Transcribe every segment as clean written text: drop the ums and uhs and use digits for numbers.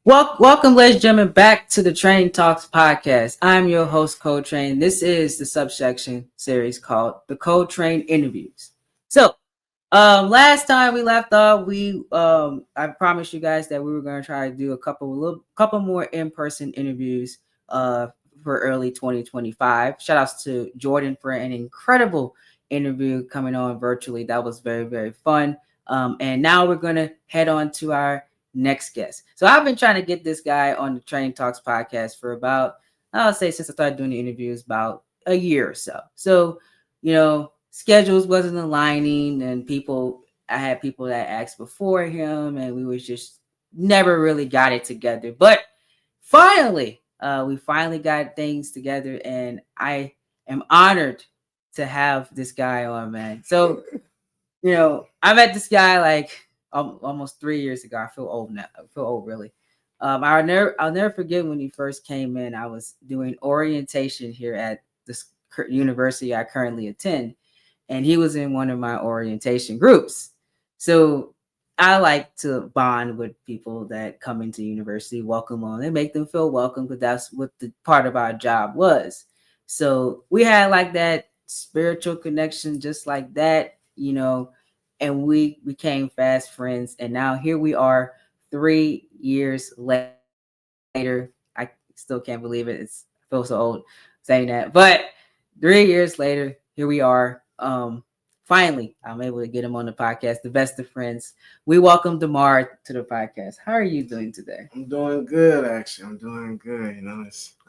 Welcome, ladies and gentlemen, back to the Train Talks podcast. I'm your host, Coletrain. This is the subsection series called the Coletrain Interviews. So, last time we left off, I promised you guys that we were going to try to do a couple more in-person interviews for early 2025. Shout outs to Jordan for an incredible interview coming on virtually. That was very, very fun. And now we're going to head on to our next guest. So I've been trying to get this guy on the Train Talks podcast for about, I'll say since I started doing the interviews, about a year or so. So, schedules wasn't aligning, and I had people that asked before him, and we was just never really got it together. But finally, we finally got things together, and I am honored to have this guy on, man. So, I met this guy like almost 3 years ago. I feel old now. I feel old, really. I'll never forget when he first came in. I was doing orientation here at this university I currently attend, and he was in one of my orientation groups. So I like to bond with people that come into university, welcome on, and make them feel welcome, because that's what the part of our job was. So we had like that spiritual connection, just like that, and we became fast friends. And now here we are 3 years later. I still can't believe it. I feel so old saying that. But 3 years later, here we are. Finally, I'm able to get him on the podcast, the best of friends. We welcome Demar to the podcast. How are you doing today? I'm doing good, actually. I'm doing good.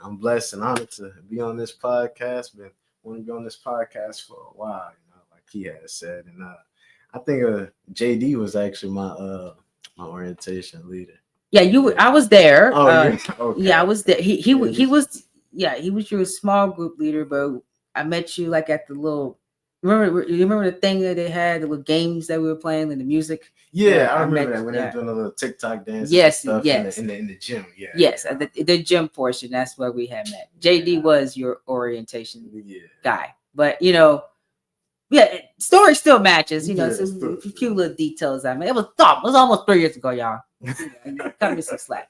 I'm blessed and honored to be on this podcast. But I want to be on this podcast for a while, like he has said. And I think JD was actually my orientation leader. Yeah, I was there. Oh, yeah. Okay. Yeah, I was there. He was your small group leader, but I met you like at the little. Remember the thing that they had, the little games that we were playing and the music? Yeah, I remember that when they were doing a little TikTok dance. Yes, and stuff yes. In the gym. Yeah. Yes, the gym portion. That's where we had met. JD was your orientation guy, but story still matches. A few little details. I mean, it was almost 3 years ago, y'all. Cut me some slack.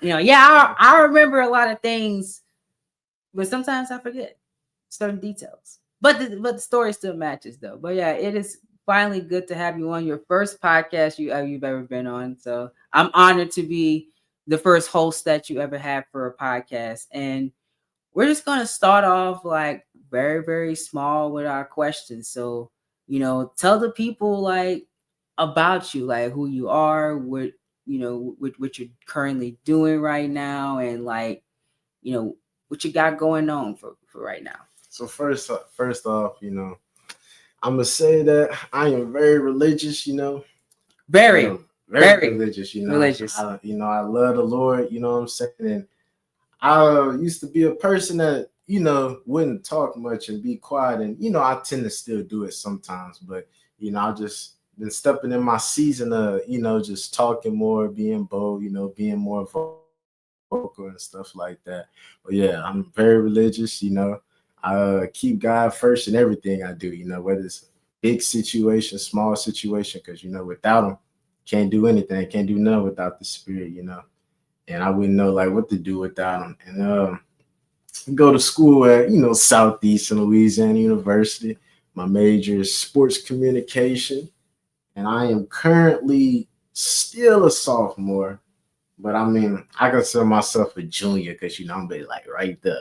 I remember a lot of things, but sometimes I forget certain details. But the story still matches, though. But yeah, it is finally good to have you on your first podcast you've ever been on. So I'm honored to be the first host that you ever had for a podcast. And we're just going to start off like very, very small with our questions. So, tell the people like about you, like who you are, what you're currently doing right now, and like, what you got going on for right now. So first off, I'm gonna say that I am very religious. Very religious. Religious. I love the Lord. You know what I'm saying? And I used to be a person that wouldn't talk much and be quiet, and I tend to still do it sometimes. But I just been stepping in my season of just talking more, being bold, being more vocal and stuff like that. But yeah, I'm very religious. I keep God first in everything I do, whether it's big situation, small situation, because, without him, can't do anything, can't do nothing without the Spirit, and I wouldn't know like what to do without him. And go to school at, Southeastern Louisiana University. My major is sports communication, and I am currently still a sophomore, but I mean, I consider myself a junior because, I'm like right there,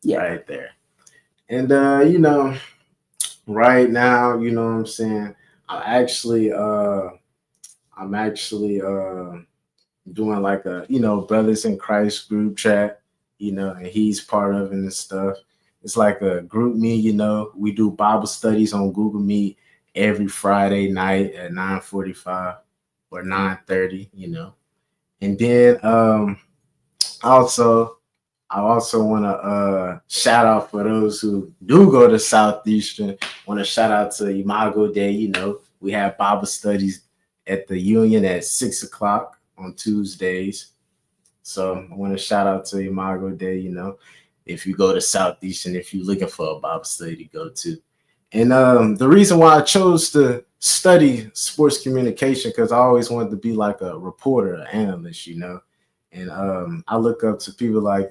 right there. And right now, what I'm saying, I'm actually doing like a Brothers in Christ group chat, and he's part of it and stuff. It's like a group meet, we do Bible studies on Google Meet every Friday night at 9:45 or 9:30, And then I also want to shout out for those who do go to Southeastern. Want to shout out to Imago Day. We have Bible studies at the Union at 6:00 on Tuesdays. So I want to shout out to Imago Day. If you go to Southeastern, if you're looking for a Bible study to go to. And the reason why I chose to study sports communication because I always wanted to be like a reporter, an analyst, And I look up to people like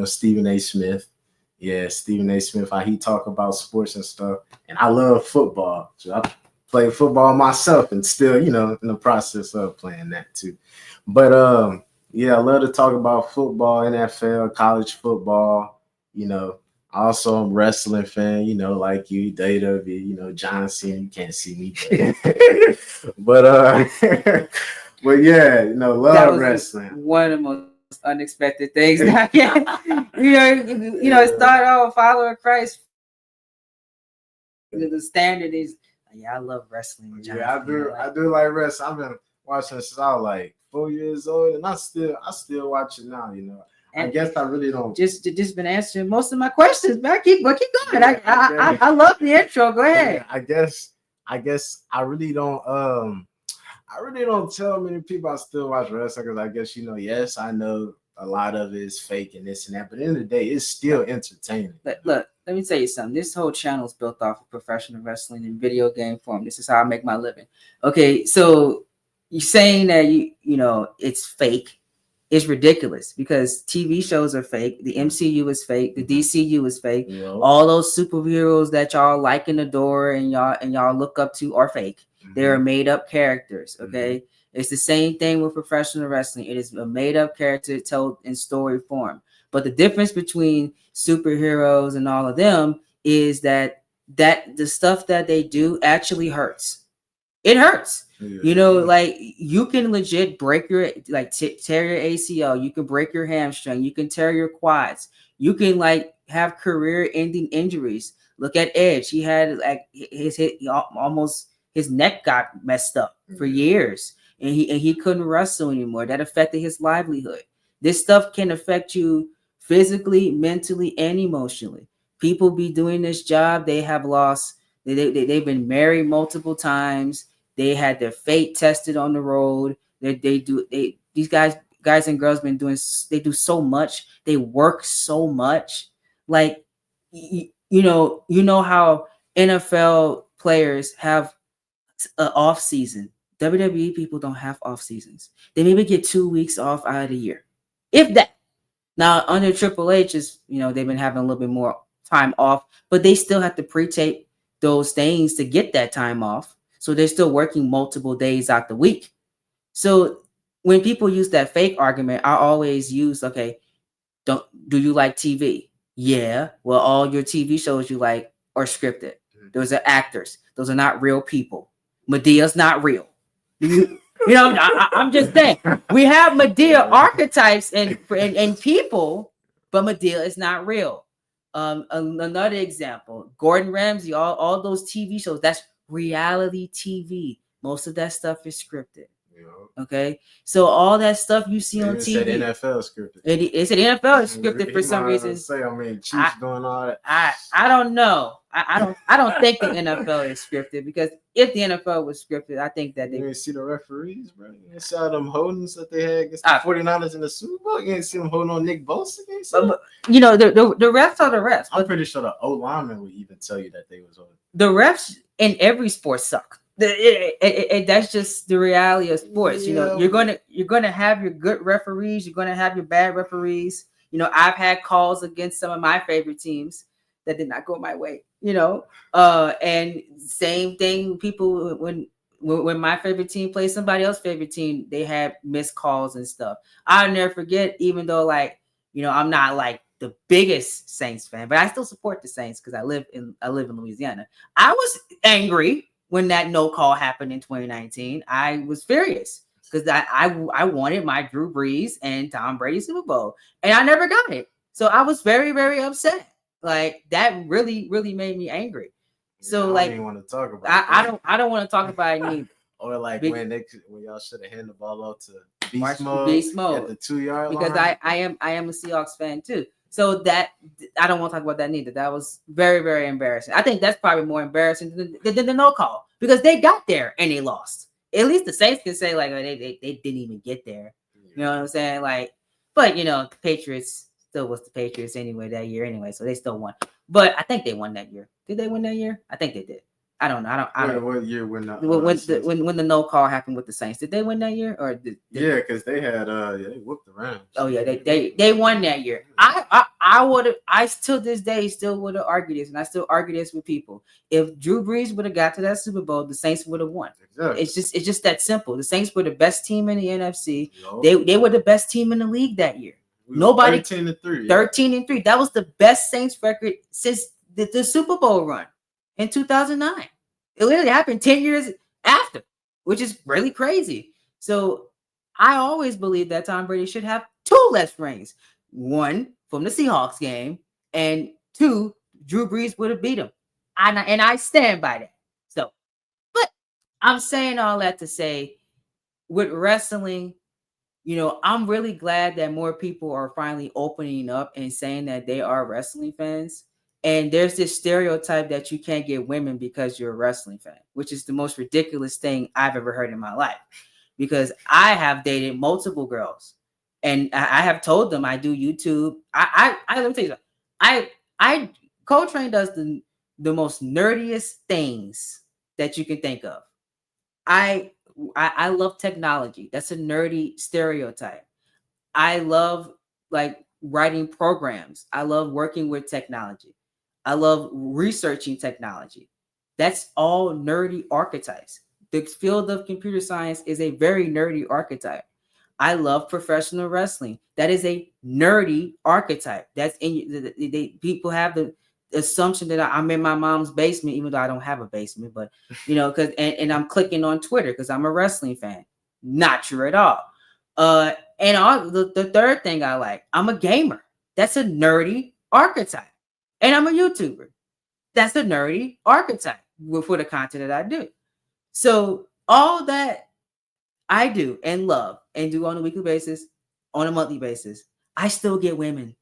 Stephen A. Smith. Yeah, Stephen A. Smith, how he talk about sports and stuff. And I love football. So I play football myself and still, in the process of playing that too. But yeah, I love to talk about football, NFL, college football, you know. Also, I'm a wrestling fan, like you, WWE, John Cena. You can't see me, but but yeah, That love was wrestling. one of the most unexpected things that it started off following Christ. The standard is, yeah, I love wrestling. Yeah, I do like wrestling. I've been watching since I was like 4 years old, and I still watch it now. I guess I really don't just been answering most of my questions, man. Keep going. Yeah, I love the intro. Go ahead. Yeah, I guess I really don't tell many people I still watch wrestling because I guess yes, I know a lot of it is fake and this and that, but at the end of the day, it's still entertaining. Look, let me tell you something. This whole channel is built off of professional wrestling in video game form. This is how I make my living. Okay, so you're saying that it's fake. It's ridiculous because TV shows are fake. The MCU is fake. The DCU is fake. All those superheroes that y'all like and adore and y'all look up to are fake. They are made up characters. Okay, it's the same thing with professional wrestling. It is a made up character told in story form. But the difference between superheroes and all of them is that the stuff that they do actually hurts. It hurts. Like you can legit break your tear your ACL. You can break your hamstring. You can tear your quads. You can have career-ending injuries. Look at Edge. He had his neck got messed up for years, and he couldn't wrestle anymore. That affected his livelihood. This stuff can affect you physically, mentally, and emotionally. People be doing this job. They have lost. They've been married multiple times. They had their fate tested on the road. These guys and girls been doing. They do so much. They work so much. Like you know how NFL players have an off season. WWE people don't have off seasons. They maybe get 2 weeks off out of the year, if that. Now under Triple H is they've been having a little bit more time off, but they still have to pre-tape those things to get that time off. So they're still working multiple days out the week. So when people use that fake argument, I always use, okay, do you like TV? Yeah. Well, all your TV shows you like are scripted. Those are actors. Those are not real people. Medea's not real. I'm just saying we have Medea archetypes and people, but Medea is not real. Another example, Gordon Ramsay, all those TV shows, that's reality TV. Most of that stuff is scripted. Okay, so all that stuff you see on TV, said NFL scripted. It's an NFL is scripted for some reason. Chiefs doing all that. I don't know. I don't think the NFL is scripted, because if the NFL was scripted, I think that you didn't see the referees, bro. You didn't see all them holdings that they had against the 49ers in the Super Bowl. You didn't see them holding on Nick Bosa. The refs are the refs. I'm pretty sure the O lineman would even tell you that they was holding. The refs in every sport suck. That's just the reality of sports. Yeah. You're gonna have your good referees. You're gonna have your bad referees. I've had calls against some of my favorite teams that did not go my way. And same thing. People when my favorite team plays somebody else's favorite team, they have missed calls and stuff. I'll never forget. Even though I'm not like the biggest Saints fan, but I still support the Saints because I live in Louisiana. I was angry when that no call happened in 2019. I was furious because I wanted my Drew Brees and Tom Brady Super Bowl, and I never got it. So I was very, very upset. Like that really, really made me angry. So I don't even want to talk about I don't want to talk about it either. Or when y'all should have handed the ball off to Beast Mode at the 2-yard line. Because I am a Seahawks fan too. So that I don't want to talk about that neither. That was very, very embarrassing. I think that's probably more embarrassing than the no call, because they got there and they lost. At least the Saints can say they didn't even get there. You know what I'm saying? But the Patriots still was the Patriots anyway that year anyway, so they still won. But I think they won that year. Did they win that year? I think they did. I don't know. I don't. What year when when the no call happened with the Saints? Did they win that year or yeah, because they had they whooped the Rams. Oh yeah, they won that year. I would have till this day still would have argued this, and I still argue this with people. If Drew Brees would have got to that Super Bowl, the Saints would have won. Exactly. It's just that simple. The Saints were the best team in the NFC. They were the best team in the league that year. Nobody 13-3. 13-3. That was the best Saints record since the Super Bowl run in 2009. It literally happened 10 years after, which is really crazy. So I always believe that Tom Brady should have 2 less rings. 1 from the Seahawks game, and 2, Drew Brees would have beat him. And I stand by that. So, but I'm saying all that to say, with wrestling, I'm really glad that more people are finally opening up and saying that they are wrestling fans. And there's this stereotype that you can't get women because you're a wrestling fan, which is the most ridiculous thing I've ever heard in my life. Because I have dated multiple girls, and I have told them I do YouTube. Let me tell you something. I Coletrain does the most nerdiest things that you can think of. I love technology. That's a nerdy stereotype. I love like writing programs. I love working with technology. I love researching technology. That's all nerdy archetypes. The field of computer science is a very nerdy archetype. I love professional wrestling. That is a nerdy archetype. That's in people have the assumption that I'm in my mom's basement, even though I don't have a basement, but because and I'm clicking on Twitter because I'm a wrestling fan. Not true at all. And the third thing I like, I'm a gamer. That's a nerdy archetype. And I'm a YouTuber. That's a nerdy archetype for the content that I do. So all that I do and love and do on a weekly basis, on a monthly basis, I still get women.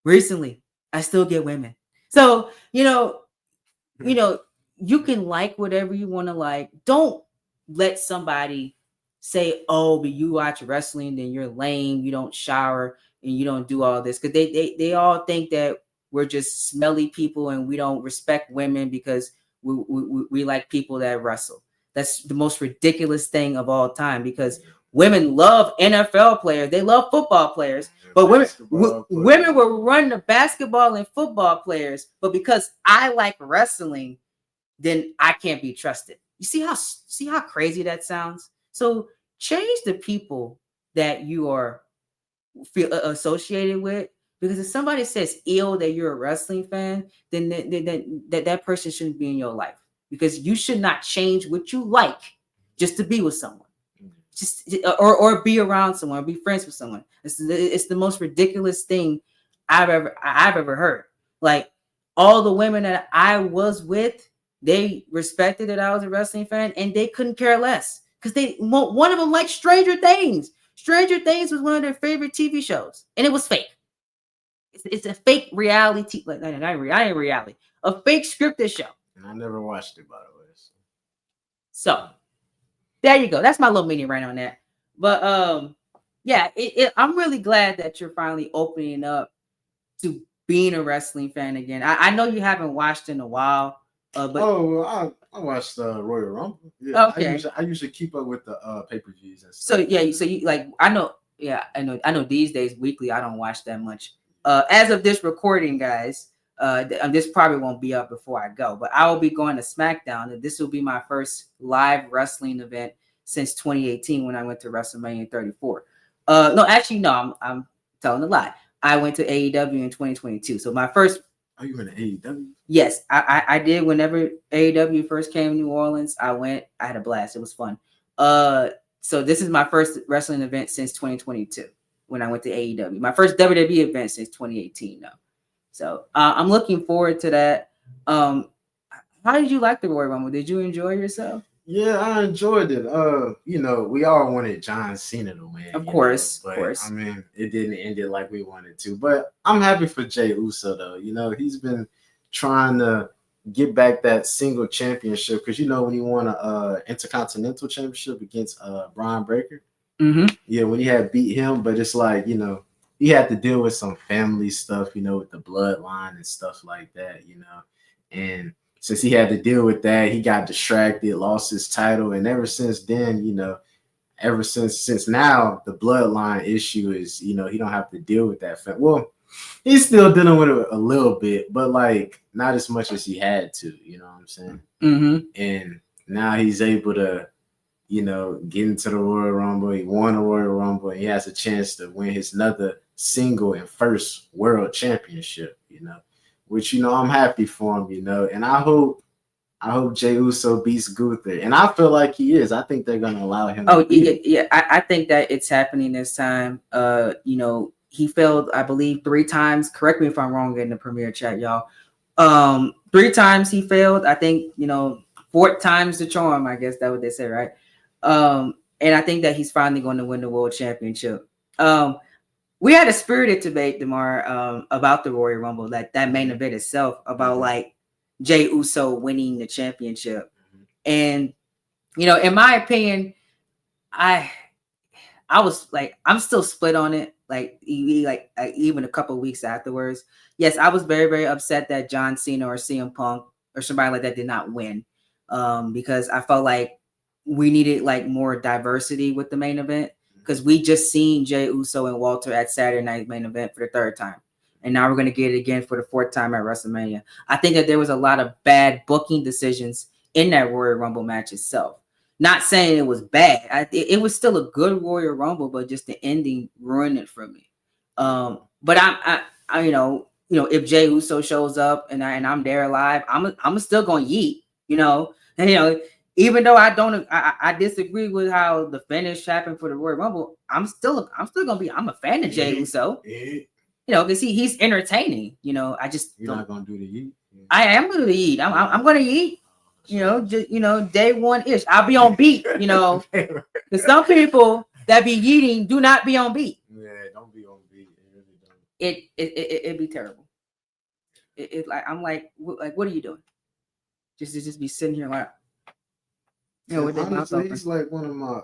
Recently, I still get women. So, you can like whatever you want to like. Don't let somebody say, "Oh, but you watch wrestling, then you're lame. You don't shower and you don't do all this," because they all think that we're just smelly people and we don't respect women because we like people that wrestle. That's the most ridiculous thing of all time because women love NFL players. They love football players. But women will run the basketball and football players. But because I like wrestling, then I can't be trusted. You see how crazy that sounds? So change the people that you are feel associated with. Because if somebody says ill that you're a wrestling fan, then that person shouldn't be in your life. Because you should not change what you like just to be with someone. Just or be around someone, or be friends with someone. It's the most ridiculous thing I've ever heard. Like all the women that I was with, they respected that I was a wrestling fan, and they couldn't care less because one of them liked Stranger Things. Stranger Things was one of their favorite TV shows, and it was fake. It's a fake reality, not reality, a fake scripted show. And I never watched it, by the way. So there you go. That's my little mini rant on that. But yeah, I'm really glad that you're finally opening up to being a wrestling fan again. I know you haven't watched in a while. But I watched Royal Rumble. Yeah, okay. I usually keep up with the pay-per-views and stuff. So yeah, so you like I know these days weekly I don't watch that much. As of this recording, guys, this probably won't be up before I go, but I will be going to SmackDown. This will be my first live wrestling event since 2018 when I went to WrestleMania 34. No, actually, no, I'm telling a lie. I went to AEW in 2022. So my first. Are you in AEW? Yes, I did. Whenever AEW first came to New Orleans, I went. I had a blast. It was fun. So this is my first wrestling event since 2022 when I went to AEW. My first WWE event since 2018, though. So I'm looking forward to that. How did you like the Royal Rumble? Did you enjoy yourself? Yeah, I enjoyed it. We all wanted John Cena to win. Of course. I mean, it didn't end it like we wanted to. But I'm happy for Jey Uso, though. He's been trying to get back that single championship because when he won a Intercontinental Championship against Braun Breaker. Mm-hmm. Yeah, when he had beat him, but it's like he had to deal with some family stuff, with the bloodline and stuff like that, and since he had to deal with that, he got distracted, lost his title, and ever since then, ever since now, the bloodline issue is, he don't have to deal with that. Well, he's still dealing with it a little bit, but like not as much as he had to. You know what I'm saying? Mm-hmm. And now he's able to, get into the Royal Rumble. He won the Royal Rumble. And he has a chance to win his another single and first world championship. Which I'm happy for him. And I hope Jey Uso beats Gunther, and I feel like he is. I think they're gonna allow him. Oh yeah. I think that it's happening this time. He failed, I believe, 3 times. Correct me if I'm wrong in the premiere chat, y'all. 3 times he failed. I think 4th time's the charm. I guess that's what they say, right? And I think that he's finally going to win the world championship. We had a spirited debate, Demar, about the Royal Rumble, like that main event itself, about like Jey Uso winning the championship. And in my opinion, I was like, I'm still split on it. Like even a couple of weeks afterwards, yes, I was very, very upset that John Cena or CM Punk or somebody like that did not win, because I felt like we needed like more diversity with the main event, because we just seen Jey Uso and Walter at Saturday Night main event for the 3rd time, and now we're gonna get it again for the 4th time at WrestleMania. I think that there was a lot of bad booking decisions in that Royal Rumble match itself. Not saying it was bad. It was still a good Royal Rumble, but just the ending ruined it for me. But I if Jey Uso shows up and I'm there live, I'm still gonna yeet. And even though I disagree with how the finish happened for the Royal Rumble, I'm still a fan of Jey Uso. Because he's entertaining. I just you're not gonna do the yeet. I am gonna do the yeet. I'm gonna yeet. Day one ish. I'll be on beat. Because some people that be yeeting do not be on beat. Yeah, don't be on beat. It really don't. It'd be terrible. It like I'm like what are you doing? Just be sitting here like with that mouth open. He's like one of my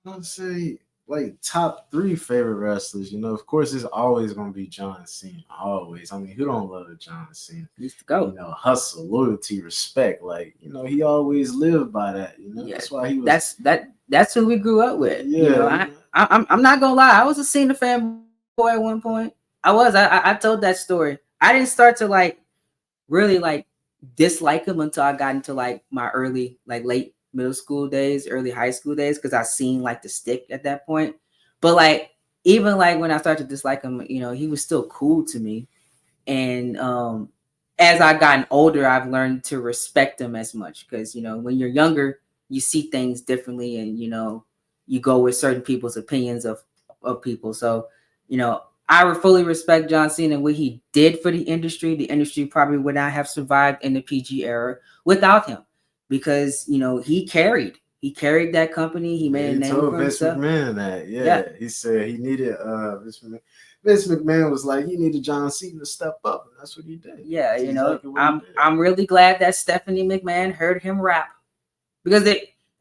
I'd say like top 3 favorite wrestlers. Of course, it's always gonna be John Cena. Always. I mean, who don't love John Cena? Used to go. Hustle, loyalty, respect. Like, he always lived by that. Yeah, that's why he was. That's who we grew up with. Yeah. I'm not gonna lie. I was a Cena fanboy at one point. I told that story. I didn't start to like really like dislike him until I got into like my early like late middle school days, early high school days, because I seen like the stick at that point. But like even like when I started to dislike him, he was still cool to me. And as I've gotten older, I've learned to respect him as much, because when you're younger, you see things differently, and you go with certain people's opinions of people. So I fully respect John Cena and what he did for the industry. The industry probably would not have survived in the PG era without him, because he carried that company. He made a name for himself. Vince McMahon that, yeah. He said he needed Vince McMahon was like, he needed John Cena to step up, and that's what he did. Yeah, I'm really glad that Stephanie McMahon heard him rap, because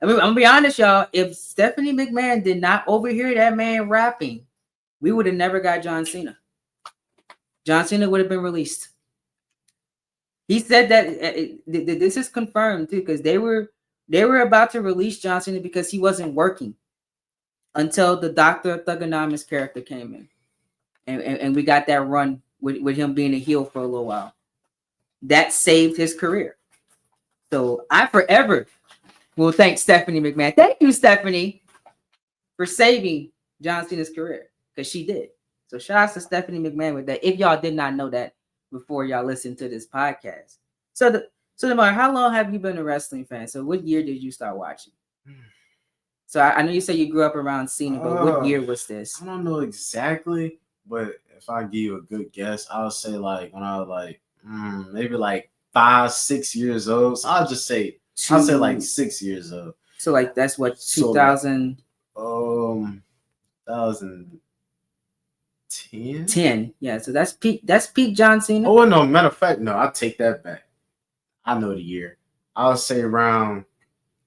I'm gonna be honest, y'all. If Stephanie McMahon did not overhear that man rapping, we would have never got John Cena. John Cena would have been released. He said that this is confirmed too, because they were about to release John Cena because he wasn't working until the Dr. Thugonomics character came in, and we got that run with him being a heel for a little while. That saved his career. So I forever will thank Stephanie McMahon. Thank you, Stephanie, for saving John Cena's career, because she did. So shout out to Stephanie McMahon with that. If y'all did not know that before y'all listened to this podcast. So Demar, how long have you been a wrestling fan? So what year did you start watching? So I know you said you grew up around Cena, but what year was this? I don't know exactly, but if I give you a good guess, I'll say like when I was like maybe like 5-6 years old. So I'll say like 6 years old. So like that's what 2000. 2010. 10. Yeah, so that's peak John Cena. Oh no, matter of fact, no, I take that back. I know the year. I'll say around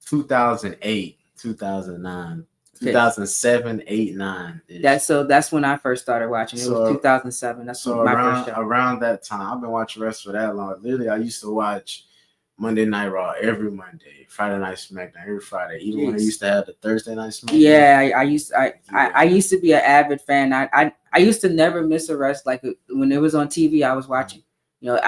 2008, 2009. 2007, 8, 9. That's when I first started watching. It was 2007. That's so my first show. Around that time, I've been watching wrestling for that long. Literally, I used to watch Monday Night Raw every Monday, Friday Night SmackDown every Friday, even when they used to have the Thursday Night SmackDown. Yeah, I used to be an avid fan. I used to never miss a wrestling. Like when it was on TV, I was watching. You know,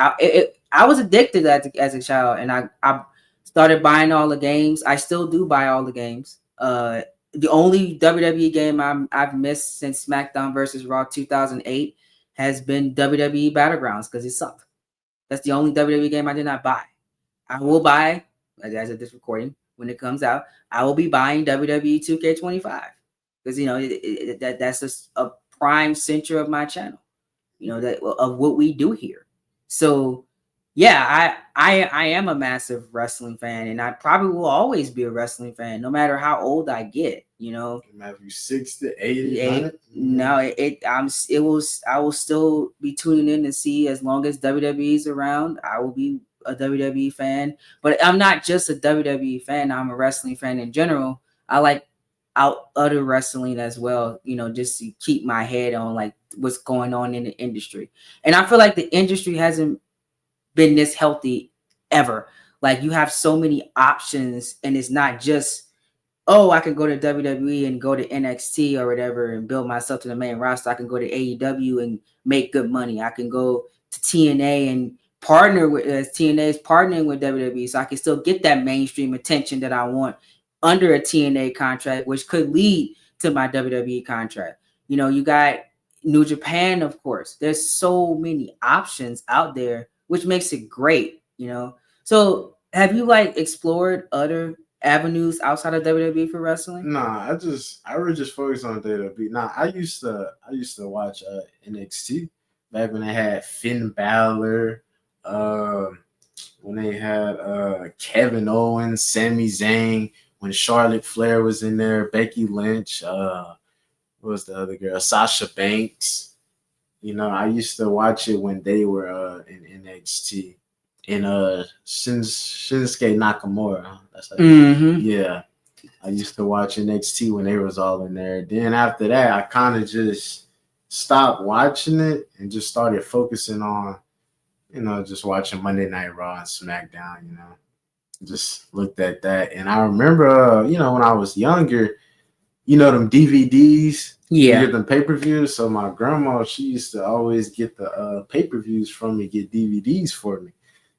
I was addicted as a child, and I started buying all the games. I still do buy all the games. The only WWE game I've missed since SmackDown versus Raw 2008 has been WWE Battlegrounds because it sucked. That's the only WWE game I did not buy. I will buy, as of this recording, when it comes out, I will be buying WWE 2K25 because you know that's a prime center of my channel. You know that of what we do here. So yeah, I am a massive wrestling fan, and I probably will always be a wrestling fan, no matter how old I get. You know, if you're 60, 80, no, I will still be tuning in to see as long as WWE's around. I will be a WWE fan, but I'm not just a WWE fan. I'm a wrestling fan in general. I like other wrestling as well, you know, just to keep my head on like what's going on in the industry. And I feel like the industry hasn't been this healthy ever. Like you have so many options, and it's not just, oh, I can go to WWE and go to NXT or whatever and build myself to the main roster. I can go to AEW and make good money. I can go to TNA and partner with TNA is partnering with WWE, so I can still get that mainstream attention that I want under a TNA contract, which could lead to my WWE contract. You know, you got New Japan, of course. There's so many options out there, which makes it great, you know. So have you like explored other avenues outside of WWE for wrestling? Nah, I really just focus on WWE. Nah, I used to watch NXT back when they had Finn Balor, when they had Kevin Owens, Sami Zayn, when Charlotte Flair was in there, Becky Lynch, what was the other girl? Sasha Banks. You know, I used to watch it when they were in NXT. And Shinsuke Nakamura. That's like, yeah. I used to watch NXT when they was all in there. Then after that, I kind of just stopped watching it and just started focusing on, you know, just watching Monday Night Raw and SmackDown. You know, just looked at that, and I remember, you know, when I was younger, you know, them DVDs. Yeah. You get them pay-per-views. So my grandma, she used to always get the pay-per-views from me, get DVDs for me.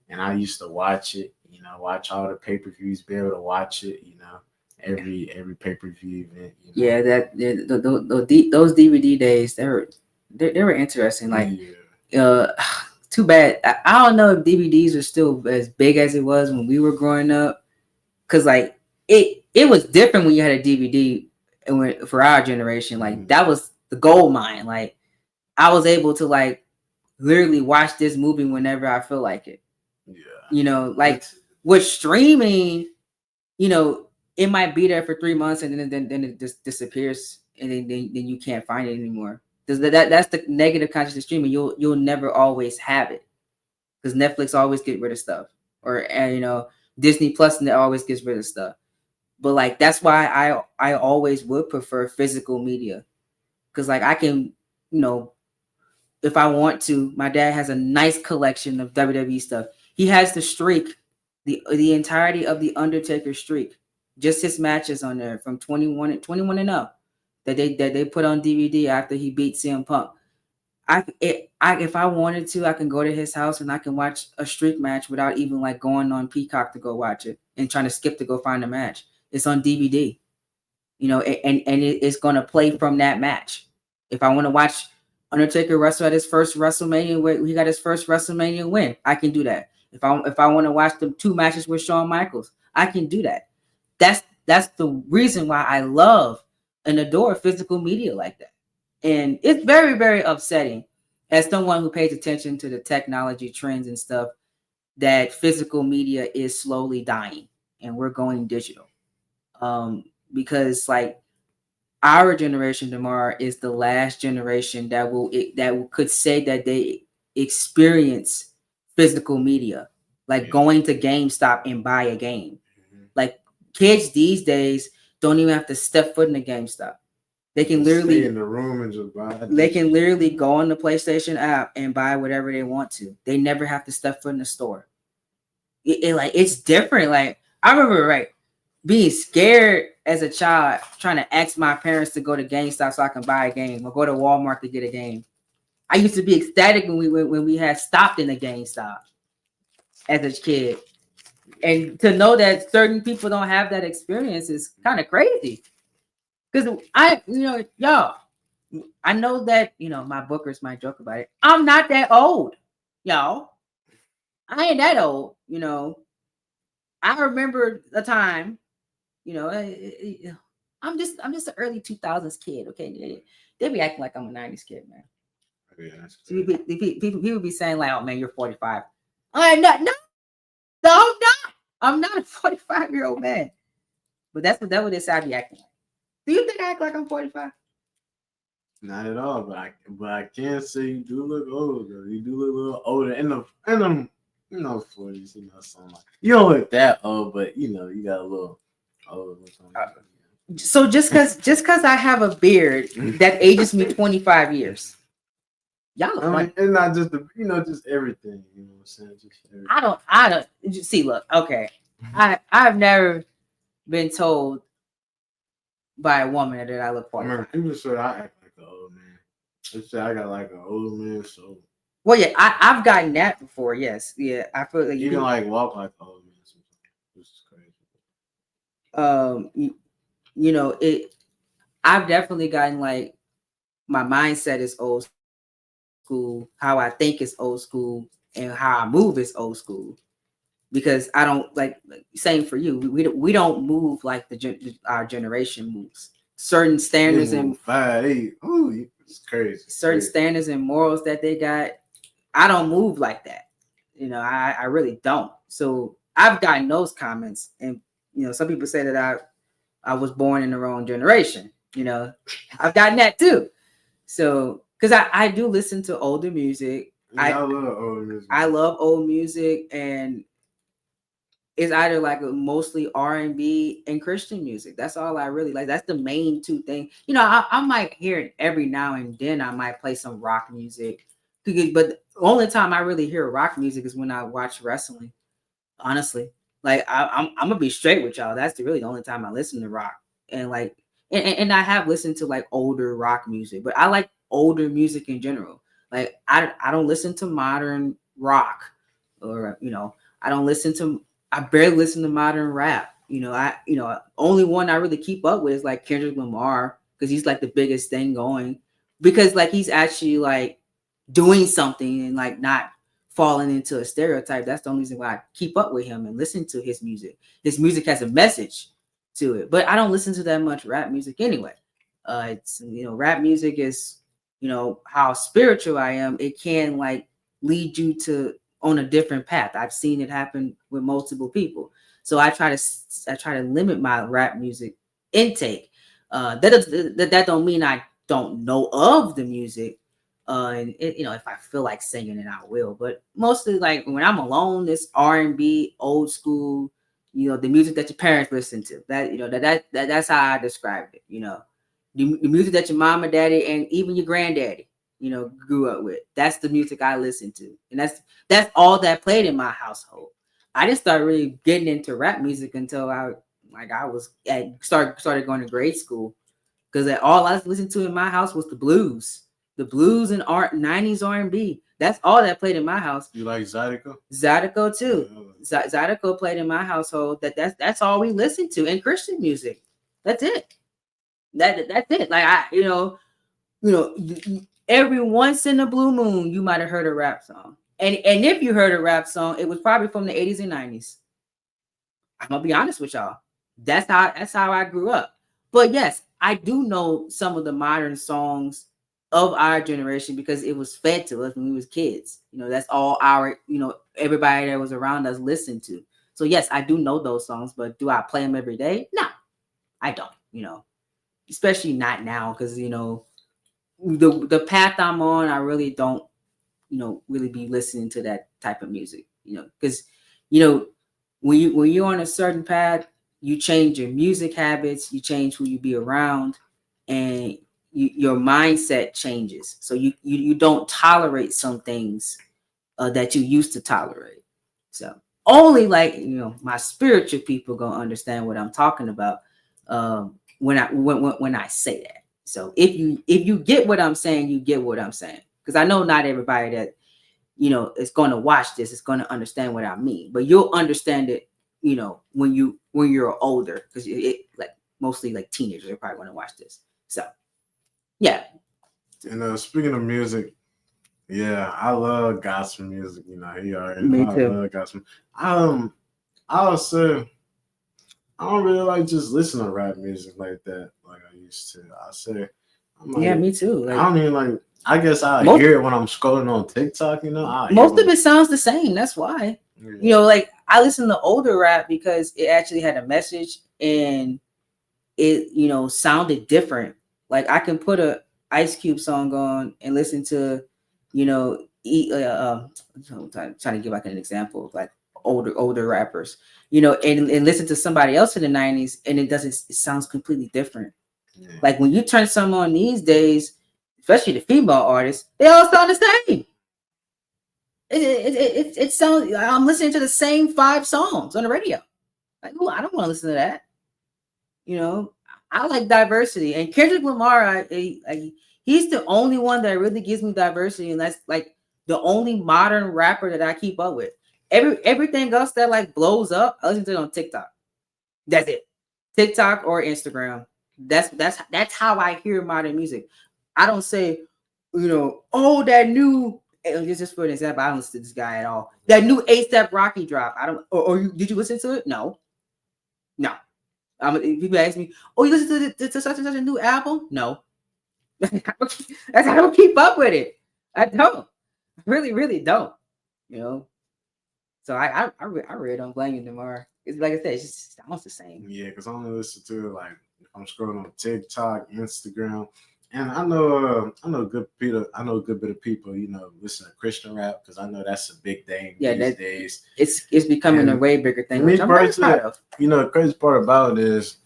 And I used to watch it, you know, watch all the pay-per-views, be able to watch it, you know, every pay-per-view event. You know? Yeah, those DVD days, they were interesting. Like, too bad. I don't know if DVDs are still as big as it was when we were growing up, because like it was different when you had a DVD, and for our generation, like that was the gold mine. Like I was able to like literally watch this movie whenever I feel like it. Yeah. You know, like with streaming, you know, it might be there for 3 months and then it just disappears, and then you can't find it anymore. That's the negative conscious of streaming. You'll never always have it, because Netflix always get rid of stuff, or you know, Disney Plus and always gets rid of stuff. But like that's why I always would prefer physical media, because like I can, you know, if I want to. My dad has a nice collection of WWE stuff. He has the streak, the entirety of the Undertaker streak, just his matches on there from 21 and up that they put on DVD after he beat CM Punk. If I wanted to, I can go to his house and I can watch a streak match without even like going on Peacock to go watch it and trying to skip to go find a match. It's on DVD, you know, and it's going to play from that match. If I want to watch Undertaker wrestle at his first WrestleMania, where he got his first WrestleMania win, I can do that. If I want to watch the 2 matches with Shawn Michaels, I can do that. That's the reason why I love and adore physical media like that. And it's very, very upsetting as someone who pays attention to the technology trends and stuff, that physical media is slowly dying and we're going digital. Because like our generation, Demar, is the last generation that could say that they experience physical media, like going to GameStop and buy a game. Like kids these days don't even have to step foot in the GameStop. They can Just literally stay in the room and just buy. they can literally go on the PlayStation app and buy whatever they want to. They never have to step foot in the store. It's different. Like I remember, right, being scared as a child, trying to ask my parents to go to GameStop so I can buy a game or go to Walmart to get a game. I used to be ecstatic when we had stopped in a GameStop as a kid, and to know that certain people don't have that experience is kind of crazy. Because y'all, I know that my bookers might joke about it. I'm not that old, y'all. I ain't that old. I remember a time. I'm just an early 2000s kid. Okay, they be acting like I'm a 90s kid, man. Yeah, So people be saying like, "Oh man, you're 45." I'm not. No, I'm not. I'm not a 45-year-old man. But that's what they say I be acting like. Do you think I act like I'm 45? not at all. But I can say you do look old. Though. You do look a little older in them 40s. Something like you don't look that old, but you got a little old. So just cause I have a beard that ages me 25 years. Y'all look funny. It's not just just everything. You know what I'm saying? Just everything. I don't see. Look, okay. I've never been told by a woman that I look 45. I remember people said I act like an old man. They said I got like an old man soul. Well, yeah, I've gotten that before. Yes, yeah, I feel like you can like walk like an old man sometimes, which is crazy. I've definitely gotten like my mindset is old school, how I think is old school, and how I move is old school. Because I don't like same for you. We don't move like our generation moves. Certain standards and 5'8". Ooh, it's crazy. Certain standards and morals that they got. I don't move like that. I really don't. So I've gotten those comments, and some people say that I was born in the wrong generation. I've gotten that too. So because I do listen to older music. I love old music. I love old music, and it's either like mostly R&B and Christian music. That's all I really like. That's the main two things. I might hear it every now and then. I might play some rock music, but the only time I really hear rock music is when I watch wrestling. Honestly, like I'm gonna be straight with y'all. That's really the only time I listen to rock, and like, and I have listened to like older rock music, but I like older music in general. Like I don't listen to modern rock, or I don't listen to. I barely listen to modern rap. Only one I really keep up with is like Kendrick Lamar, because he's like the biggest thing going, because like he's actually like doing something and like not falling into a stereotype. That's the only reason why I keep up with him and listen to his music. His music has a message to it, but I don't listen to that much rap music anyway. It's rap music is how spiritual I am. It can like lead you to on a different path. I've seen it happen with multiple people. So I try to limit my rap music intake. That don't mean I don't know of the music. And if I feel like singing it, I will. But mostly, like when I'm alone, it's R&B, old school. The music that your parents listen to. That's how I describe it. The music that your mom and daddy and even your granddaddy, grew up with. That's the music I listen to, and that's all that played in my household. I didn't start really getting into rap music until I was started going to grade school, because all I listened to in my house was the blues and 90s R&B. That's all that played in my house. You like Zydeco? Zydeco too. Zydeco played in my household. That's all we listened to, and Christian music. That's it. That's it. Like every once in a blue moon, you might have heard a rap song. And if you heard a rap song, it was probably from the 80s and 90s. I'm gonna be honest with y'all. That's how I grew up. But yes, I do know some of the modern songs of our generation because it was fed to us when we was kids. That's all our, everybody that was around us listened to. So yes, I do know those songs, but do I play them every day? No, I don't, especially not now, because the path I'm on, I really don't really be listening to that type of music, because when you're on a certain path, you change your music habits, you change who you be around, and your mindset changes. So you don't tolerate some things that you used to tolerate. So only like my spiritual people gonna understand what I'm talking about when I say that. So if you get what I'm saying, you get what I'm saying. Because I know not everybody that is going to watch this is going to understand what I mean, but you'll understand it when you're older, because it like mostly like teenagers are probably going to watch this. So yeah. And speaking of music, yeah, I love gospel music. You already Me know I too. love gospel. I would say I don't really like just listen to rap music like that, like I used to. I say I'm Yeah, like me too. I Like don't even like. I guess I most hear it when I'm scrolling on TikTok. I hear most of when. it sounds the same. That's why. Yeah. Like I listen to older rap because it actually had a message, and it sounded different. Like I can put a Ice Cube song on and listen to I'm trying to give like an example of like older rappers, and listen to somebody else in the 90s, and it sounds completely different. Yeah. Like when you turn some on these days, especially the female artists, they all sound the same. It sounds, I'm listening to the same 5 songs on the radio. Like, oh, I don't want to listen to that. You know, I like diversity, and Kendrick Lamar, he's the only one that really gives me diversity, and that's like the only modern rapper that I keep up with. Everything else that like blows up, I listen to it on TikTok. That's it, TikTok or Instagram. That's how I hear modern music. I don't say, oh, that new. Just for an example, I don't listen to this guy at all. That new ASAP Rocky drop. I don't. Did you listen to it? No, no. People ask me, "Oh, you listen to such and such a new album?" No, I don't keep up with it. I don't. Really, really don't. You know. So I really don't blame you, Demar. It's like I said, it just sounds the same. Yeah, because I only listen to it like if I'm scrolling on TikTok, Instagram, and I know a good bit of people, listen to Christian rap because I know that's a big thing these days. It's becoming a way bigger thing, which I'm very proud of. The crazy part about it is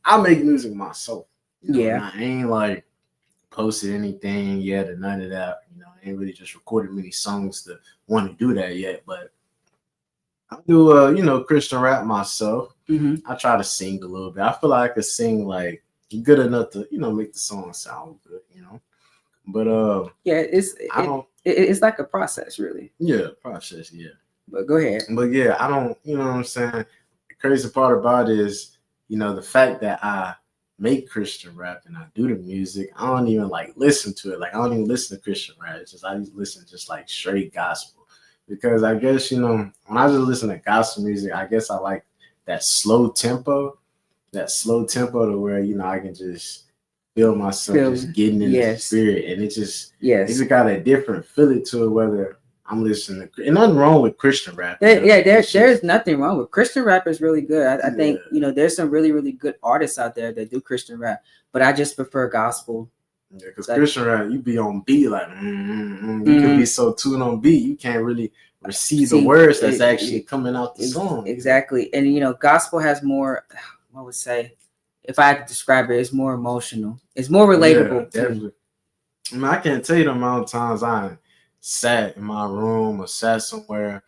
I make music myself. Yeah. And I ain't like posted anything yet or none of that. I ain't really just recorded many songs to want to do that yet, but I do Christian rap myself. Mm-hmm. I try to sing a little bit. I feel like I could sing like good enough to make the song sound good. But yeah, it's like a process, really. Yeah, process, yeah. But go ahead. But yeah, I don't, what I'm saying? The crazy part about it is, the fact that I make Christian rap and I do the music, I don't even like listen to it. Like I don't even listen to Christian rap. It's just I just listen to just like straight gospel. Because I guess, when I just listen to gospel music, I guess I like that slow tempo to where, I can just feel myself just getting in the spirit. And it just got a different feeling to it, whether I'm listening to, and nothing wrong with Christian rap. There's nothing wrong with Christian rap. Is really good. I think, there's some really, really good artists out there that do Christian rap, but I just prefer gospel. Yeah, because Christian rap, you be on beat like, you could be so tuned on beat, you can't really receive the words that's actually coming out the song. Exactly. And, gospel has more, I would say, if I had to describe it, it's more emotional. It's more relatable. Yeah, definitely. I can't tell you the amount of times I sat in my room or sat somewhere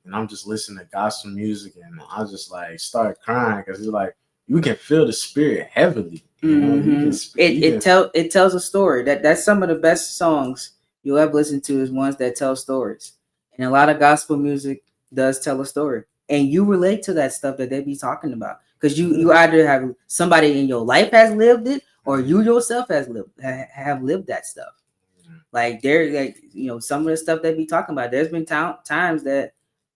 and I'm just listening to gospel music and I just like start crying because it's like you can feel the spirit heavily. It tells a story. That's some of the best songs you'll ever listen to is ones that tell stories. And a lot of gospel music does tell a story. And you relate to that stuff that they be talking about. Because you either have somebody in your life has lived it or you yourself have lived that stuff. Like they're like, some of the stuff they be talking about. There's been times that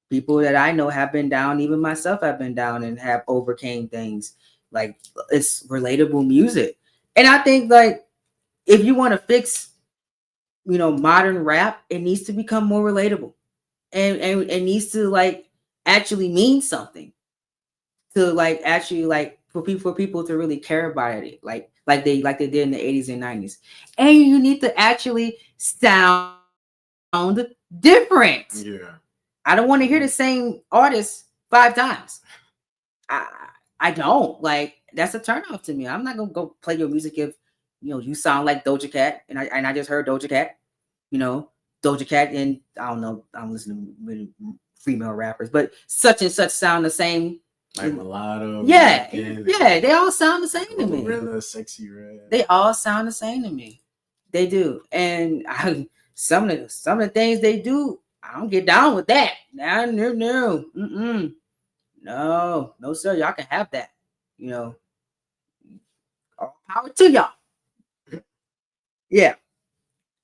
people that I know have been down, even myself have been down and have overcame things. Like it's relatable music. And I think like if you want to fix, modern rap, it needs to become more relatable. And it needs to like actually mean something. To like actually like for people to really care about it. Like they did in the 80s and 90s. And you need to actually sound different. Yeah. I don't want to hear the same artist 5 times. I don't like. That's a turnoff to me. I'm not gonna go play your music if you sound like Doja Cat, and I just heard Doja Cat. You know, Doja Cat, and I don't know. I'm listening to many female rappers, but such and such sound the same. Like mulatto, Yeah, American, yeah, they all sound the same to me. Gorilla, Sexy Red. They all sound the same to me. They do, and some of the things they do, I don't get down with that. No, no, sir. Y'all can have that. All power to y'all. Yeah.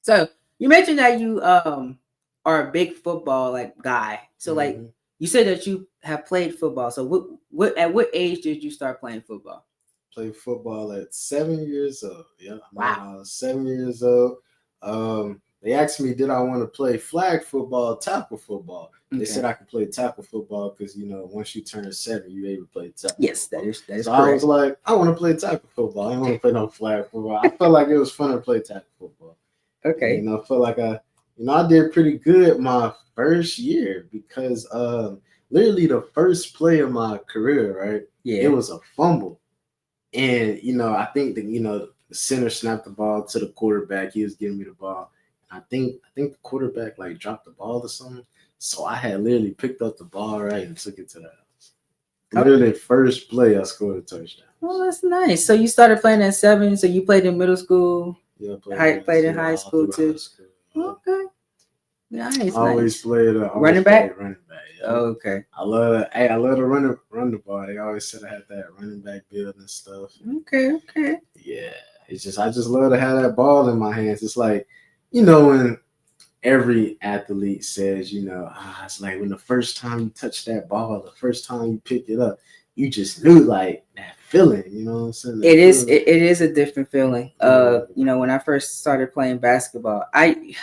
So you mentioned that you are a big football guy. So you said that you have played football. So what at what age did you start playing football? Played football at 7 years old. Yeah, wow. I was 7 years old. They asked me, did I want to play flag football, tackle football? They said I could play tackle football because once you turn 7, you're able to play tackle. Yes, football. that is so correct. I was like, I want to play tackle football. I don't want to play no flag football. I felt like it was fun to play tackle football. Okay. And, I felt like I did pretty good my first year because literally the first play of my career, right? Yeah. It was a fumble. And I think that the center snapped the ball to the quarterback. He was giving me the ball. I think the quarterback dropped the ball or something. So I had literally picked up the ball right and took it to the house. Literally first play I scored a touchdown. Oh, that's nice. So you started playing at 7. So you played in middle school. Yeah, played in high school too. High school. Okay. Nice. Always played running back. Running back. Yeah. Oh, okay. I love that. Hey, I love to run the ball. They always said I had that running back build and stuff. Okay. Yeah, I just love to have that ball in my hands. It's like, when every athlete says, it's like when the first time you touch that ball, the first time you pick it up, you just knew that feeling. You know what I'm saying? It is a different feeling. When I first started playing basketball, I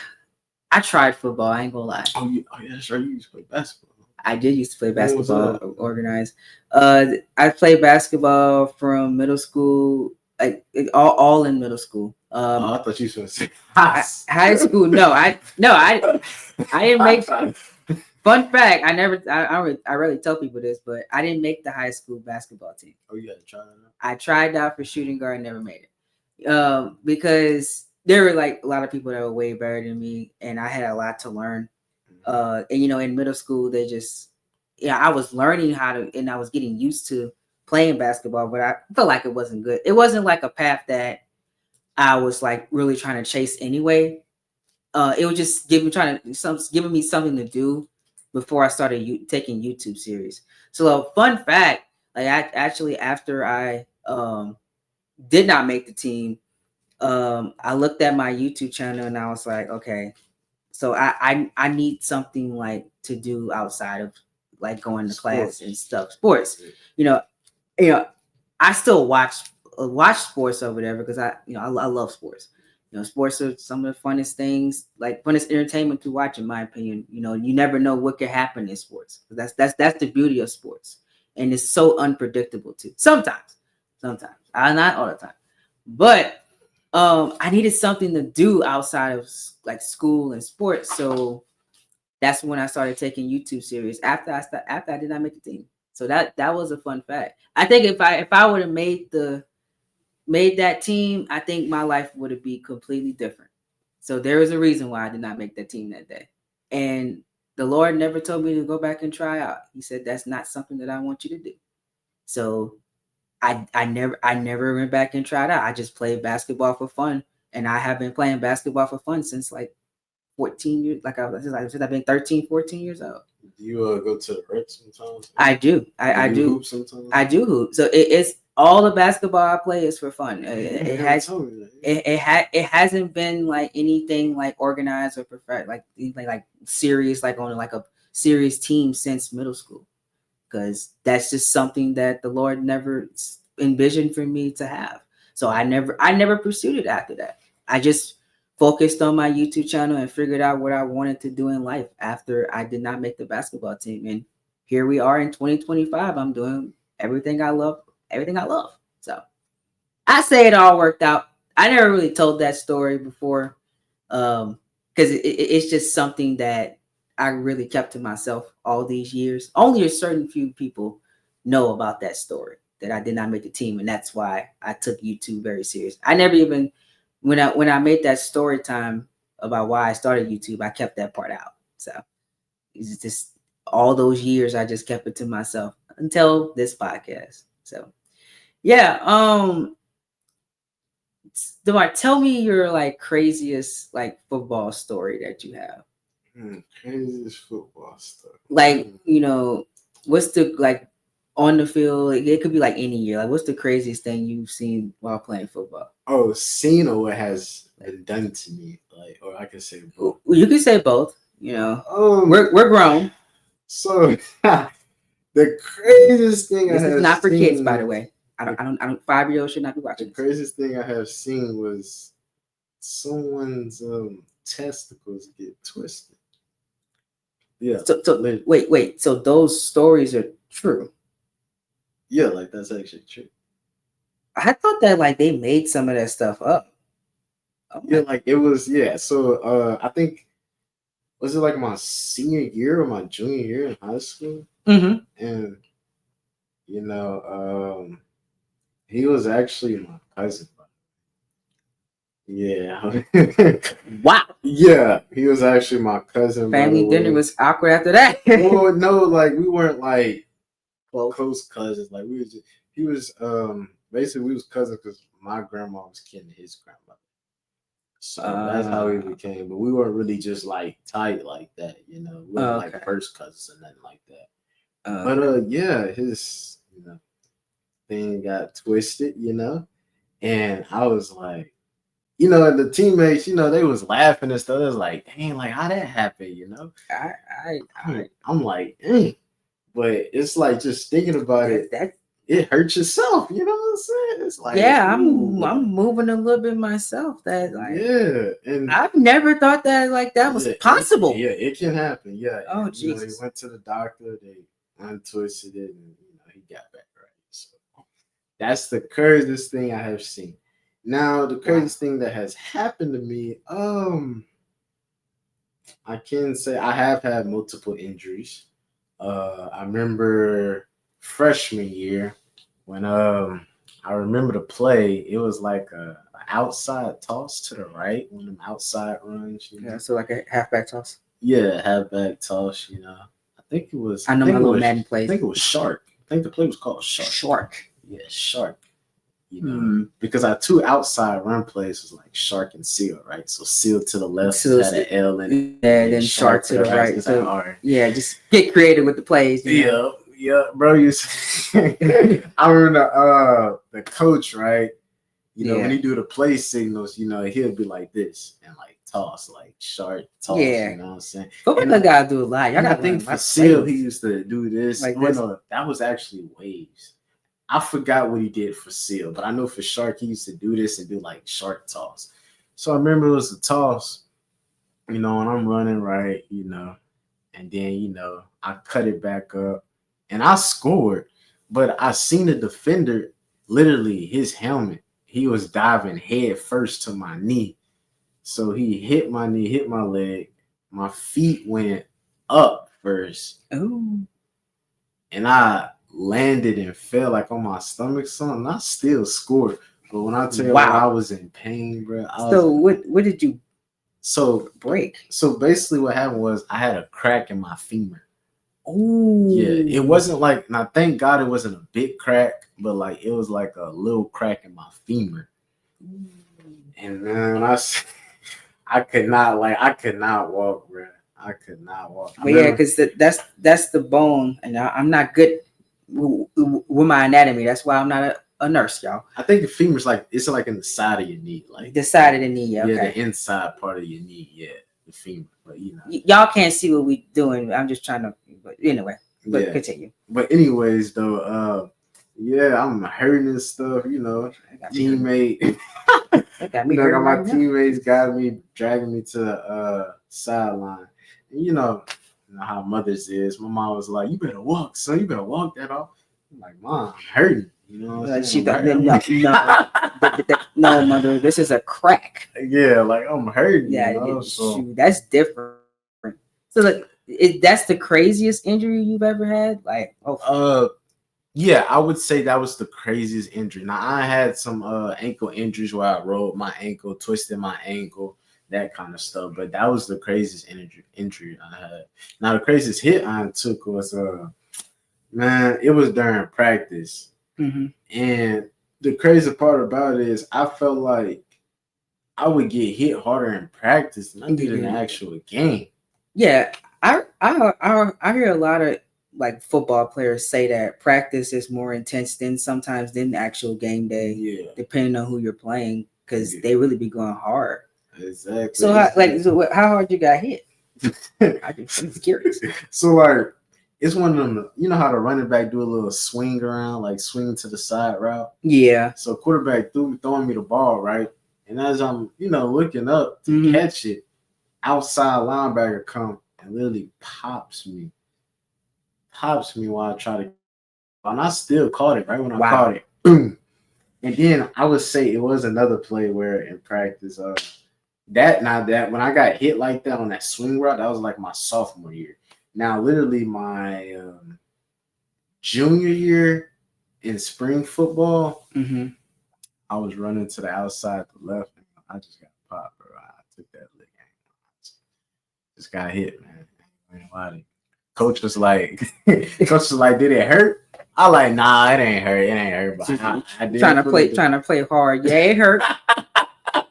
tried football. I ain't gonna lie. Oh yeah, that's right. You used to play basketball. I did used to play basketball, organized. I played basketball from middle school, all in middle school. I thought you should say high school. No, I didn't make. Fun fact: I rarely tell people this, but I didn't make the high school basketball team. Oh, you had to try that out? I tried out for shooting guard, never made it. Because there were a lot of people that were way better than me, and I had a lot to learn. And in middle school, I was learning how to, and I was getting used to playing basketball, but I felt like it wasn't good. It wasn't like a path that I was really trying to chase anyway. It was just giving me something to do before I started taking YouTube series. So a fun fact, I actually after I did not make the team, I looked at my YouTube channel and I was like, okay, so I need something to do outside of going to class and stuff. Sports, I still watch sports over there because I love sports. Sports are some of the funnest things, funnest entertainment to watch, in my opinion. You never know what could happen in sports. That's the beauty of sports, and it's so unpredictable too. Sometimes, not all the time, but I needed something to do outside of school and sports. So that's when I started taking YouTube series after I did not make the team. So that was a fun fact. I think if I would have made that team, I think my life would have been completely different. So there is a reason why I did not make that team that day. And the Lord never told me to go back and try out. He said, that's not something that I want you to do. So I never went back and tried out. I just played basketball for fun. And I have been playing basketball for fun since 14 years, since I've been 13, 14 years old. Do you go to the rec sometimes? I do. I do. Hoop sometimes? I do hoop. So it's all the basketball I play is for fun. It hasn't been anything organized or perfect, anything serious, on a serious team since middle school. Because that's just something that the Lord never envisioned for me to have. So I never pursued it after that. I just focused on my YouTube channel and figured out what I wanted to do in life after I did not make the basketball team. And here we are in 2025. I'm doing everything I love. So I say it all worked out. I never really told that story before because it's just something that I really kept to myself all these years. Only a certain few people know about that story that I did not make the team, and that's why I took YouTube very serious. I never even when I made that story time about why I started YouTube, I kept that part out. So it's just all those years I just kept it to myself until this podcast. So yeah, Demar, tell me your like craziest like football story that you have. Craziest football stuff. Like, what's the like on the field? It could be like any year. Like, what's the craziest thing you've seen while playing football? Oh, seen or what has been done to me, like, or I can say both. You can say both. We're grown. So the craziest thing This I have is not for seen, kids, by the way. I don't 5-year-olds should not be watching. The craziest thing I have seen was someone's testicles get twisted. Yeah. So wait. So those stories are true? Yeah, like that's actually true. I thought that like they made some of that stuff up. Yeah, like it was. Yeah. So I think was it like my senior year or my junior year in high school? Mm-hmm. And he was actually my cousin. Yeah. Wow. Yeah, he was actually my cousin. Family dinner was awkward after that. Well, no, like we weren't like close cousins. Like he was basically we was cousins because my grandma was kin to his grandmother. So that's how we became. But we weren't really just like tight like that, We weren't like first cousins and nothing like that. But yeah, his thing got twisted, and I was like, the teammates, they was laughing and stuff. It was like, dang, like how that happened, I'm like, but it's like just thinking about it hurts yourself, you know what I'm saying? It's like, I'm moving a little bit myself. That like, and I've never thought that like that was possible. It can happen. Yeah. Oh, Jesus. He went to the doctor, they untwisted it, and he got back right. So that's the craziest thing I have seen. Now, the craziest thing that has happened to me, I can say I have had multiple injuries. I remember freshman year when I remember the play, it was like a outside toss to the right, one of them outside runs. Yeah, so like a halfback toss. Yeah, halfback toss. I think it was. I know my little Madden plays. I think it was Shark. I think the play was called Shark. Shark. Yeah, Shark. Because our two outside run plays was like Shark and Seal, right? So Seal to the left had an L in it. Yeah, then Shark to the right. So, yeah, just get creative with the plays. Yeah, bro. I remember the coach, right? When he do the play signals, he'll be like this and like toss, like Shark toss. Yeah. You know what I'm saying? Football gotta do a lot. Y'all I think for Seal, he used to do this. Like no, that was actually Waves. I forgot what he did for Seal, but I know for Shark, he used to do this and do like Shark toss. So I remember it was a toss, and I'm running right, and then, I cut it back up and I scored, but I seen the defender, literally his helmet, he was diving head first to my knee. So he hit my knee, hit my leg. My feet went up first. Oh. And I landed and fell like on my stomach, something. I still scored, but when I tell you, I was in pain, bro. What did you break? So basically, what happened was I had a crack in my femur. Oh, yeah, it wasn't like. Now, thank God, it wasn't a big crack, but like it was like a little crack in my femur. And then I could not walk, bro. I could not walk. But yeah, because that's the bone, and I'm not good with my anatomy. That's why I'm not a nurse, y'all. I think the femur's it's like in the side of your knee, like the side of the knee. Yeah, okay. The inside part of your knee. Yeah, the femur. But y'all can't see what we doing. I'm just trying to. But anyway, continue. But anyways, though, I'm hurting and stuff. Teammate. My teammates got me, dragging me to the sideline. And you know how mothers is. My mom was like, "You better walk, son. You better walk that off." I'm like, "Mom, I'm hurting." You know what I'm saying? No, mother. This is a crack. Yeah, like I'm hurting. Yeah, that's different. So that's the craziest injury you've ever had. Like, Yeah, I would say that was the craziest injury. Now I had some ankle injuries where I rolled my ankle, twisted my ankle, that kind of stuff. But that was the craziest injury I had. Now the craziest hit I took was man, it was during practice. Mm-hmm. And the crazy part about it is I felt like I would get hit harder in practice than I did in the actual game. Yeah, I hear a lot of like football players say that practice is more intense than sometimes than the actual game day. Yeah, depending on who you're playing, because they really be going hard. Exactly. So how hard you got hit? I'm curious. So like, it's one of them. You know how the running back do a little swing around, like swing to the side route. Yeah. So quarterback throwing me the ball, right, and as I'm looking up to catch it, outside linebacker come and literally pops me while I try to, and I still caught it right when I caught it. Boom. And then I would say it was another play where in practice, that when I got hit like that on that swing route, that was like my sophomore year. Now, literally my junior year in spring football, I was running to the outside, the left, and I just got popped, bro. I took that lick. Just got hit, man. Coach was like, did it hurt? I like, nah, it ain't hurt. But I did trying to play hard. Yeah, it hurt.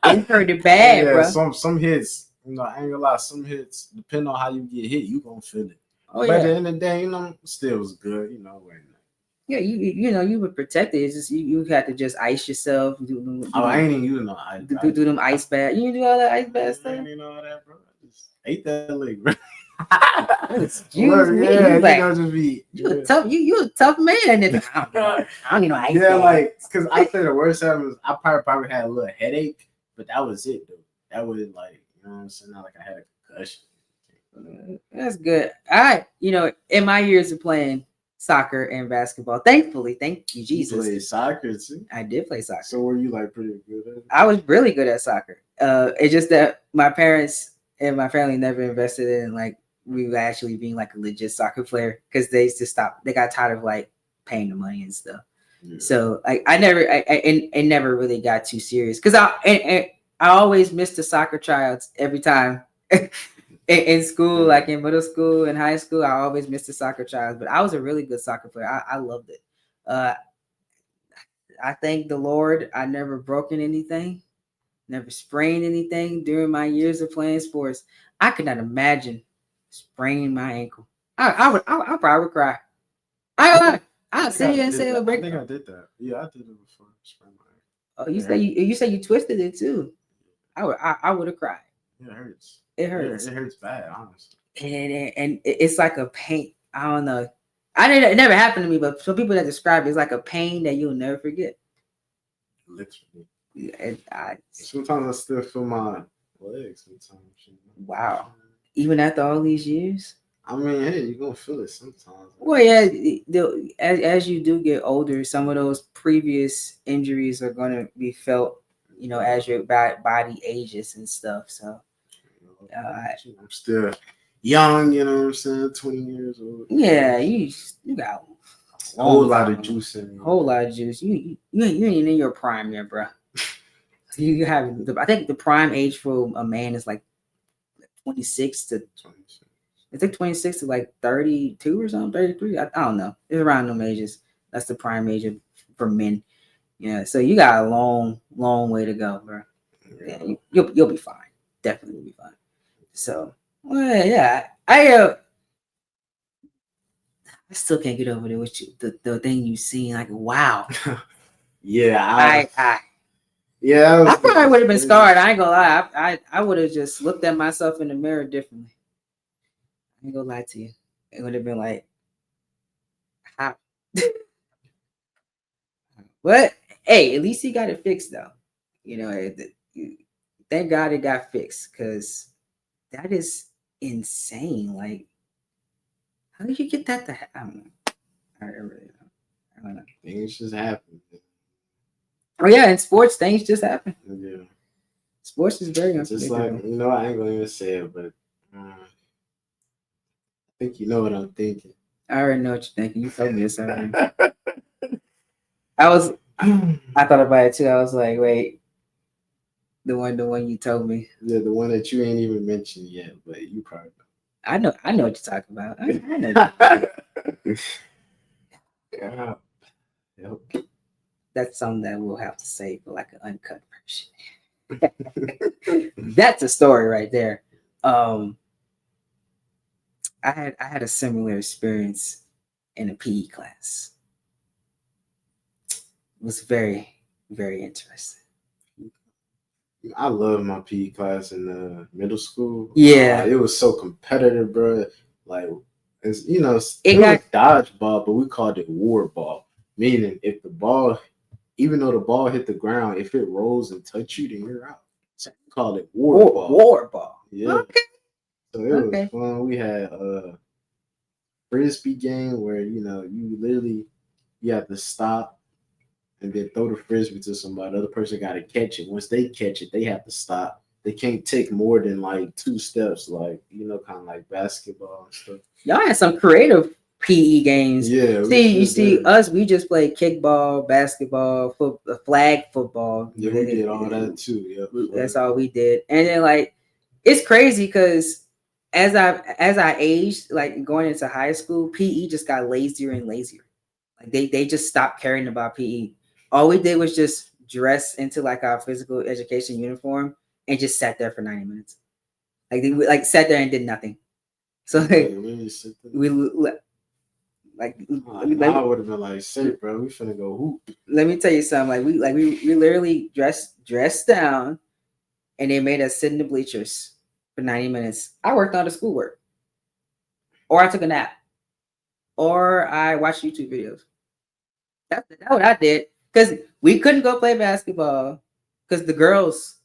It hurted bad, bro. Some hits, I ain't gonna lie. Some hits, depending on how you get hit, you gonna feel it. Oh, but at the end of the day, still was good, Yeah, you were protected. It's just you had to just ice yourself. I ain't even using no ice. Do them ice baths. You do all that ice bath stuff. I ain't all that, bro. I just ate that lick, bro. Excuse me. Just be. You a tough man. I don't need no ice. Yeah, like because I think the worst time was I probably had a little headache, but that was it though. That was like what I'm saying, not like I had a concussion. That's good. In my years of playing soccer and basketball, thankfully, thank you, Jesus. You played soccer too? I did play soccer. So were you like pretty good at it? I was really good at soccer. It's just that my parents and my family never invested in like we actually being like a legit soccer player because they used to stop. They got tired of like paying the money and stuff. Yeah. So like I never really got too serious because I always missed the soccer tryouts every time. In school, like in middle school and high school, I always missed the soccer tryouts, but I was a really good soccer player. I loved it. I thank the Lord I never broken anything, never sprained anything during my years of playing sports. I could not imagine spraining my ankle. I probably would cry. I'll sit here and say I think I did that. Yeah, I did it before. Oh, you say you twisted it too. I would have cried. Yeah, it hurts. It hurts. It hurts bad, honestly. And it's like a pain. I don't know. It never happened to me, but some people that describe it's like a pain that you'll never forget. Literally. Yeah, sometimes I still feel my legs. Sometimes. Wow. Even after all these years. I mean, hey, you're gonna feel it sometimes. Well, yeah. As you do get older, some of those previous injuries are gonna be felt. As your body ages and stuff. So. I'm still young, you know what I'm saying? 20 years old. Yeah, you got a whole lot of juice in you. Whole lot of juice. You ain't in your prime yet, bro. You have I think the prime age for a man is like 26 to 26. I think 26 to like 32 or something, 33. I don't know. It's around them ages. That's the prime age for men. Yeah, so you got a long, long way to go, bro. Yeah, you'll be fine. Definitely will be fine. So, well, yeah, I still can't get over there with you. The thing you seen, like, wow. Yeah, I probably would have been scarred. I ain't gonna lie. I would have just looked at myself in the mirror differently. I ain't gonna lie to you. It would have been like, how? But hey, at least he got it fixed though. Thank God it got fixed because that is insane. Like, how did you get that to happen? I don't know. Things just happen. Oh yeah, in sports, things just happen. Yeah. Sports is very unpredictable. Just like, I ain't gonna even say it, but I think you know what I'm thinking. I already know what you're thinking. You told me this already. I thought about it too. I was like, wait, the one you told me. Yeah, the one that you ain't even mentioned yet, but you probably I know what you're talking about. I know. yeah. Yep. That's something that we'll have to save for like an uncut version. That's a story right there. I had a similar experience in a PE class. It was very, very interesting. I love my PE class in middle school. Yeah. It was so competitive, bro. Like, it's, you know, It it got- was dodgeball, but we called it war ball. Meaning, if the ball, even though the ball hit the ground, if it rolls and touch you, then you're out. So we called it war ball. War ball. Yeah. Okay. So it was fun. We had a frisbee game where you have to stop and then throw the frisbee to somebody. The other person got to catch it. Once they catch it, they have to stop. They can't take more than like 2 steps, like kind of like basketball and stuff. Y'all had some creative PE games. Yeah. You see us, we just played kickball, basketball, flag football. Yeah, we did all that too. Yeah, that's all we did. And then like, it's crazy because as I aged, like going into high school, PE just got lazier and lazier. Like they just stopped caring about PE. All we did was just dress into like our physical education uniform and just sat there for 90 minutes. Like they sat there and did nothing. So like, we like I would have been like, "Say, bro, we finna go hoop." Let me tell you something. We literally dressed down, and they made us sit in the bleachers for 90 minutes. I worked on the schoolwork, or I took a nap, or I watched YouTube videos. That's what I did, because we couldn't go play basketball because the girls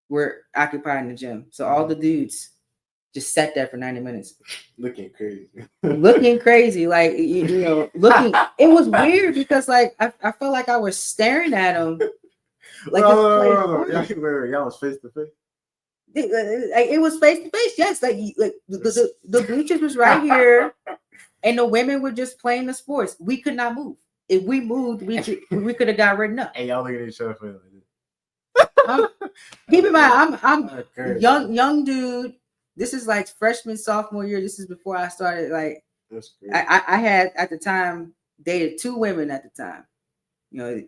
were occupied in the gym. So all the dudes just sat there for 90 minutes. Looking crazy. Like, looking. It was weird because like I felt like I was staring at them. Like y'all was face to face. It was face to face. Yes, like the bleachers was right here, and the women were just playing the sports. We could not move. If we moved, we could have got written up. Hey, y'all look at each other like this. Keep in mind, I'm young dude. This is like freshman, sophomore year. This is before I started. Like, I had at the time dated 2 women at the time.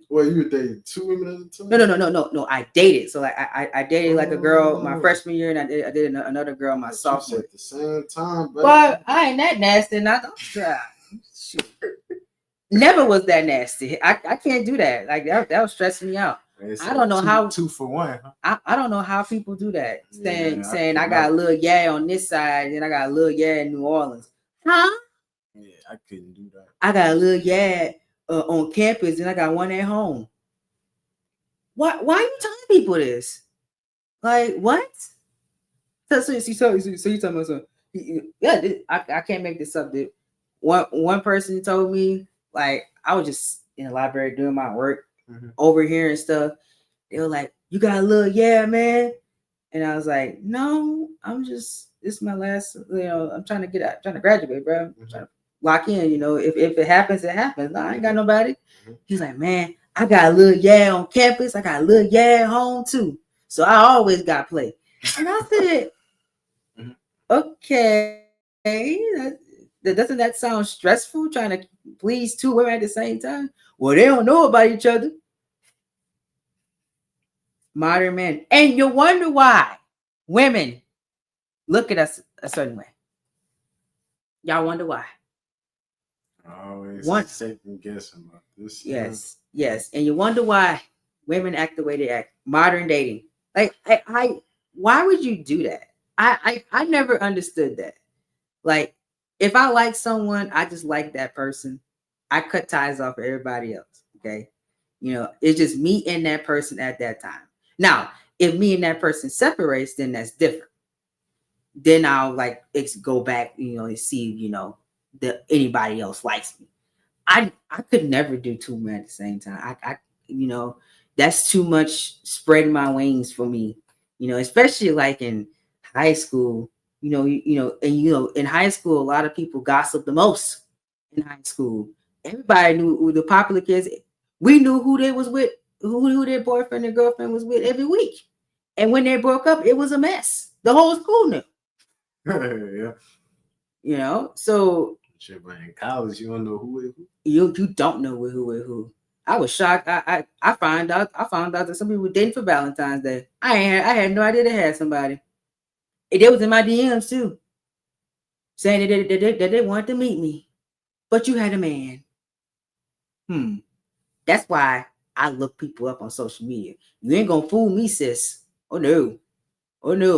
Well, you were dating 2 women at the time? No. I dated. So like I dated like a girl my freshman year, and I did another girl my sophomore. At the same time, but I ain't that nasty. And I don't try. Never was that nasty. I can't do that. Like that was stressing me out. I don't know how 2 for 1. Huh? I don't know how people do that. Saying I got a little on this side, and I got a little in New Orleans. Huh? Yeah, I couldn't do that. I got a little on campus, and I got one at home. Why are you telling people this? Like what? So you telling me something? Yeah, I can't make this up, dude. One person told me, like, I was just in the library doing my work over here and stuff. They were like, "You got a little man," and I was like, "No, this is my last. I'm trying to get out, trying to graduate, bro. I'm trying to lock in. If it happens, it happens. No, I ain't got nobody." He's like, "Man, I got a little on campus. I got a little at home too. So I always got play." And I said, "Okay, doesn't that sound stressful? Trying to please 2 women at the same time? Well, they don't know about each other." Modern men, and you wonder why women look at us a certain way. Y'all wonder why? Always second guessing about this. Yes, and you wonder why women act the way they act. Modern dating, like why would you do that? I never understood that. Like, if I like someone, I just like that person. I cut ties off of everybody else. Okay, it's just me and that person at that time. Now, if me and that person separates, then that's different. Then I'll go back, and see, that anybody else likes me. I could never do 2 men at the same time. I that's too much spreading my wings for me. Especially like in high school. In high school, a lot of people gossip the most, in high school. Everybody knew who the popular kids. We knew who they was with, who their boyfriend and girlfriend was with every week. And when they broke up, it was a mess. The whole school knew. Yeah. You know, so Shit, but in college, you don't know who is who. you don't know who is who. I was shocked. I found out that some people were dating for Valentine's Day. I had no idea they had somebody. And they was in my DMs too, saying that they wanted to meet me, but you had a man. That's why I look people up on social media. You ain't gonna fool me, sis. Oh no,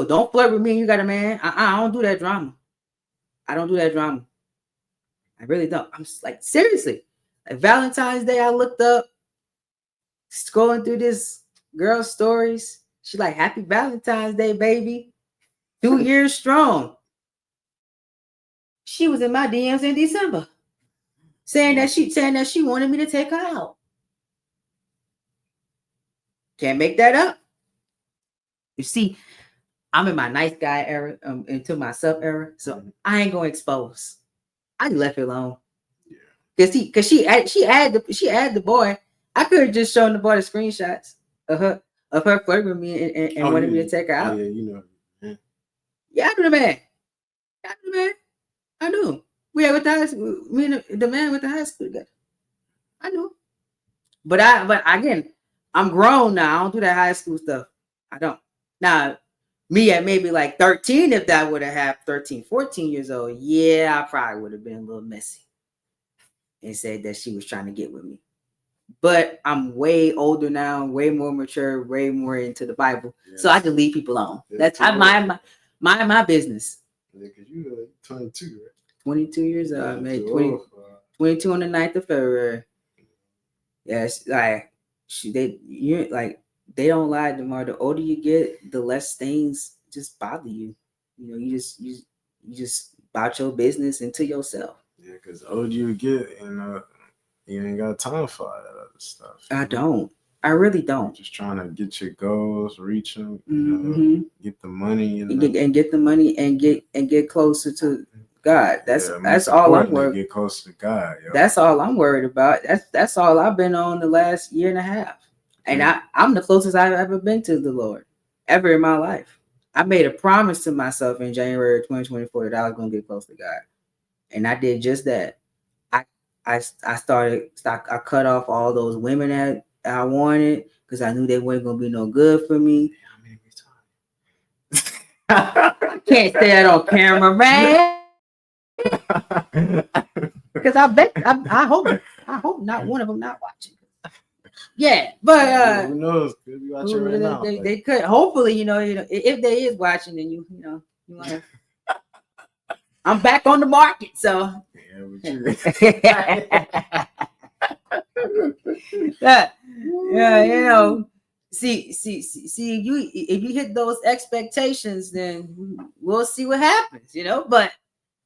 don't flirt with me. You got a man. I don't do that drama. I don't do that drama. I really don't. I'm just like, seriously. Like Valentine's Day, I looked up, scrolling through this girl's stories. She like, happy Valentine's Day, baby. 2 years strong. She was in my DMs in December, saying that she wanted me to take her out. Can't make that up. You see, I'm in my nice guy era, into my sub era, so I ain't gonna expose. I left it alone. Cause she added the boy. I could have just shown the boy the screenshots of her flirting with me and wanted me to take her out. Oh, yeah, you know. Yeah, I knew the man. I knew. We had with the high school. Me and the man with the high school together. I knew. But again, I'm grown now. I don't do that high school stuff. I don't. Now, me at maybe like 13, if that would have happened, 13, 14 years old, yeah, I probably would have been a little messy and said that she was trying to get with me. But I'm way older now, way more mature, way more into the Bible. Yeah. So I can leave people alone. Yeah, that's my business. Yeah, because you're 22, right? 22 years old. I made 22 on the 9th of February. Yes, like they don't lie, Demar. The older you get, the less things just bother you. You know, you just about your business and to yourself. Yeah, because the older you get, and you ain't got time for all that other stuff. I don't. I really don't. You're just trying to get your goals, reach them, get the money, and get the money and get closer to God. That's all I'm worried. Get closer to God. Yo. That's all I'm worried about. That's all I've been on the last year and a half, and I'm the closest I've ever been to the Lord ever in my life. I made a promise to myself in January 2024 that I was going to get close to God, and I did just that. I cut off all those women that I wanted because I knew they weren't going to be no good for me. I can't say that on camera, man. Because I hope not one of them not watching. Yeah, but who knows? Could be watching right now. They could hopefully, you know, if they is watching, then you wanna. I'm back on the market, so. Yeah, you know. See, if you hit those expectations, then we'll see what happens, you know. But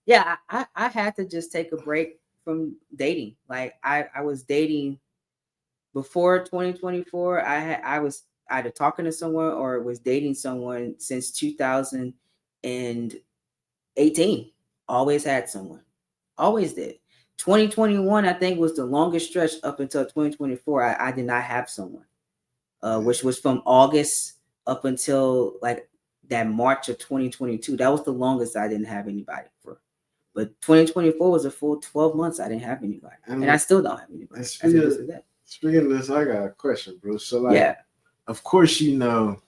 yeah, I had to just take a break from dating. Like I was dating before 2024. I was either talking to someone or was dating someone since 2018. Always had someone. Always did. 2021, I think, was the longest stretch up until 2024. I did not have someone. Which was from August up until like that March of 2022. That was the longest I didn't have anybody for. But 2024 was a full 12 months I didn't have anybody. And I still don't have anybody. Speaking of this, I got a question, bro. So like, yeah, of course, you're going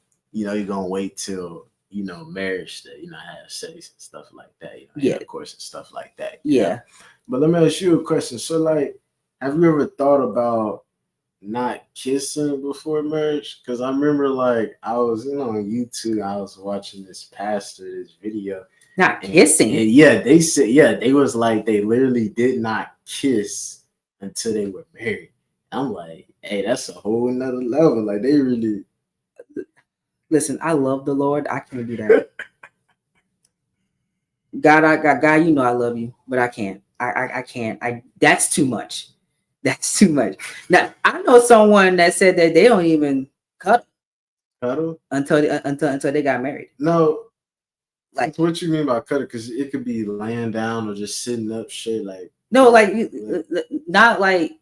to wait till, marriage to, have sex and stuff like that. Yeah, of course, and stuff like that. Yeah. But let me ask you a question. So like, have you ever thought about not kissing before marriage? Because I remember like I was on YouTube, I was watching this video. Not kissing. And yeah, they said they was like they literally did not kiss until they were married. I'm like, hey, that's a whole nother level. Like they really listen, I love the Lord. I can't do that. God, I love you, but I can't. I can't. That's too much. That's too much. Now I know someone that said that they don't even cuddle until they got married. No, like what you mean by cuddle? Because it could be laying down or just sitting up straight. Like No, like not like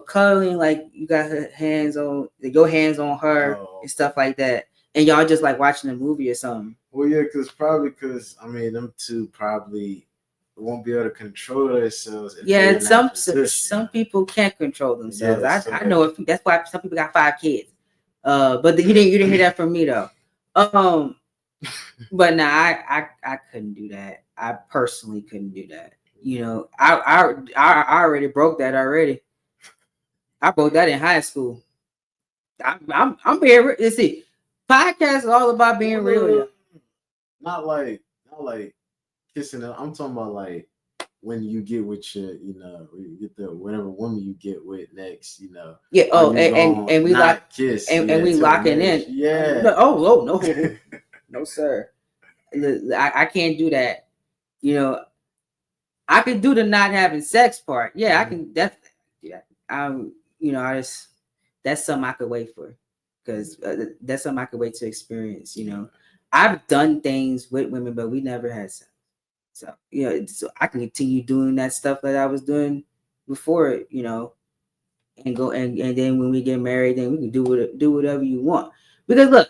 cuddling, like you got your hands on her and stuff like that, and y'all just like watching a movie or something. Well, yeah, because I mean, them two probably won't be able to control themselves. Yeah, some people can't control themselves. Yeah, so I know that's why some people got 5 kids. But you didn't hear that from me though. But nah, I couldn't do that. I personally couldn't do that. I already broke that already. I broke that in high school. I'm being real. You see, podcast is all about being real. Not like kissing them. I'm talking about like when you get with your, you get the whatever woman you get with next, Yeah. Oh, and we lock kiss and we locking in. Yeah. No, no, sir. I can't do that. I can do the not having sex part. Yeah, I can definitely. Yeah, that's something I could wait for, because that's something I could wait to experience. I've done things with women, but we never had sex. So so I can continue doing that stuff that I was doing before, and go and then when we get married, then we can do whatever you want. Because look,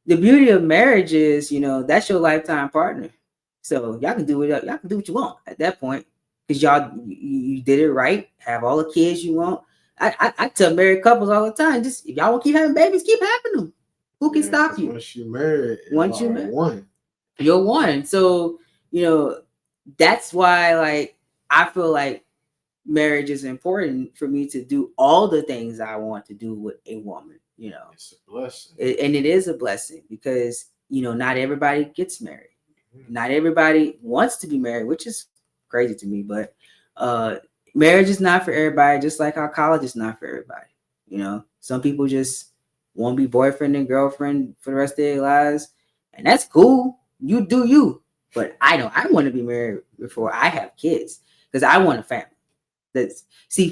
the beauty of marriage is, that's your lifetime partner. So y'all can do what you want at that point, because you did it right. Have all the kids you want. I tell married couples all the time, just if y'all want to keep having babies, keep having them. Who can stop you? Once you're married, you're one. So that's why, like, I feel like marriage is important for me to do all the things I want to do with a woman. It's a blessing, and it is a blessing, because not everybody gets married. Not everybody wants to be married, which is crazy to me. But marriage is not for everybody, just like how college is not for everybody. Some people just want to be boyfriend and girlfriend for the rest of their lives, and that's cool. You do you. But I want to be married before I have kids, because I want a family.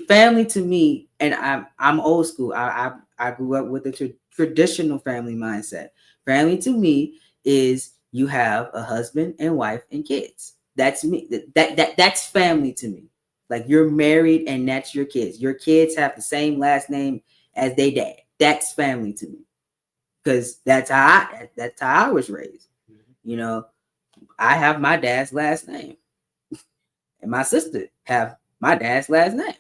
Family to me, and I'm old school. I grew up with a traditional family mindset. Family to me is you have a husband and wife and kids. That's me. That's family to me. Like, you're married and that's your kids. Your kids have the same last name as their dad. That's family to me, because that's how I was raised. I have my dad's last name, and my sister have my dad's last name.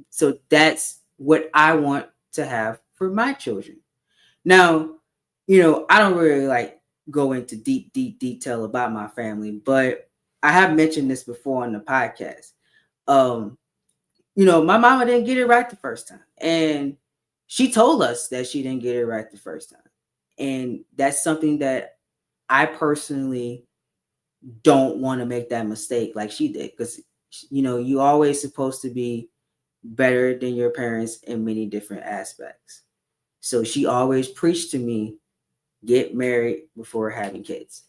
So that's what I want to have for my children. Now, I don't really like go into deep detail about my family, but I have mentioned this before on the podcast. My mama didn't get it right the first time, and she told us that she didn't get it right the first time. And that's something that I personally don't want to make that mistake like she did, because you always supposed to be better than your parents in many different aspects. So she always preached to me, get married before having kids,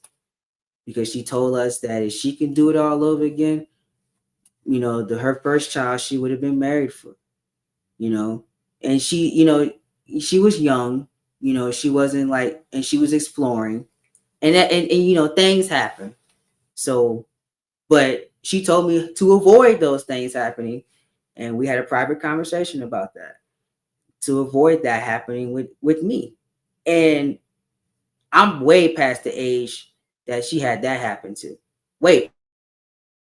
because she told us that if she can do it all over again, her first child she would have been married for. And she was young. She wasn't like, and she was exploring, and things happen. So, but she told me to avoid those things happening, and we had a private conversation about that, to avoid that happening with me. And I'm way past the age that she had that happen to. Way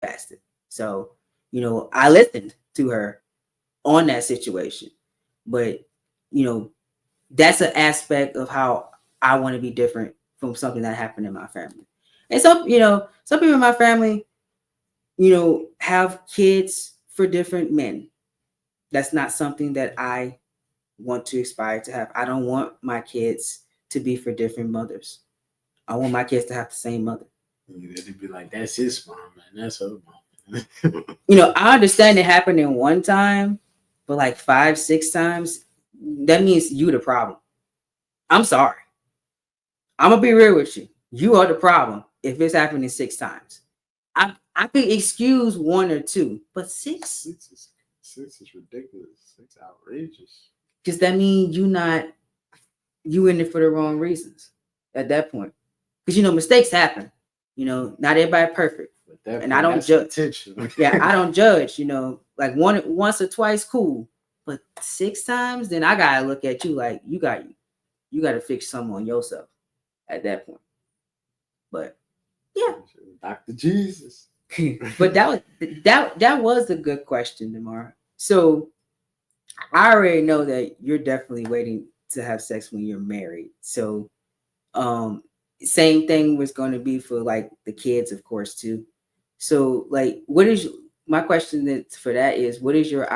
past it. So, I listened to her on that situation. But, that's an aspect of how I want to be different from something that happened in my family. And some people in my family, have kids for different men. That's not something that I want to aspire to have. I don't want my kids to be for different mothers. I want my kids to have the same mother. They'd be like, that's his mom, man. That's her mom. I understand it happening one time, but like 5, 6 times, that means you the problem. I'm sorry. I'm gonna be real with you. You are the problem if it's happening 6 times. I could excuse 1 or 2, but 6? 6 is ridiculous. 6 outrageous. Because that means you in it for the wrong reasons at that point. Because mistakes happen. Not everybody perfect. But that and point, I don't that's judge. potential. Yeah, I don't judge. Like once or twice, cool, but 6 times, then I gotta look at you like you got to fix something on yourself at that point. But yeah, Dr. Jesus. but that was a good question, Demar. So I already know that you're definitely waiting to have sex when you're married. So same thing was going to be for like the kids, of course, too. So like, what is my question for that is, what is your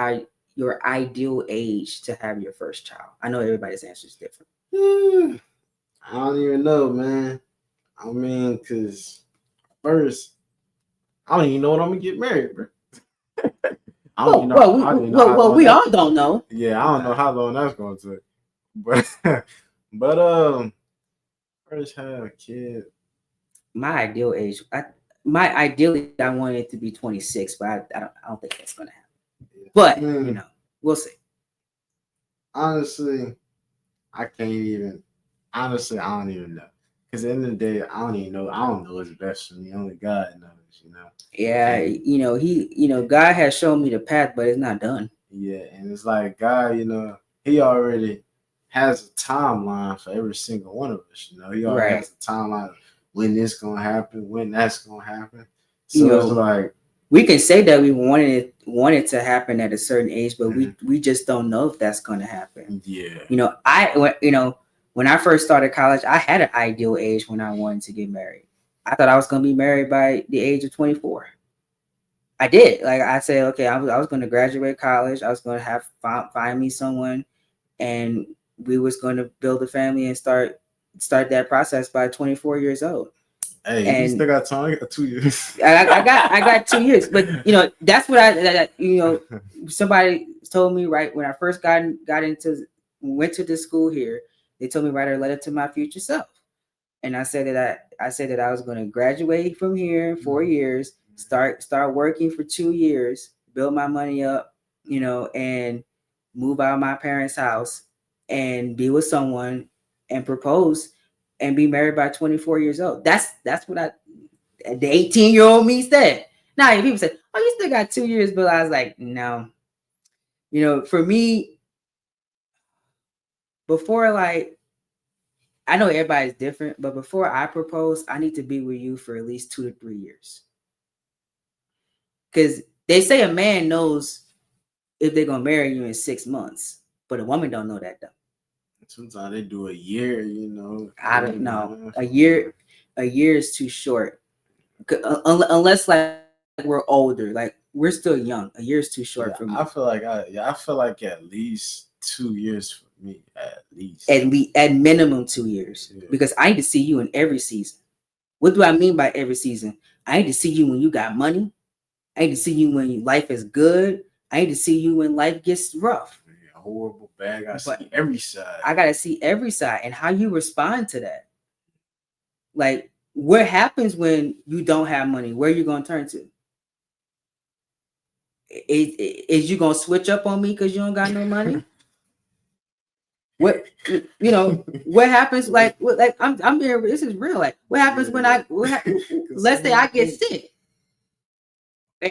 ideal age to have your first child? I know everybody's answer is different. I don't even know, man. I mean, cause first, I don't even know when I'm gonna get married, bro. I don't even know. I don't even know how long We all don't know. Yeah, I don't know how long that's gonna take. But but first have a kid. My ideal age, ideally, I want it to be 26, but I don't think that's gonna happen. But we'll see. Honestly, I can't even. Honestly, I don't even know. Because at the end of the day, I don't even know. I don't know what's best for me. Only God knows. Yeah, God has shown me the path, but it's not done. Yeah, and it's like God, He already has a timeline for every single one of us. He already has a timeline of when this gonna happen, when that's gonna happen. So it's like we can say that we wanted to happen at a certain age, but we just don't know if that's gonna happen. Yeah. When I first started college, I had an ideal age when I wanted to get married. I thought I was gonna be married by the age of 24. I did. Like I said, okay, I was going to graduate college. I was going to find me someone, and we was going to build a family and start that process by 24 years old. Hey, and you still got time. You got 2 years. I got 2 years, but that's what somebody told me right when I first went to this school here. They told me write a letter to my future self, and I said that I was going to graduate from here in 4 years. Start working for 2 years, build my money up, and move out of my parents' house and be with someone and propose and be married by 24 years old. That's what the 18-year-old me said. Now, if people say, "Oh, you still got 2 years," but I was like, no. For me, before like I know everybody's different, but before I propose, I need to be with you for at least 2 to 3 years. Because they say a man knows if they're gonna marry you in 6 months, but a woman don't know that though. Sometimes they do a year, I don't know. A year is too short. Unless like we're older, like we're still young. A year is too short for me. I feel like at least 2 years for me, at least. At minimum 2 years. Yeah. Because I need to see you in every season. What do I mean by every season? I need to see you when you got money. I need to see you when life is good. I need to see you when life gets rough. Yeah, horrible, bad. I see every side. I gotta see every side and how you respond to that. Like, what happens when you don't have money? Where are you gonna turn to? Is you gonna switch up on me because you don't got no money? What what happens? Like I'm being. This is real. Like, what happens when let's say I get sick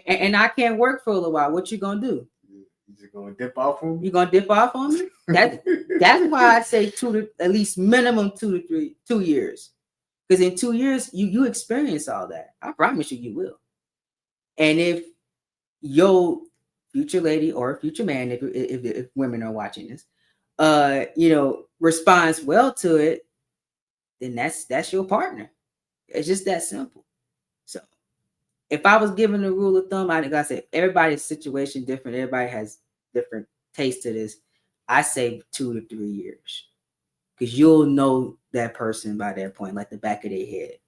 and I can't work for a little while? What you gonna do? You just gonna dip off on me? You gonna dip off on me? That's why I say at least minimum 2 years. Because in 2 years you experience all that. I promise you will. And if your future lady or future man, if women are watching this, responds well to it, then that's your partner. It's just that simple. So if I was given a rule of thumb, like I said, everybody's situation different. Everybody has different taste to this. I say 2 to 3 years, because you'll know that person by that point, like the back of their head.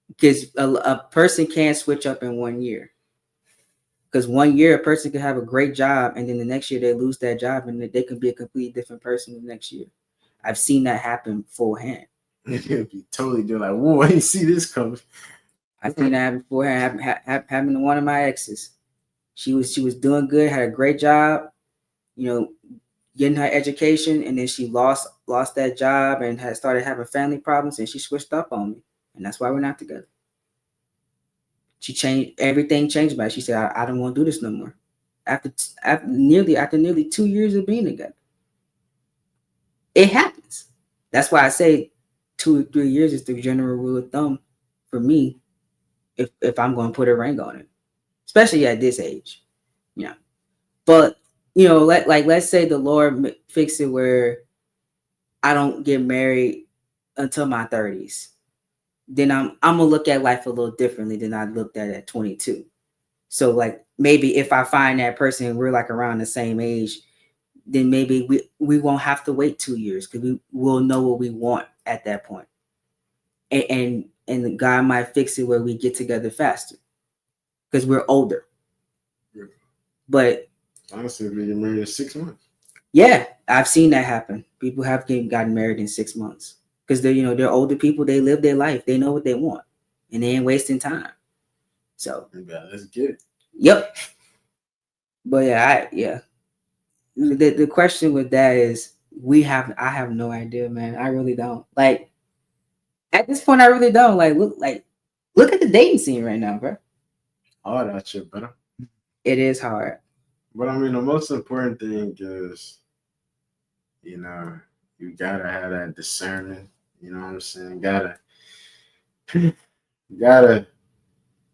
Because a person can't switch up in 1 year. Because 1 year a person can have a great job, and then the next year they lose that job, and they can be a completely different person the next year. I've seen that happen full hand. It'd be totally doing like, whoa, I didn't see this coming. I've seen that happen before. Happened to one of my exes. She was doing good, had a great job, getting her education, and then she lost that job and had started having family problems, and she switched up on me, and that's why we're not together. She changed everything. Changed about it. She said, "I don't want to do this no more." After nearly 2 years of being together, it happens. That's why I say 2 or 3 years is the general rule of thumb for me. If I'm going to put a ring on it, especially at this age, yeah. But let's say the Lord fix it where I don't get married until my 30s, then I'm gonna look at life a little differently than I looked at 22. So like maybe if I find that person and we're like around the same age, then maybe we won't have to wait 2 years because we will know what we want at that point. And God might fix it where we get together faster because we're older. But honestly, we get married in 6 months. Yeah, I've seen that happen. People have gotten married in 6 months because they're older people. They live their life. They know what they want, and they ain't wasting time. So yeah, let's get it. Yep. But yeah. The question with that is I have no idea, man. I really don't. Like at this point, I really don't. Look at the dating scene right now, bro. Hard out here, brother. It is hard. But I mean, the most important thing is, you gotta have that discernment. You know what I'm saying? You gotta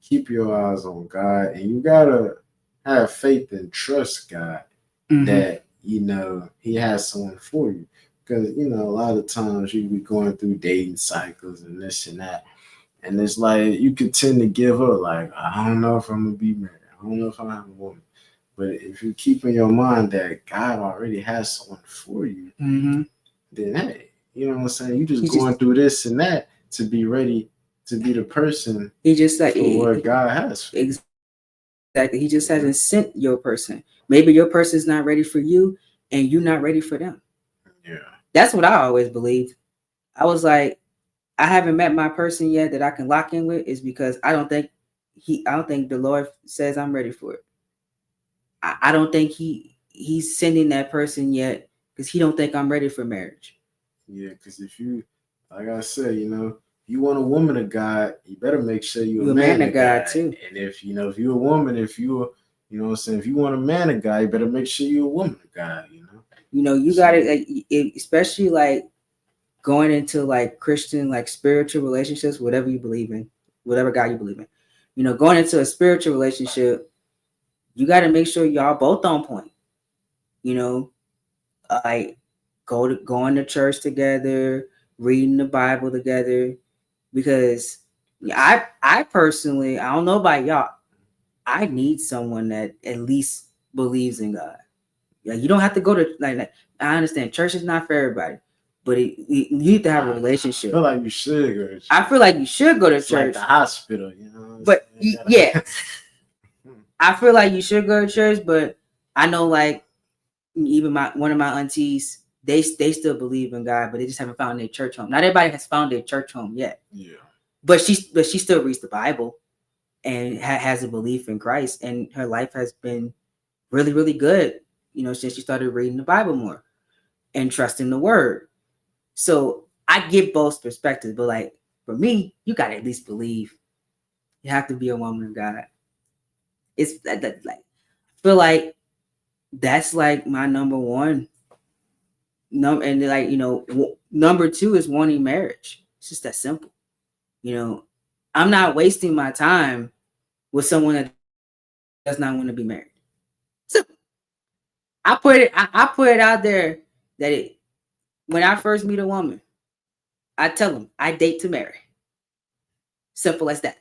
keep your eyes on God, and you gotta have faith and trust God that He has someone for you. Because a lot of times you be going through dating cycles and this and that, and it's like you could tend to give up. Like, I don't know if I'm gonna be married. I don't know if I'm gonna have a woman. But if you keep in your mind that God already has someone for you, then hey, you know what I'm saying? You just going through this and that to be ready to be the person he just like for what God has for you. Exactly. He just hasn't sent your person. Maybe your person's not ready for you and you're not ready for them. Yeah. That's what I always believed. I was like, I haven't met my person yet that I can lock in with is because I don't think the Lord says I'm ready for it. I don't think he's sending that person yet because he don't think I'm ready for marriage. Yeah, because if you, like I said, you want a woman of God, you better make sure you're a man of God too. And if you're a woman, if you're, you know what I'm saying, if you want a man of God, you better make sure you're a woman of God. You got to, especially like going into like Christian, like spiritual relationships, whatever you believe in, whatever God you believe in, going into a spiritual relationship, you got to make sure y'all both on point. Like going to church together, reading the Bible together, because I personally, I don't know about y'all, I need someone that at least believes in God. Yeah, you don't have to go to like I understand church is not for everybody, but you need to have a relationship. I feel like you should go to church. I feel like you should go to church. Like the hospital, But yeah, I feel like you should go to church, but I know like even one of my aunties, they still believe in God, but they just haven't found their church home. Not everybody has found their church home yet. Yeah. But she still reads the Bible and has a belief in Christ, and her life has been really, really good, since she started reading the Bible more and trusting the word. So I get both perspectives, but like for me, you gotta at least believe. You have to be a woman of God. It's like I feel like that's like my number one. And like number two is wanting marriage. It's just that simple. I'm not wasting my time with someone that does not want to be married. So I put it out there that when I first meet a woman, I tell them I date to marry. Simple as that.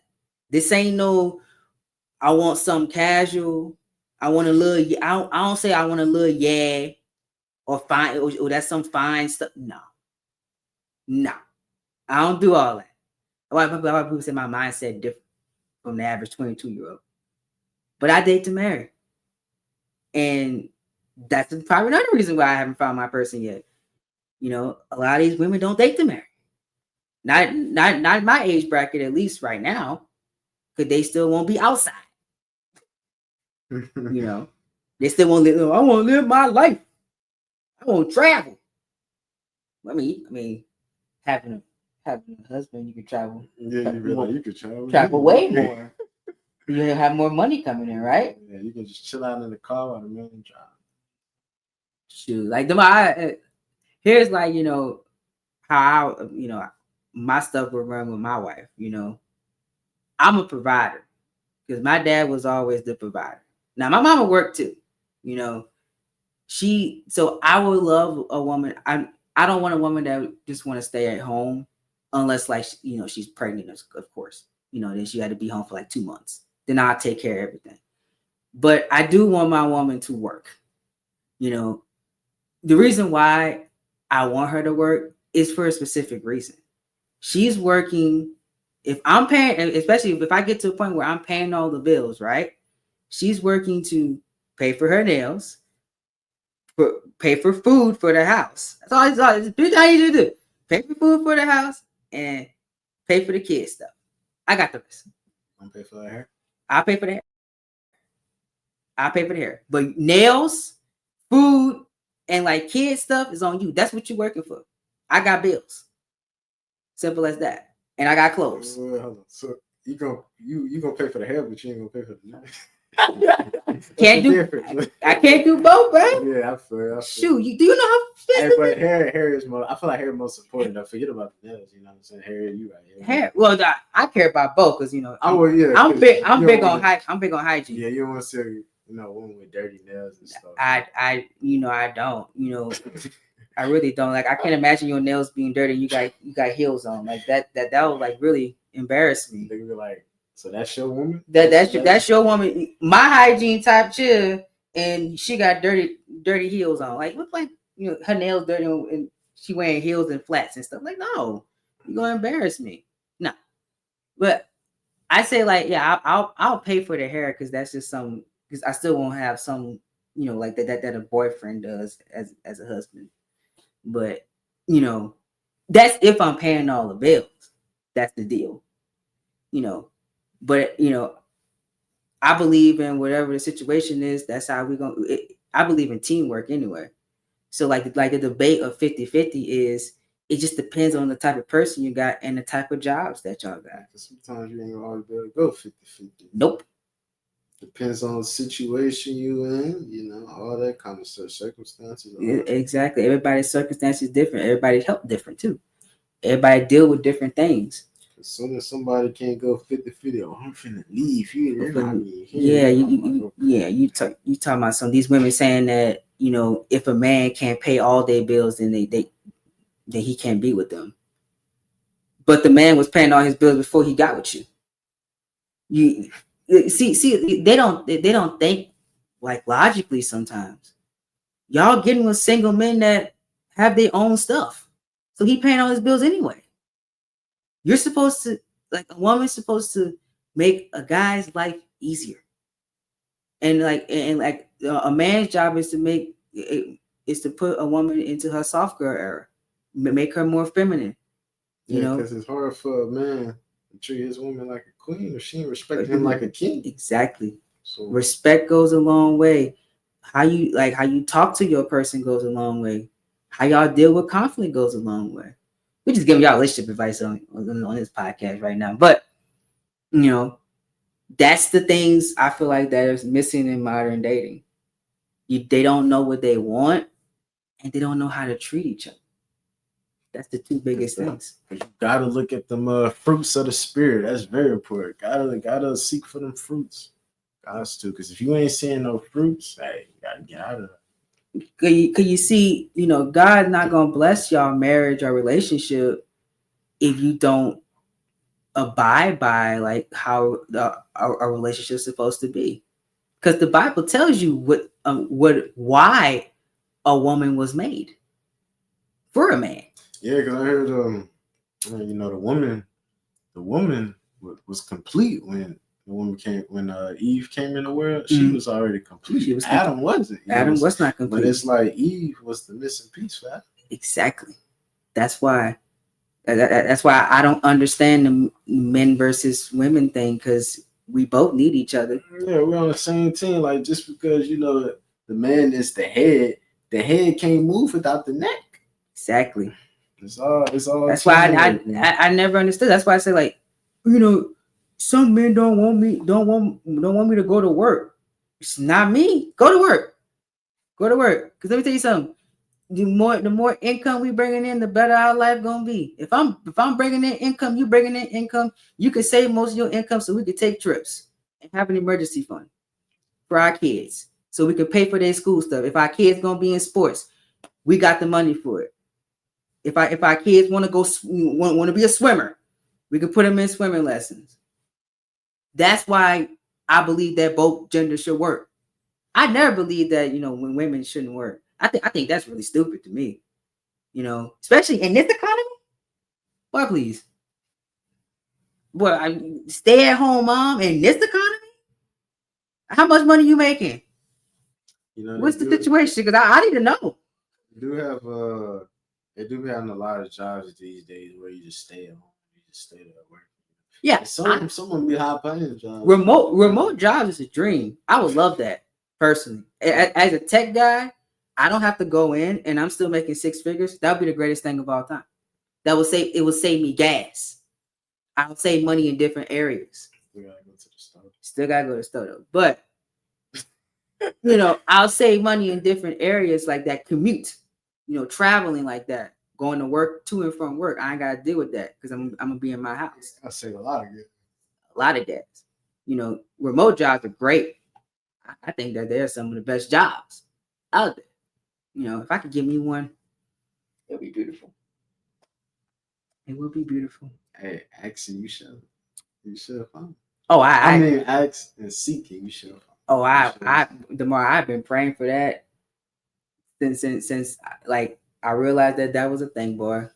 This ain't no I want some casual. I want a little. I don't say I want a little or fine or that's some fine stuff. No, I don't do all that. Why people say my mindset different from the average 22-year-old. But I date to marry, and that's probably another reason why I haven't found my person yet. A lot of these women don't date to marry. Not my age bracket, at least right now, because they still won't be outside. They still won't live. I want to live my life. I want to travel. I mean, having a husband, you can travel. Yeah, you could travel. Travel way more. You have more money coming in, right? Yeah, you can just chill out in the car while the man drive. Shoot, like here's like how my stuff will run with my wife. I'm a provider because my dad was always the provider. Now my mama worked too. So I would love a woman. I don't want a woman that just want to stay at home unless like she's pregnant, of course. Then she had to be home for like 2 months. Then I'll take care of everything. But I do want my woman to work. The reason why I want her to work is for a specific reason. She's working. If I'm paying, especially if I get to a point where I'm paying all the bills, right? She's working to pay for her nails, pay for food for the house. That's all. It's a big thing you do. Pay for food for the house and pay for the kids stuff. I got the rest. I'm pay for the hair. I'll pay for the hair. I'll pay for the hair. But nails, food, and like kid stuff is on you. That's what you're working for. I got bills. Simple as that. And I got clothes. Hold on. So you gonna pay for the hair, but you ain't gonna pay for the nails. I can't do both, bro. Yeah, I feel. Shoot, do you know how? But hair is more. I feel like hair is most important. I forget about the nails. You know what I'm saying? Hair, you right. Hair. Well, I care about both because I'm big on hygiene. Yeah, you don't want to see women with dirty nails and stuff. I don't. I really don't. Like, I can't imagine your nails being dirty. And you got heels on like that. That would like really embarrass me. They would be like, so that's your woman. That's your woman. My hygiene type chill, and she got dirty heels on. Like, look like her nails dirty and she wearing heels and flats and stuff. Like, no, you're gonna embarrass me. No, but I say like, yeah, I'll pay for the hair because that's just some. Because I still won't have some, like that a boyfriend does as a husband. But that's if I'm paying all the bills. That's the deal. But I believe in whatever the situation is. That's how we going. I believe in teamwork anyway. So like the debate of 50-50 is it just depends on the type of person you got and the type of jobs that y'all got. Sometimes you ain't gonna always be able to go 50-50. Nope. Depends on the situation you in, all that kind of stuff, circumstances. Exactly. Everybody's circumstances different. Everybody's help different too. Everybody deal with different things. As soon as somebody can't go 50-50, I'm finna leave. You talking about some of these women saying that if a man can't pay all their bills, then then he can't be with them. But the man was paying all his bills before he got with you. You see, they don't think like logically sometimes. Y'all getting with single men that have their own stuff, so he paying all his bills anyway. You're supposed to, like, a woman's supposed to make a guy's life easier, and a man's job is to put a woman into her soft girl era, make her more feminine. Because it's hard for a man to treat his woman like a queen if she ain't respecting him like a king. Exactly. So respect goes a long way. How you talk to your person goes a long way. How y'all deal with conflict goes a long way. We're just giving y'all relationship advice on this podcast right now. But that's the things I feel like that is missing in modern dating. They don't know what they want, and they don't know how to treat each other. That's the two biggest things. You gotta look at them fruits of the spirit. That's very important. Gotta seek for them fruits. Gots to, because if you ain't seeing no fruits, hey, you gotta get out of it. Cause you see, God's not gonna bless y'all marriage or relationship if you don't abide by like how a relationship is supposed to be. Because the Bible tells you why a woman was made for a man. Yeah, because I heard the woman was complete when Eve came in the world. She was already complete. Adam wasn't. Adam was not complete. But it's like Eve was the missing piece for that. Exactly. That's why I don't understand the men versus women thing, because we both need each other. Yeah, we're on the same team. Like, just because the man is the head can't move without the neck. Exactly. It's all. That's why I never understood. That's why I say, like, some men don't want me to go to work. It's not me. Go to work. Go to work. Because let me tell you something. The more income we bringing in, the better our life gonna be. If I'm bringing in income, you bringing in income, you can save most of your income so we can take trips and have an emergency fund for our kids, so we can pay for their school stuff. If our kids gonna be in sports, we got the money for it. If our kids want to go want to be a swimmer, we can put them in swimming lessons. That's why I believe that both genders should work. I never believed that when women shouldn't work. I think that's really stupid to me. Especially in this economy. Why, please? Boy, I stay at home mom in this economy. How much money you making? What's the situation? Because I need to know. They do have a lot of jobs these days where you just stay at home, you just stay there at work. Yeah, some be high paying jobs. Remote jobs is a dream. I would love that personally. As a tech guy, I don't have to go in, and I'm still making six figures. That would be the greatest thing of all time. It would save me gas. I'll save money in different areas. Still gotta go to the store though. But I'll save money in different areas like that commute. Traveling like that, going to work, to and from work. I ain't gotta deal with that because I'm gonna be in my house. I save a lot of gas. A lot of gas. Remote jobs are great. I think that they're some of the best jobs out there. If I could give me one, it would be beautiful. It would be beautiful. Hey, actually, you should find. Oh, I mean, ask and seek it. You should. Oh, Demar, I've been praying for that since like I realized that was a thing, boy.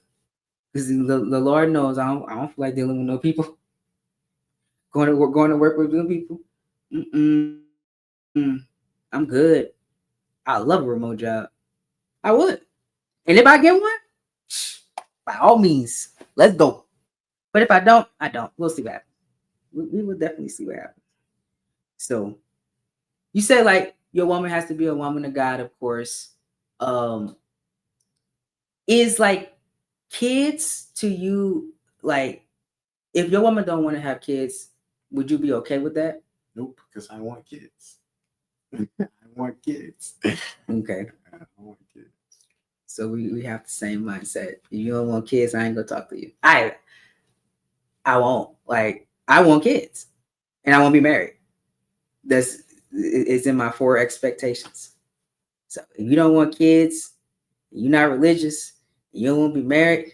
Because the Lord knows I don't feel like dealing with no people. Going to work with new people. I'm good. I love a remote job. I would. And if I get one, by all means, let's go. But if I don't, I don't. We'll see what happens. We will definitely see what happens. So you say like your woman has to be a woman of God, of course. Is like kids to you, like if your woman don't want to have kids, would you be okay with that? Nope, because I want kids. I want kids. Okay. I want kids. So we have the same mindset. If you don't want kids, I ain't gonna talk to you. I won't. Like I want kids, and I won't be married. It's in my 4 expectations. So if you don't want kids, you're not religious, you don't want to be married,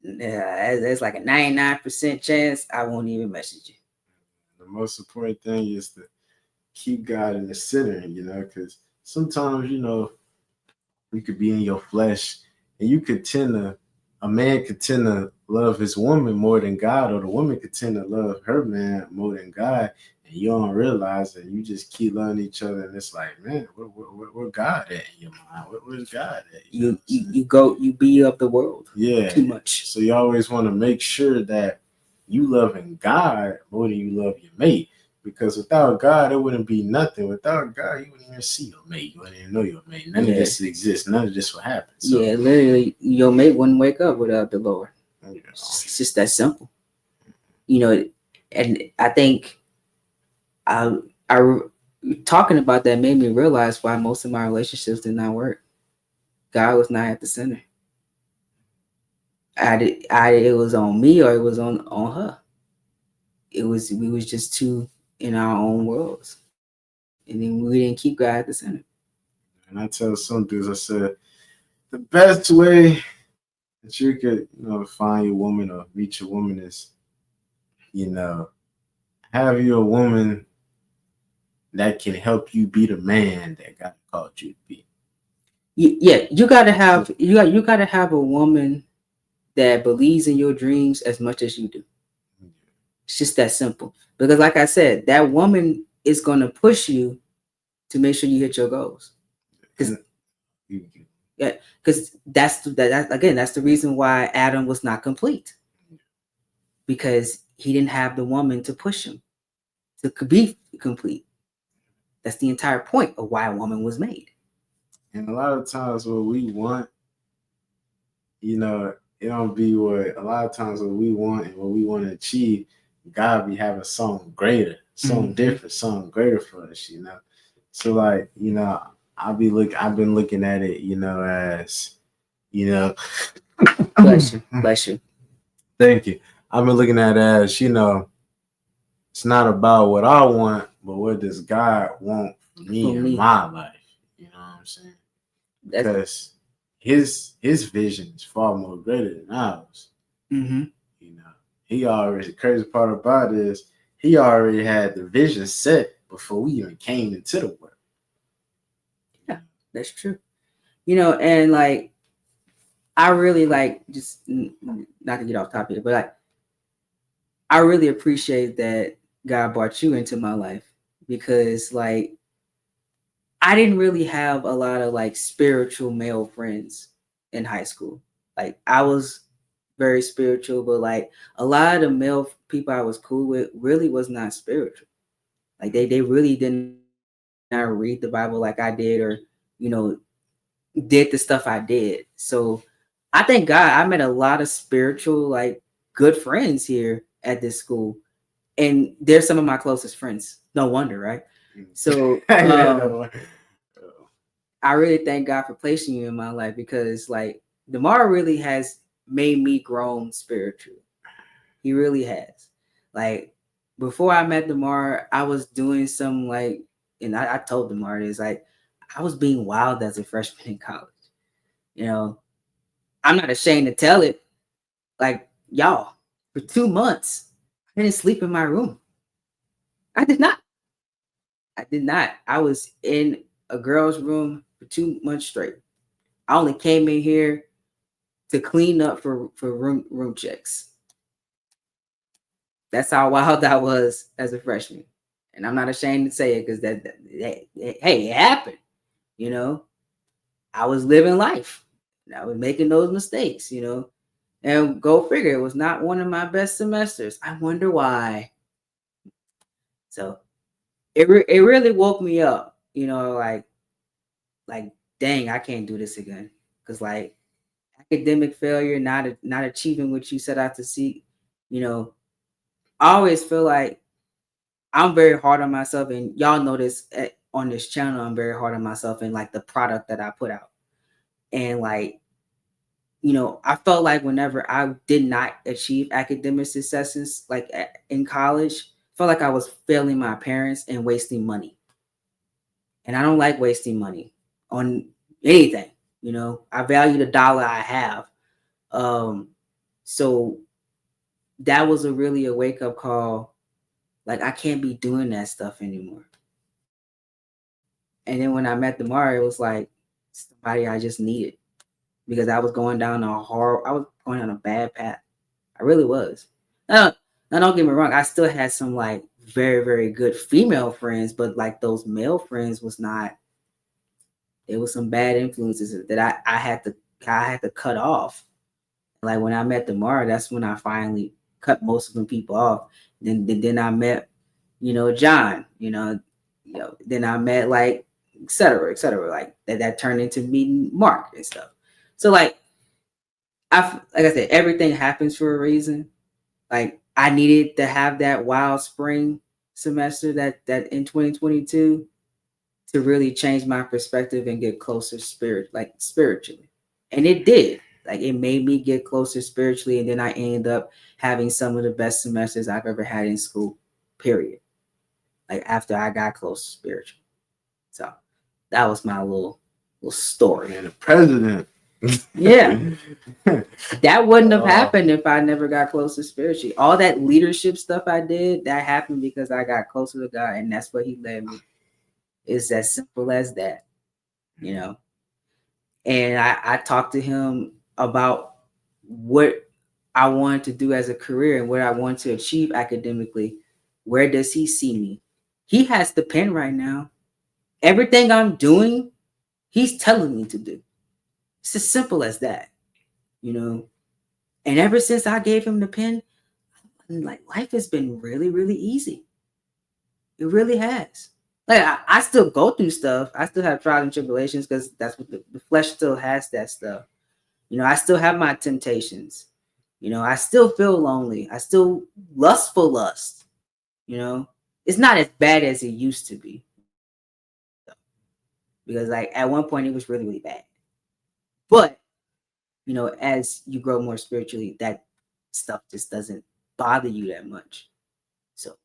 there's like a 99% chance I won't even message you. The most important thing is to keep God in the center, because sometimes, you could be in your flesh and you could a man could tend to love his woman more than God, or the woman could tend to love her man more than God. And you don't realize that you just keep loving each other. And it's like, man, where God at in your mind? Where's God at? You be of the world. Yeah. Too much. So you always want to make sure that you loving God more than you love your mate. Because without God, it wouldn't be nothing. Without God, you wouldn't even see your mate. You wouldn't even know your mate. None of this exists. None of this would happen. So, yeah, literally, your mate wouldn't wake up without the Lord. It's just that simple. And I think I talking about that made me realize why most of my relationships did not work. God was not at the center. It was on me or it was on her. We was just two in our own worlds, and then we didn't keep God at the center. And I tell some dudes, I said, the best way that you could, find your woman or meet your woman is, have your woman that can help you be the man that God called you to be. Yeah, you gotta have a woman that believes in your dreams as much as you do. It's just that simple. Because like I said, that woman is gonna push you to make sure you hit your goals. Because that's the reason why Adam was not complete. Because he didn't have the woman to push him to be complete. That's the entire point of why a woman was made. And a lot of times what we want, it don't be what a lot of times what we want and what we want to achieve God be having something greater, something different, something greater for us, you know. So like, you know, I've been looking at it, you know, as, you know, Bless you. Bless you. thank you. I've been looking at it as, you know, it's not about what I want, but what does God want for me in my life? You know what I'm saying? Because his vision is far more greater than ours. Mm-hmm. You know, the crazy part about it is he already had the vision set before we even came into the world. Yeah, that's true. You know, and like I really like just not to get off topic, but like I really appreciate that God brought you into my life because like I didn't really have a lot of like spiritual male friends in high school. Like I was very spiritual, but like a lot of the male people I was cool with really was not spiritual. Like they really did not read the Bible like I did, or you know, did the stuff I did. So I thank God I met a lot of spiritual, like good friends here at this school. And they're some of my closest friends. No wonder, right? So I really thank God for placing you in my life because like Demar really has made me grown spiritually. He really has. Like before I met Demar, I was doing some like, and I told Demar this, like I was being wild as a freshman in college. You know, I'm not ashamed to tell it. Like y'all, for 2 months, I didn't sleep in my room. I did not. I did not. I was in a girl's room for 2 months straight. I only came in here to clean up for room checks. That's how wild I was as a freshman, and I'm not ashamed to say it because hey, it happened. You know, I was living life. I was making those mistakes. You know, and go figure, it was not one of my best semesters. I wonder why. So it really woke me up. You know, like dang, I can't do this again because like academic failure, not achieving what you set out to seek. You know, I always feel like I'm very hard on myself, and y'all know this on this channel. I'm very hard on myself and like the product that I put out, and like you know, I felt like whenever I did not achieve academic successes, like in college, felt like I was failing my parents and wasting money. And I don't like wasting money on anything. You know, I value the dollar I have. Um, so that was really a wake up call. Like I can't be doing that stuff anymore. And then when I met Demar, it was like somebody I just needed because I was going down I was going down a bad path. I really was. Now don't get me wrong, I still had some like very, very good female friends, but like those male friends was not, there was some bad influences that I had to cut off. Like when I met Demar, that's when I finally cut most of them people off. Then I met, you know, John, then I met like et cetera, like that turned into meeting Mark and stuff. So like like I said, everything happens for a reason. Like I needed to have that wild spring semester that in 2022 to really change my perspective and get closer spiritually. And it did. Like it made me get closer spiritually, and then I ended up having some of the best semesters I've ever had in school. Period. Like after I got closer spiritually. So that was my little story. And the president. Yeah. That wouldn't have happened if I never got closer spiritually. All that leadership stuff I did, that happened because I got closer to God, and that's what He led me. It's as simple as that, you know. And I talked to Him about what I wanted to do as a career and what I want to achieve academically. Where does He see me? He has the pen right now. Everything I'm doing, He's telling me to do. It's as simple as that, you know. And ever since I gave Him the pen, like life has been really, really easy. It really has. Like I still go through stuff. I still have trials and tribulations because that's what the flesh still has that stuff. You know, I still have my temptations. I still feel lonely. I still lust for lust. It's not as bad as it used to be. Because like at one point it was really, really bad. But, as you grow more spiritually, that stuff just doesn't bother you that much. So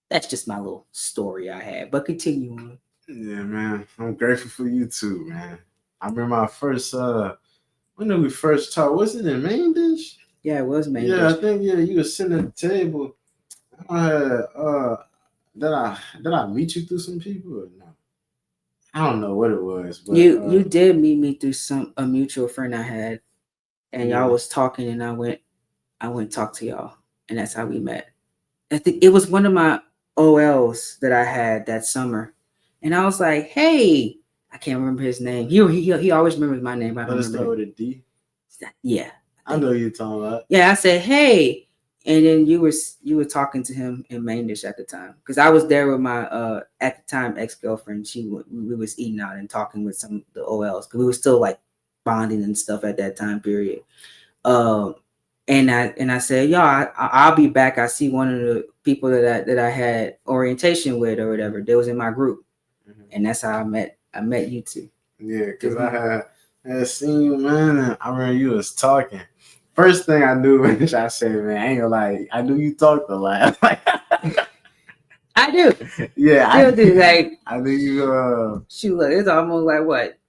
that's just my little story I had. But continue on. Yeah, man. I'm grateful for you too, man. I remember my first when did we first talk? Was it in main dish? Yeah, it was main Yeah, dish. I think you were sitting at the table. I had did I meet you through some people or no? I don't know what it was, but You did meet me through a mutual friend I had, and y'all yeah. was talking, and I went and talked to y'all, and that's how we met. I think it was one of my OLs that I had that summer, and I was like, "Hey," I can't remember his name. He always remembers my name. I don't Let us start remember. with a D. Yeah, I know you're talking about. yeah. I said, "Hey," and then you were talking to him in Mainish at the time because I was there with my at the time ex-girlfriend. We was eating out and talking with some of the OLs because we were still like bonding and stuff at that time period. Um, and I said, "Yo, I'll be back." I see one of the people that I had orientation with or whatever. They was in my group, and that's how I met you two. Yeah, because I had seen you, man, and I remember you was talking. First thing I knew, I said, man, I ain't gonna lie, I knew you talked a lot. I do. Yeah, I do. Like, I knew you. Shoot, look, it's almost like what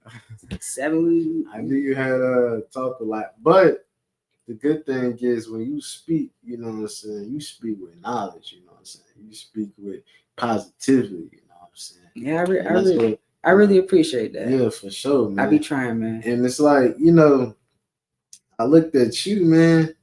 7. I knew you had talked a lot, but the good thing is when you speak, you know what I'm saying. You speak with knowledge, you know what I'm saying. You speak with positivity, you know what I'm saying. Yeah, I really appreciate that. Yeah, for sure, man. I be trying, man. And it's like, I looked at you, man,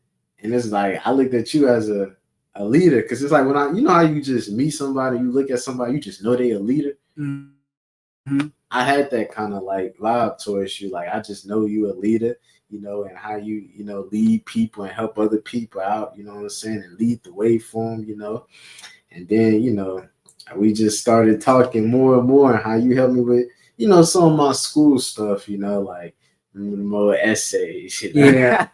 and it's like I looked at you as a leader because it's like when how you just meet somebody, you look at somebody, you just know they a leader. Mm-hmm. I had that kind of like vibe towards you, like I just know you a leader, and how you lead people and help other people out, you know what I'm saying, and lead the way for them, and then we just started talking more and more, and how you helped me with some of my school stuff, like more essays. Yeah.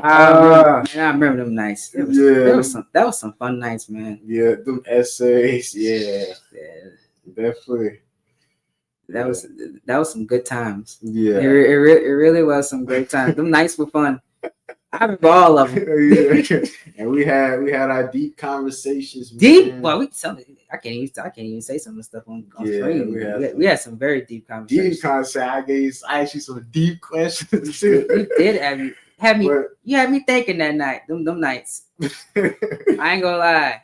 I remember them nights. That was some fun nights, man. Yeah, them essays. Yeah. Definitely. That was some good times. Yeah. It really was some great times. Them nights were fun. I remember all of them. Yeah. And we had our deep conversations. Deep? Man. Well, I can't even say some of the stuff on screen. We had some very deep conversations. Deep conversations. I asked you some deep questions too. You did you had me thinking that night. Them nights. I ain't gonna lie.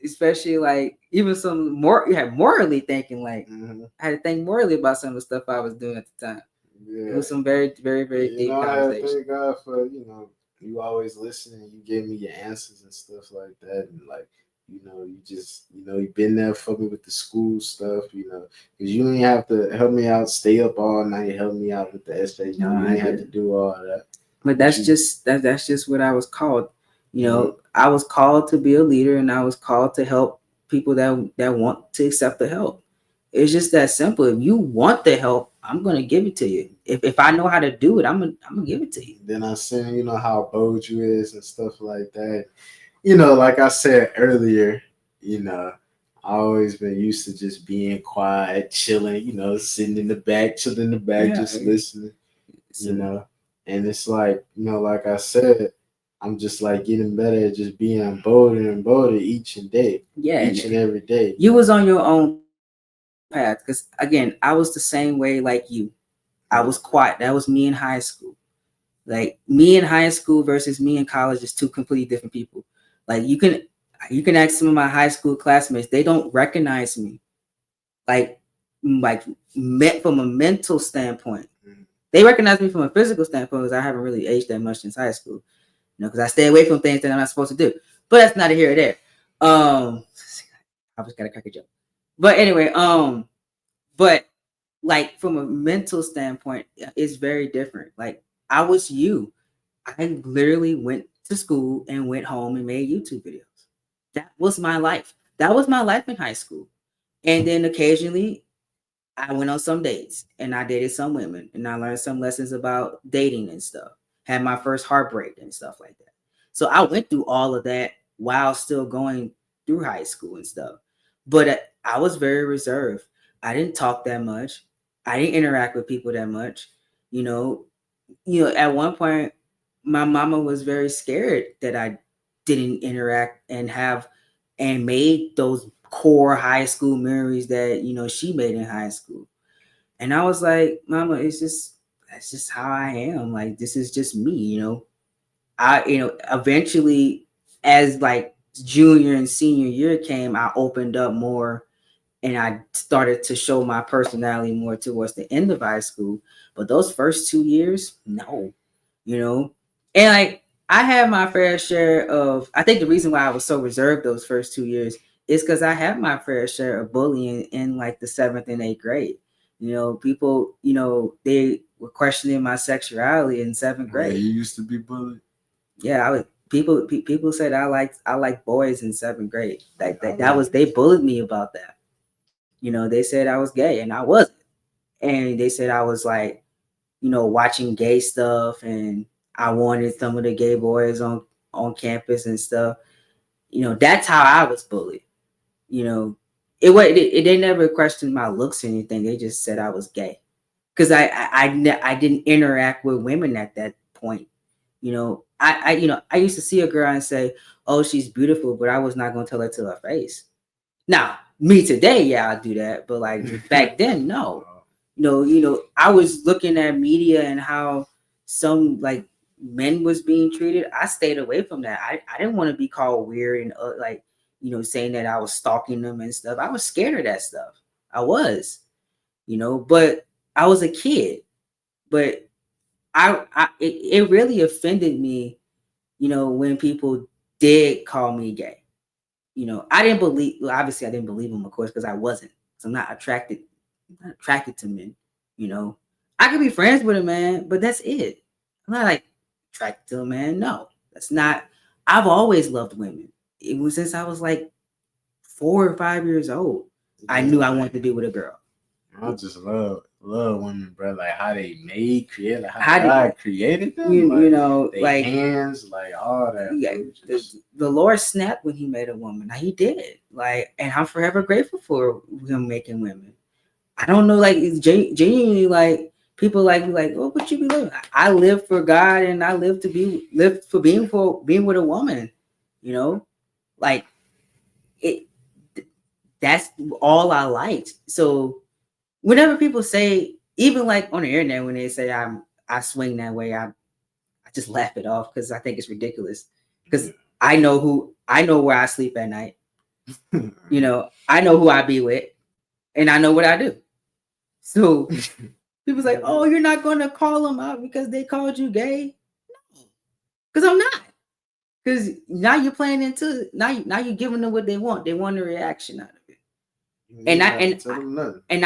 Especially like even some more. You had morally thinking like I had to think morally about some of the stuff I was doing at the time. Yeah. It was some very, very, very deep conversations. Thank God for you always listening. You gave me your answers and stuff like that, and like you just you've been there for me with the school stuff. Because you ain't have to help me out, stay up all night, help me out with the essay. You ain't had to do all that. But that's just what I was called. I was called to be a leader, and I was called to help people that want to accept the help. It's just that simple. If you want the help, I'm gonna give it to you. If I know how to do it, I'm gonna give it to you. Then I seen how bold you is and stuff like that. Like I said earlier, I always been used to just being quiet, chilling, sitting in the back, just listening, And it's like, like I said, I'm just like getting better at just being bolder and bolder each and every day. You was on your own path because again, I was the same way like you. I was quiet. That was me in high school. Like me in high school versus me in college is two completely different people. Like you can ask some of my high school classmates, they don't recognize me. Like from a mental standpoint. They recognize me from a physical standpoint because I haven't really aged that much since high school. Because I stay away from things that I'm not supposed to do. But that's neither here or there. I just gotta crack a joke. But anyway, but like from a mental standpoint, it's very different. Like I was you. I literally went to school and went home and made YouTube videos. That was my life. That was my life in high school. And then occasionally I went on some dates and I dated some women and I learned some lessons about dating and stuff. had my first heartbreak and stuff like that. So I went through all of that while still going through high school and stuff. But I was very reserved. I didn't talk that much. I didn't interact with people that much. You know, at one point, my mama was very scared that I didn't interact and made those core high school memories that she made in high school. And I was like, Mama, that's just how I am. Like, this is just me. Eventually, as like junior and senior year came, I opened up more and I started to show my personality more towards the end of high school. But those first 2 years, no, you know. And like I had my fair share of. I think the reason why I was so reserved those first 2 years is because I had my fair share of bullying in like the 7th and 8th grade. People, they were questioning my sexuality in 7th grade. Yeah, you used to be bullied. Yeah, I was. People said I like boys in 7th grade. Like that was they bullied me about that. They said I was gay and I wasn't. And they said I was like, watching gay stuff and I wanted some of the gay boys on campus and stuff. That's how I was bullied. They never questioned my looks or anything. They just said I was gay because I didn't interact with women at that point. I used to see a girl and say, "Oh, she's beautiful," but I was not going to tell her to her face. Now, me today, yeah, I do that, but like back then, no. I was looking at media and how some like men was being treated. I stayed away from that. I didn't want to be called weird and saying that I was stalking them and stuff. I was scared of that stuff. I was, but I was a kid. But it really offended me, when people did call me gay. I didn't believe. Well, obviously, I didn't believe them, of course, because I wasn't. So I'm not attracted to men. I could be friends with a man, but that's it. I'm not like attracted to a man. No, that's not. I've always loved women. It was since I was like 4 or 5 years old. I knew I wanted to be with a girl. I just love women, bro. Like how they create, like how God created them. Like hands, like all that. Yeah, the Lord snapped when He made a woman. Now He did, like, and I'm forever grateful for Him making women. I don't know, like it's genuinely like people like oh, what you be living? I live for God and I live for being with a woman. Like it. That's all I liked. So whenever people say, even like on the internet, when they say I swing that way, I just laugh it off because I think it's ridiculous. Because I know where I sleep at night. I know who I be with, and I know what I do. So people's like, "Oh, you're not going to call them out because they called you gay?" No, because I'm not. Because now you're playing into now you're giving them what they want. They want a reaction out of it, and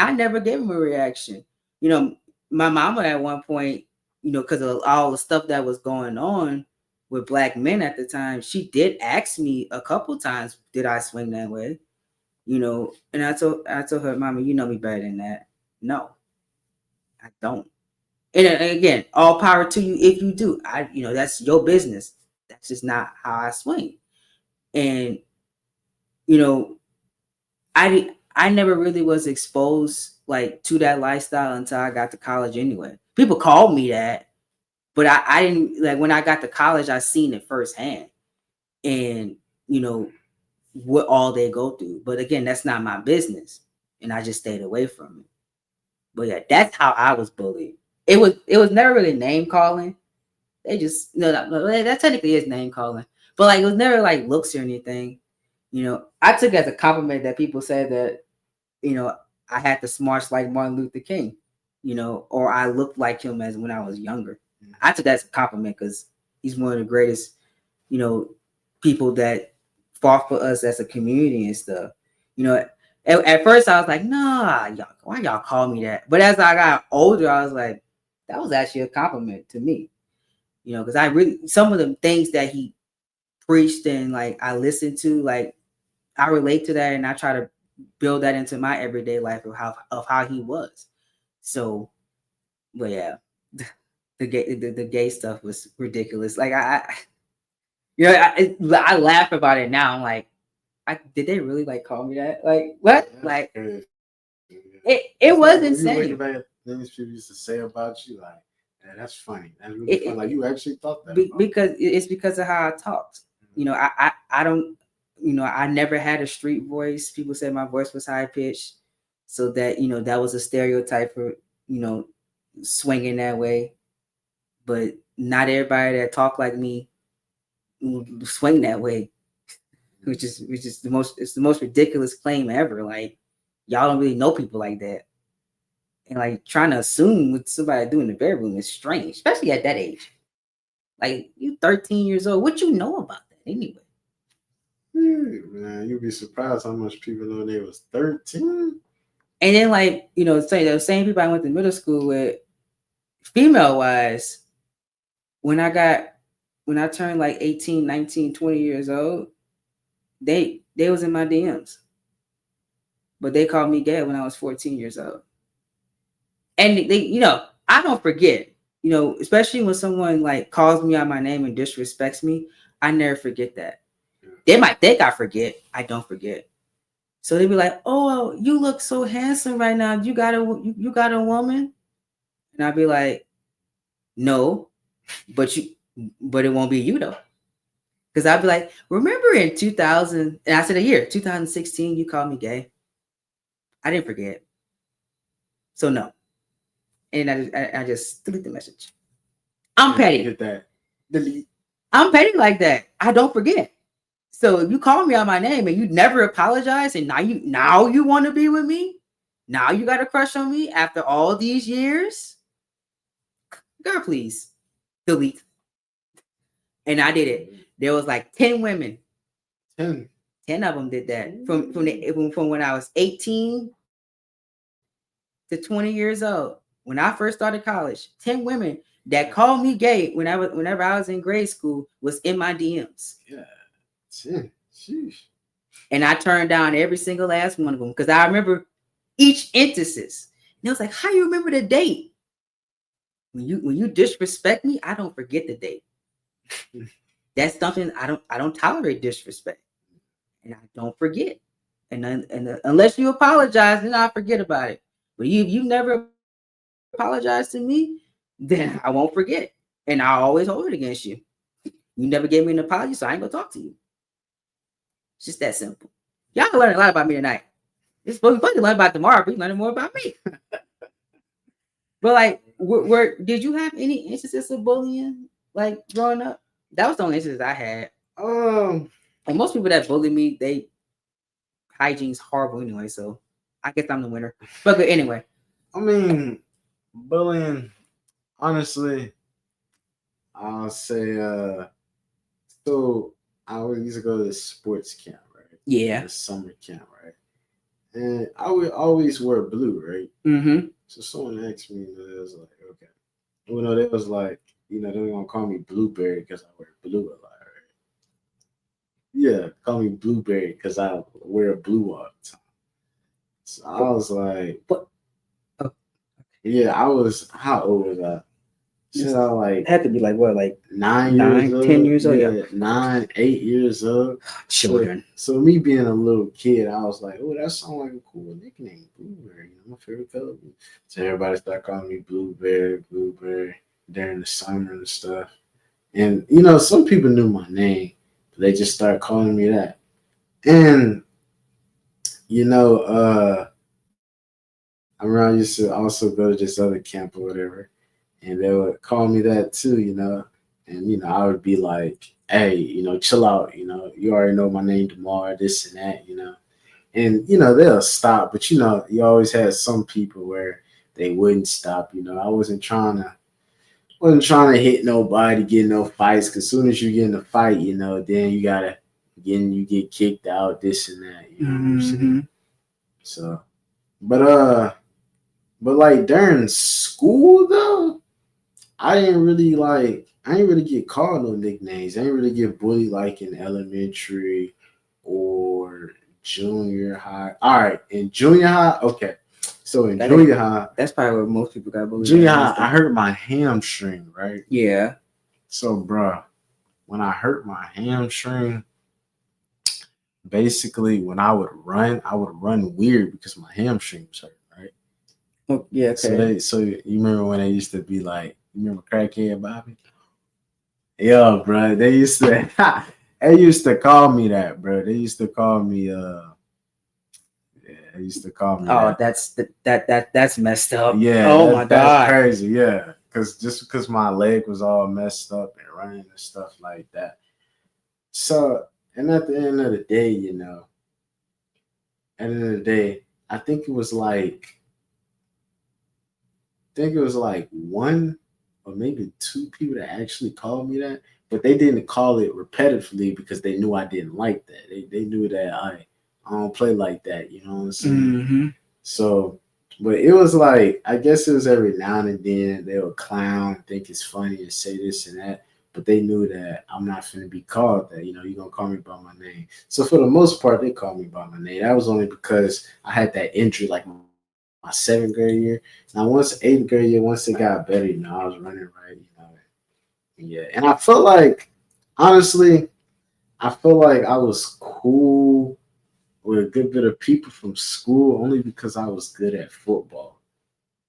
I never gave them a reaction. My mama at one point, because of all the stuff that was going on with black men at the time, she did ask me a couple times, "Did I swing that way?" And I told her, "Mama, you know me better than that. No, I don't." And again, all power to you if you do. That's your business. That's just not how I swing. And I never really was exposed like to that lifestyle until I got to college anyway. People called me that, but I didn't like when I got to college, I seen it firsthand. And what all they go through. But again, that's not my business. And I just stayed away from it. But yeah, that's how I was bullied. It was never really name calling. They just that technically is name calling. But like it was never like looks or anything. I took it as a compliment that people said that, I had the smarts like Martin Luther King, or I looked like him as when I was younger. I took that as a compliment because he's one of the greatest, people that fought for us as a community and stuff. At first I was like, nah, y'all, why y'all call me that? But as I got older, I was like, that was actually a compliment to me, because I really, some of the things that he preached and like I listened to, like I relate to that and I try to build that into my everyday life of how he was. So, but yeah. the gay stuff was ridiculous. Like I laugh about it now. I'm like, did they really like call me that? Like what? That's like crazy. it was When insane. you look back, things people used to say about you, like, man, that's funny. That's really It, funny. Like you actually thought that about because it's because of how I talked. You know, I don't. You know, I never had a street voice. People said my voice was high pitched, so that that was a stereotype for swinging that way. But not everybody that talk like me swing that way, which is the most ridiculous claim ever. Like y'all don't really know people like that, and like trying to assume what somebody do in the bedroom is strange, especially at that age. Like you 13 years old, what you know about that anyway? Man, you'd be surprised how much people know they was 13. And then like say those same people I went to middle school with, female wise, when I turned like 18, 19, 20 years old, they was in my DMs. But they called me gay when I was 14 years old. And they I don't forget, especially when someone like calls me out my name and disrespects me, I never forget that. They might think I forget. I don't forget. So they be like, "Oh, you look so handsome right now. You got a woman?" And I'd be like, "No, but it won't be you though." Because I'd be like, "Remember in 2000?" And I said a year, 2016, you called me gay. I didn't forget. So no. And I just delete the message. I'm petty. Hit that. Delete. I'm petty like that. I don't forget. So if you call me out my name and you never apologize, and now you want to be with me, now you got a crush on me after all these years, girl, please delete. And I did it. There was like 10 women. 10 of them did that from when I was 18 to 20 years old. When I first started college, 10 women that called me gay whenever I was in grade school was in my DMs. Yeah. 10. Sheesh. And I turned down every single last one of them because I remember each instances. And it was like, how you remember the date? When you disrespect me, I don't forget the date. That's something I don't tolerate disrespect, and I don't forget. And unless you apologize, then I forget about it. But you never apologize to me, then I won't forget, and I always hold it against you. You never gave me an apology, so I ain't gonna talk to you. It's just that simple. Y'all learning a lot about me tonight. It's supposed to learn about tomorrow, but you learning more about me. But like, where did you have any instances of bullying like growing up? That was the only instances I had. And most people that bully me, they hygiene's horrible anyway. So I guess I'm the winner. But good anyway. I mean, bullying. Honestly, I'll say. So I used to go to this sports camp, right? Yeah. The summer camp, right? And I would always wear blue, right? Mm-hmm. So someone asked me, it was like, okay. They was like, they were gonna call me Blueberry because I wear blue a lot, right? Yeah, call me Blueberry because I wear blue all the time. So I was like, what? Oh. Yeah, how old was I? Said I like it had to be like what, like 9 years old, 10 years old, yeah. 9, 8 years old. Children. So me being a little kid, I was like, oh, that sounds like a cool nickname, Blueberry. My favorite color. So everybody started calling me Blueberry during the summer and stuff. And some people knew my name, but they just started calling me that. And I remember I used to also go to this other camp or whatever, and they would call me that too, and I would be like, hey, chill out, you already know my name Demar, this and that, and they'll stop, but you always had some people where they wouldn't stop. I wasn't trying to hit nobody, get no fights, because as soon as you get in a fight, then you get kicked out, this and that, you know what I'm saying? So, but like during school though, I didn't really get called no nicknames. I didn't really get bullied like in elementary or junior high. All right, in junior high, okay. So in junior high, that's probably where most people got bullied. Junior high, I hurt my hamstring, right? Yeah. So, bro, when I hurt my hamstring, basically when I would run weird because my hamstring was hurt, right? Oh, yeah. Okay. So you remember when they used to be like, you remember crackhead Bobby? Yo, bro, they used to call me that, bro. They used to call me they used to call me Oh, that. that's messed up. Yeah, Oh my that's God. crazy. Yeah, because my leg was all messed up and running and stuff like that. So, and at the end of the day, I think it was one or maybe two people that actually called me that, but they didn't call it repetitively because they knew I didn't like that. They knew that I don't play like that. You know what I'm saying? Mm-hmm. So, but it was like, I guess it was every now and then they would clown, think it's funny and say this and that, but they knew that I'm not going to be called that. You're going to call me by my name. So for the most part, they called me by my name. That was only because I had that injury like my 7th grade year. Now, once 8th grade year, once it got better, I was running right, Yeah. And I felt like, honestly, I was cool with a good bit of people from school only because I was good at football.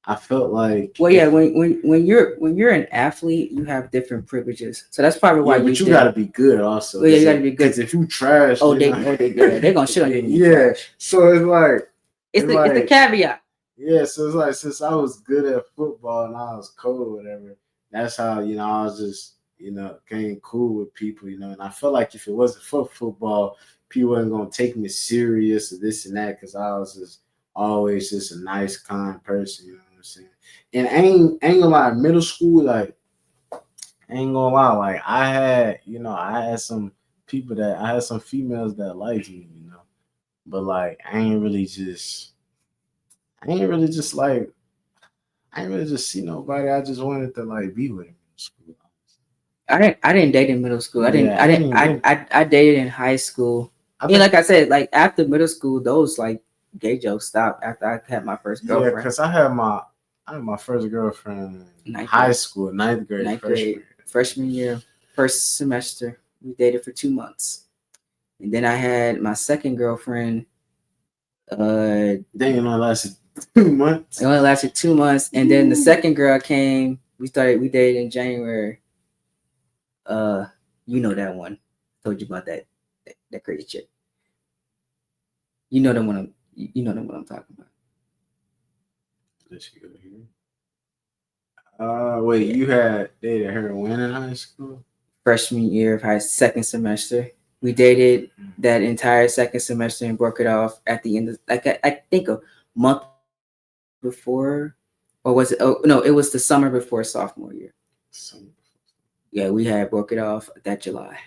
I felt like, well, yeah, when you're an athlete, you have different privileges. So that's probably why but you got to be good also. Well, yeah, you got to be good. Because if you trash, they're gonna shit on you. Yeah. So it's like it's the caveat. Yeah, so it's like since I was good at football and I was cool or whatever, that's how I was just getting cool with people, and I felt like if it wasn't for football, people weren't gonna take me serious or this and that because I was just always just a nice, kind person. You know what I'm saying? And ain't gonna lie, middle school, like ain't gonna lie, like I had some females that liked me, but like I ain't really just like. I didn't really just see nobody. I just wanted to like be with him in school. I didn't date in middle school. I dated in high school. Like I said, like after middle school, those like gay jokes stopped after I had my first girlfriend. Yeah, because I had my first girlfriend in high school, 9th grade, freshman year, first semester. We dated for 2 months, and then I had my second girlfriend. Then it only lasted 2 months. It only lasted 2 months, and then the second girl came. We dated in January. You know that one. Told you about that crazy chick. You know the one I'm talking about. Let's go here. Wait, yeah. You had dated her when in high school? Freshman year of second semester. We dated that entire second semester and broke it off at the end of I think a month before, or was it? Oh no, it was the summer before sophomore year. Yeah, we had broke it off that July.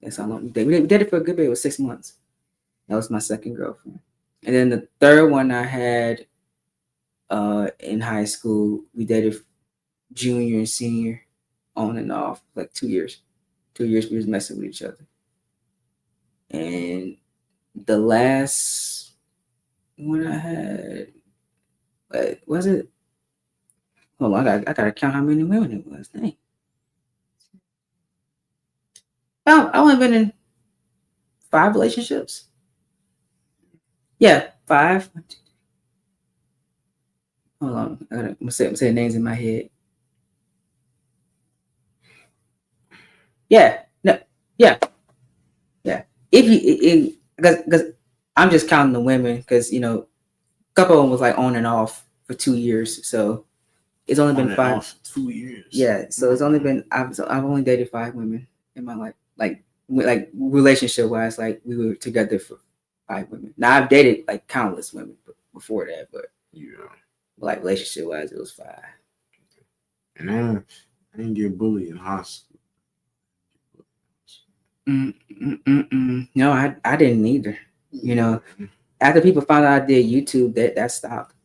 That's how long we did. We did it for a good bit. It was 6 months. That was my second girlfriend. And then the third one I had in high school, we dated junior and senior on and off, like 2 years. 2 years we was messing with each other. And the last one I had, was it? Hold on, I gotta count how many women it was. Dang. I only been in 5 relationships. Yeah, 5. Hold on, I'm gonna say names in my head. Yeah, no, yeah. If you, because I'm just counting the women, because a couple of them was like on and off for 2 years, so it's only been 5. 2 years. Yeah, so it's only been I've only dated 5 women in my life, like relationship wise, like we were together for 5 women. Now I've dated like countless women before that, but like relationship wise, it was 5. And I didn't get bullied in high school. No, I didn't either. After people found out I did YouTube, that stopped.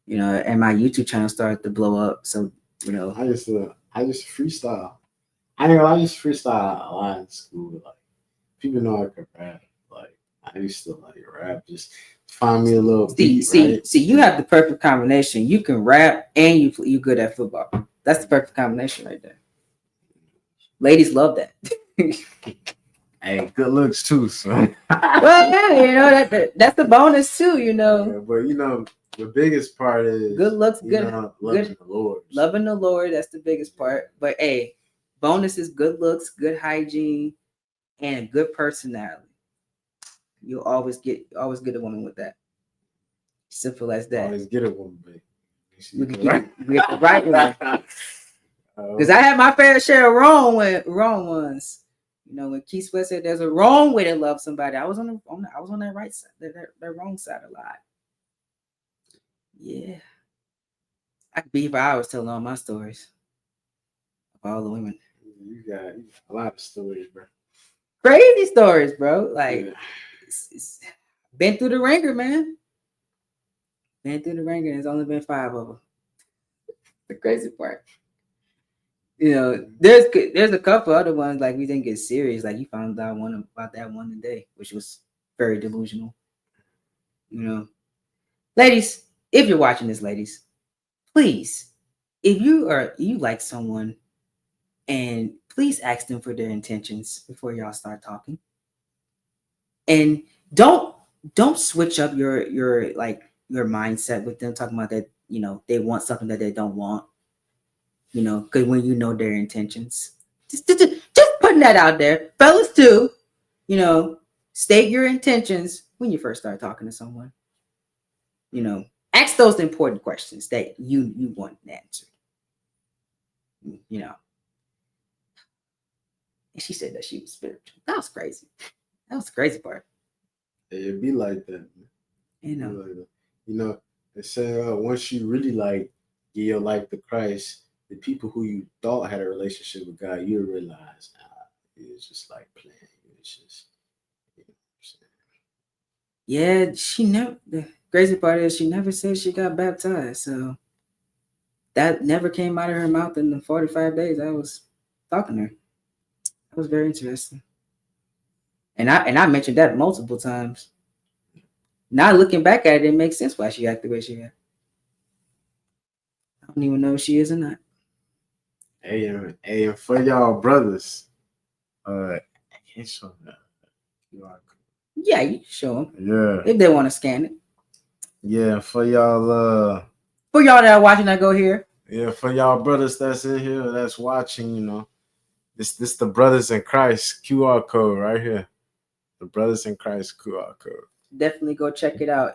And my YouTube channel started to blow up. So I just freestyle. I used to freestyle a lot in school. Like people know I could rap. Like I I used to like rap. Just find me a little beat, right? See, you have the perfect combination. You can rap and you good at football. That's the perfect combination right there. Ladies love that. Hey, good looks too, so. Well, yeah, that's the bonus too, Yeah, but the biggest part is good looks, loving the Lord. Loving the Lord, that's the biggest part. But hey, bonus is good looks, good hygiene, and a good personality. You'll always get a woman with that. Simple as that. Always get a woman, baby. We get the right one. Because I had my fair share of wrong ones. When Keith Sweat said there's a wrong way to love somebody, I was on that right side, that wrong side a lot. Yeah, I could be for hours telling all my stories of all the women. You got a lot of stories, bro. Crazy stories, bro. Like, it's been through the ringer, man. Been through the ringer. There's only been 5 of them. The crazy part. There's a couple other ones like we didn't get serious. Like you found out about that one today, which was very delusional. Ladies, if you're watching this, ladies, please, if you like someone, and please ask them for their intentions before y'all start talking. And don't switch up your mindset with them talking about that. They want something that they don't want. Because when you know their intentions, just putting that out there, fellas too. State your intentions when you first start talking to someone. Ask those important questions that you want answered. And she said that she was spiritual. That was crazy. That was the crazy part. It'd be like that. They say once you really give your life to Christ, the people who you thought had a relationship with God, you realize it's just like playing. It's just, yeah, she never. The crazy part is she never said she got baptized, so that never came out of her mouth in the 45 days I was talking to her. That was very interesting, and I mentioned that multiple times. Now looking back at it, it makes sense why she acted the way she acted. I don't even know if she is or not. Hey, and for y'all brothers, I can't show that. Yeah, you can show them. Yeah. If they want to scan it. Yeah, for y'all. For y'all that are watching, that go here. Yeah, for y'all brothers that's in here, that's watching, this the Brothers in Christ QR code right here. The Brothers in Christ QR code. Definitely go check it out.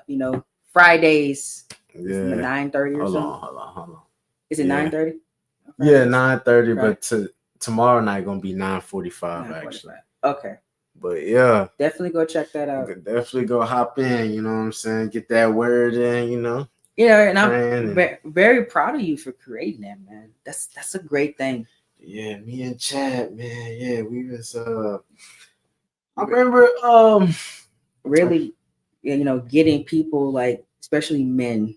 Fridays. Yeah. 9:30 or something. Hold on. Is it 9:30? Yeah, 9:30, but tomorrow night gonna be 9:45 actually. Okay. But yeah. Definitely go check that out. Definitely go hop in, you know what I'm saying? Get that word in, and I'm very proud of you for creating that, man. That's a great thing. Yeah, me and Chad, man. Yeah, we was I remember really getting people especially men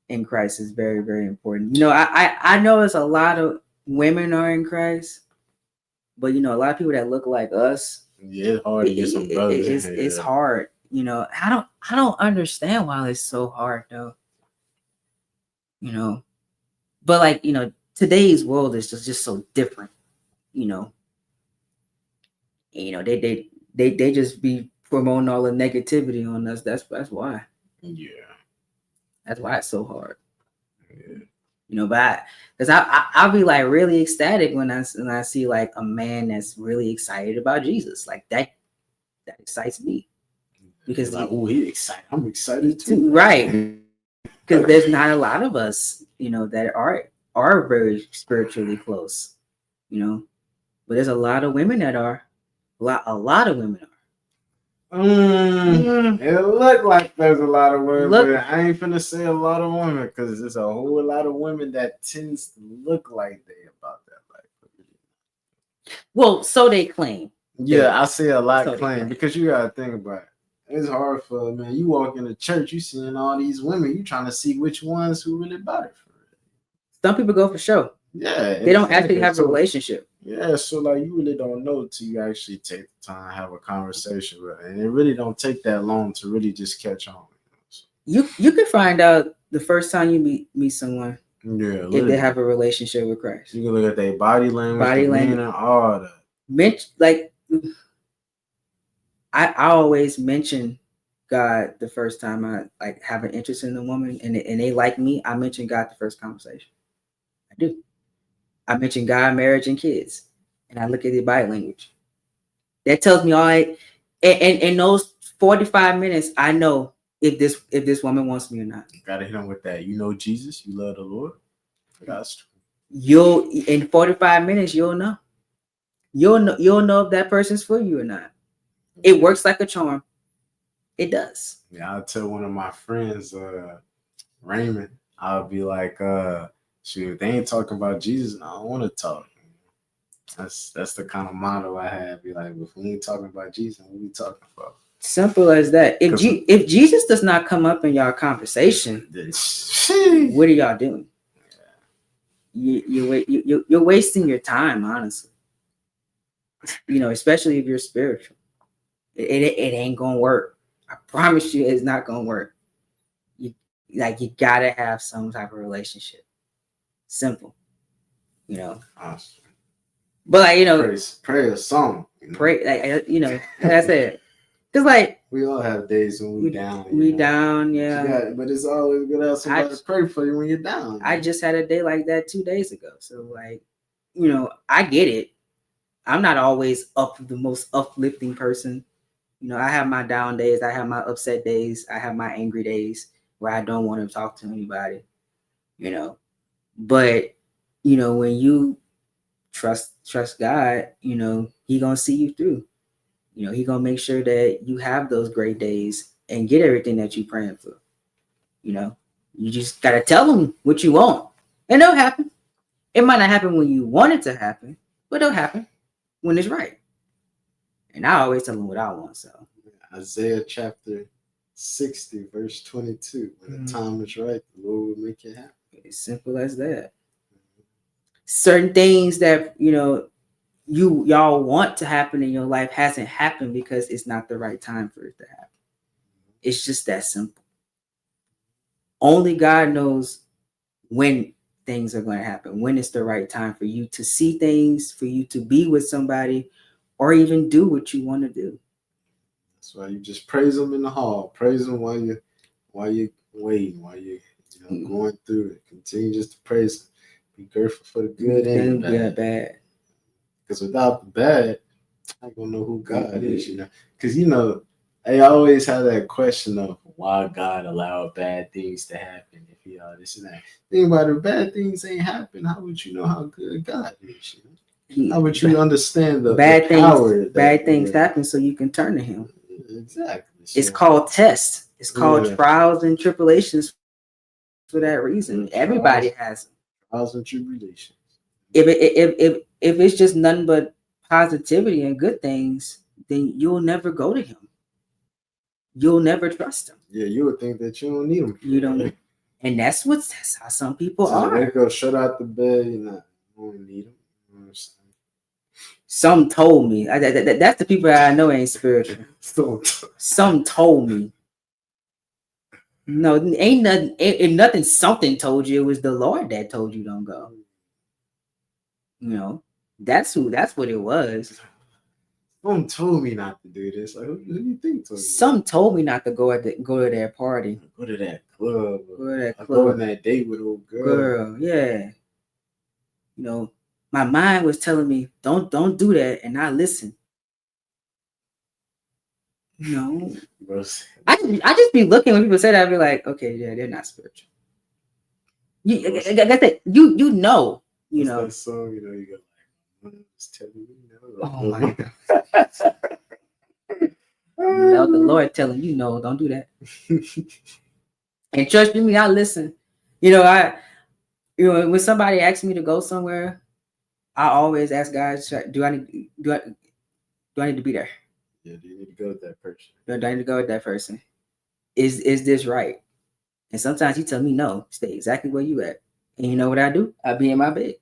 in Christ is very, very important. I know there's a lot of women are in Christ, but a lot of people that look like us. Yeah, it's hard to get some brothers. It's hard. I don't understand why it's so hard though. But today's world is just so different. They just be promoting all the negativity on us. That's why. Yeah. That's why it's so hard. Yeah. But because I'll be really ecstatic when I see a man that's really excited about Jesus. That excites me. Because he excited. I'm excited too. Right. Because there's not a lot of us, that are very spiritually close. But there's a lot of women that are. A lot of women are. It look like there's a lot of women, but I ain't finna say a lot of women because there's a whole lot of women that tends to look like they about that life. Well, so they claim. Yeah, I see a lot claim because you gotta think about it. It's hard for man. You walk into church, you seeing all these women, you trying to see which ones who really about it for it. Some people go for show. Yeah, they don't actually have a relationship. Yeah, so like you really don't know till you actually take the time, have a conversation with her. And it really don't take that long to really just catch on. You can find out the first time you meet someone Yeah, if they literally. have a relationship with Christ. You can look at their body language, Body language. demeanor, all that. Like I always mention God the first time I like have an interest in a woman and they like me. I mention God the first conversation. I do. I mention God, marriage, and kids, and I look at the body language. That tells me all right. And in those 45 minutes, I know if this woman wants me or not. You gotta hit them with that. You know Jesus, you love the Lord. You'll in 45 minutes, you'll know. You'll know if that person's for you or not. It works like a charm. It does. Yeah, I'll tell one of my friends, Raymond, I'll be like, shoot, if they ain't talking about Jesus, I don't want to talk. That's the kind of motto I have. Be like, if we ain't talking about Jesus, what we talking about? Simple as that. If Jesus does not come up in y'all conversation, what are y'all doing? You're wasting your time, honestly. Especially if you're spiritual. It ain't gonna work. I promise you, it's not gonna work. You gotta have some type of relationship. Simple, Awesome. But like pray a song. Pray like I said, because like we all have days when we down. We down, yeah. But it's always good to have somebody to pray for you when you're down. I just had a day like that 2 days ago, so like, I get it. I'm not always the most uplifting person. I have my down days. I have my upset days. I have my angry days where I don't want to talk to anybody, But, when you trust God, he going to see you through. He going to make sure that you have those great days and get everything that you're praying for. You just got to tell him what you want. And it'll happen. It might not happen when you want it to happen, but it'll happen when it's right. And I always tell him what I want, so. Isaiah chapter 60, verse 22. When the time is right, the Lord will make it happen. It's simple as that. Certain things that, y'all want to happen in your life hasn't happened because it's not the right time for it to happen. It's just that simple. Only God knows when things are going to happen, when it's the right time for you to see things, for you to be with somebody, or even do what you want to do. That's why you just praise him in the hall. Praise him while you waiting, while you going through it. Continue just to praise him. Be grateful for the good and the bad. Because without the bad, I ain't gonna know who God is, Because I always have that question of why God allowed bad things to happen. If he all this and that. Think about it, bad things ain't happen. How would you know how good God is? How would you understand the power? Bad things happen so you can turn to him. Exactly. It's called tests. It's called trials and tribulations for that reason. Everybody has them. Trials and tribulations. If it's just nothing but positivity and good things, then you'll never go to him. You'll never trust him. Yeah, you would think that you don't need him. You don't, and that's how some people are. They go shut out the bed. You don't need him. Some told me that's the people that I know ain't spiritual. Some told me. No, ain't nothing. Ain't nothing. Something told you. It was the Lord that told you don't go. That's what it was. Some told me not to do this. Like, who do you think told you? Some told me not to go to that party. Go to that club. Go on that date with old girl. Girl, yeah. My mind was telling me don't do that, and I listen. I just be looking when people say that. I be like, okay, yeah, they're not spiritual. Like I said, you know. That song, you go like, telling you no. Oh my God. The Lord telling you no, don't do that. And trust me, I listen. When somebody asks me to go somewhere, I always ask guys, do I need to be there? Yeah, do you need to go with that person? Do I need to go with that person? Is this right? And sometimes he tell me no, stay exactly where you at. And you know what I do? I be in my bed.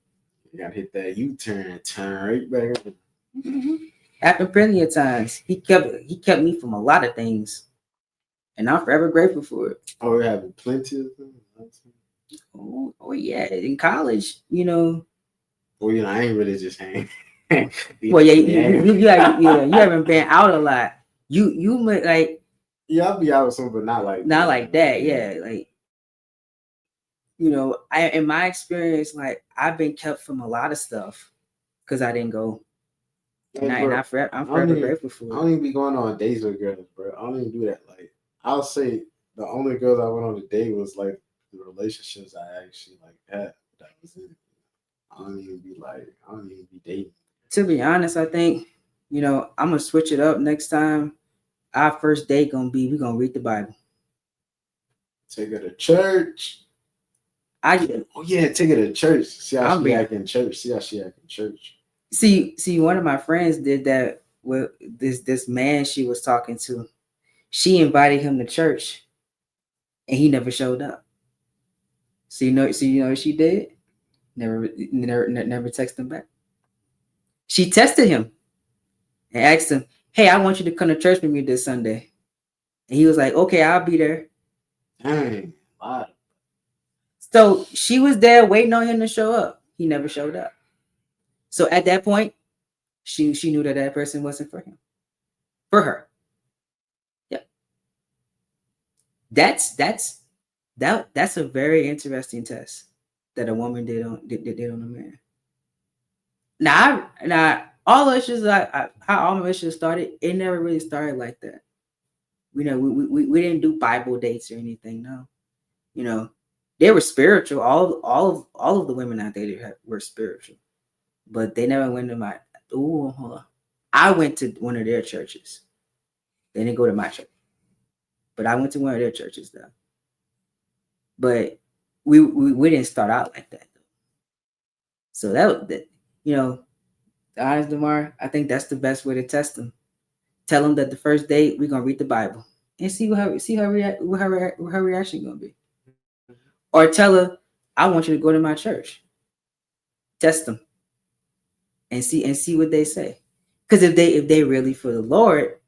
You gotta hit that U-turn and turn right back. Mm-hmm. Happened plenty of times. He kept me from a lot of things, and I'm forever grateful for it. Oh, we're having plenty of things. Oh yeah, in college, you know. Well, you know, I ain't really just hang. Well, yeah, you haven't been out a lot. You like yeah, I'll be out with some, but not like that. Yeah, like you know, I in my experience, like I've been kept from a lot of stuff because I didn't go. And I'm forever grateful for it. I don't even be going on dates with girls, bro. I don't even do that. Like, I'll say the only girls I went on a date was like the relationships I actually like had. That was it. I don't even be dating. To be honest, I think, you know, I'm gonna switch it up next time. Our first date we're gonna read the Bible. Take her to church. Take her to church. See how she act in church. See, one of my friends did that with this man she was talking to. She invited him to church, and he never showed up. So you know what she did? Never texted him back. She tested him and asked him, "Hey, I want you to come to church with me this Sunday." And he was like, "Okay, I'll be there." Dang, wow. So she was there waiting on him to show up. He never showed up. So at that point, she knew that person wasn't for him, for her. Yep. That's a very interesting test that a woman did on a man. Now all issues how all my issues started, it never really started like that. You know, we didn't do Bible dates or anything. No, you know, they were spiritual. All of the women I dated were spiritual, but they never went to my. Oh, hold on. I went to one of their churches. They didn't go to my church, but I went to one of their churches though. But we didn't start out like that though. So that you know, honest Demar, I think that's the best way to test them. Tell them that the first date we're gonna read the Bible and see what her reaction gonna be. Or tell her, I want you to go to my church. Test them and see what they say. Because if they really for the Lord,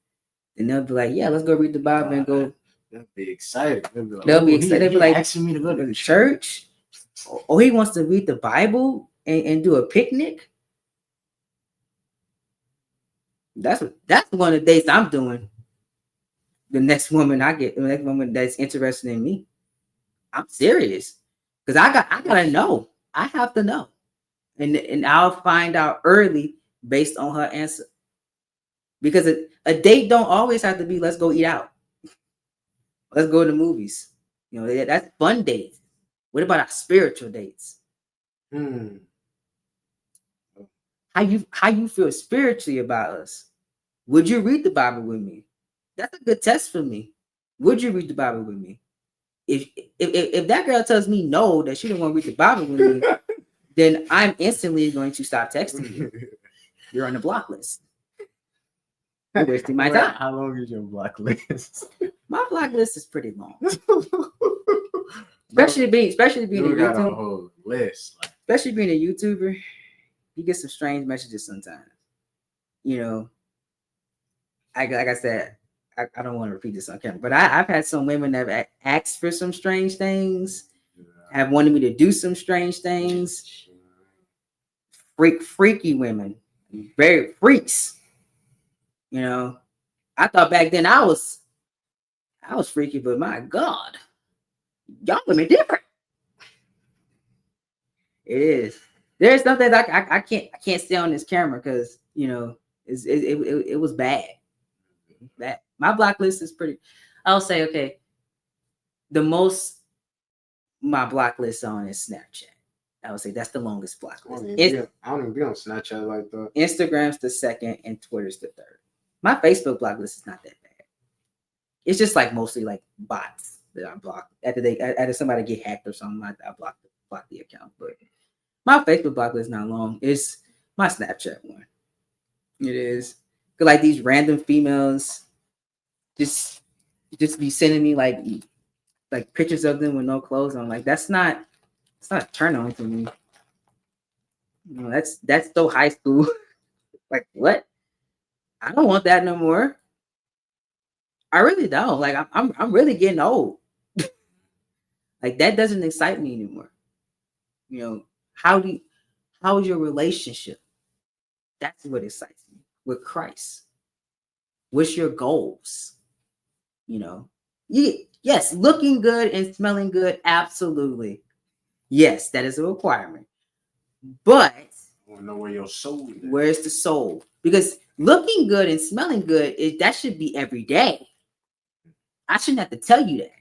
then they'll be like, yeah, let's go read the Bible and go. They'll be excited. They'll be excited. They'll be like, asking me to go to the church. Or he wants to read the Bible and do a picnic. That's one of the dates I'm doing. The next woman that's interested in me, I'm serious. Because I gotta know. I have to know. And I'll find out early based on her answer. Because a date don't always have to be let's go eat out. Let's go to the movies. You know, that's fun dates. What about our spiritual dates? How you feel spiritually about us? Would you read the Bible with me? That's a good test for me. Would you read the Bible with me? If that girl tells me no, that she don't want to read the Bible with me, then I'm instantly going to stop texting you. You're on the block list. You're wasting my time. How long is your block list? My block list is pretty long. especially being a YouTuber. A whole list. Especially being a YouTuber, you get some strange messages sometimes. You know, like I said, I don't want to repeat this on camera, but I've had some women that have asked for some strange things, have wanted me to do some strange things. Freaky women, very freaks. You know, I thought back then I was freaky, but my God, y'all women different. It is. There's something that I can't say on this camera because you know it was bad. That my block list is pretty. I'll say okay. The most my block list on is Snapchat. I would say that's the longest block list. I don't even be on Snapchat like that. Instagram's the second and Twitter's the third. My Facebook block list is not that bad. It's just like mostly like bots that I block. After somebody get hacked or something, I block the account. But my Facebook block list is not long. It's my Snapchat one. It is. Cause like these random females just be sending me like pictures of them with no clothes on. Like it's not a turn on for me. That's so high school. Like what? I don't want that no more. I really don't. Like I'm really getting old. Like that doesn't excite me anymore. You know, how do you, how is your relationship? That's what excites me with Christ. What's your goals? You know, yes, looking good and smelling good, absolutely. Yes, that is a requirement. But I want to know where your soul is. where's the soul? Because looking good and smelling good, that should be every day. I shouldn't have to tell you that.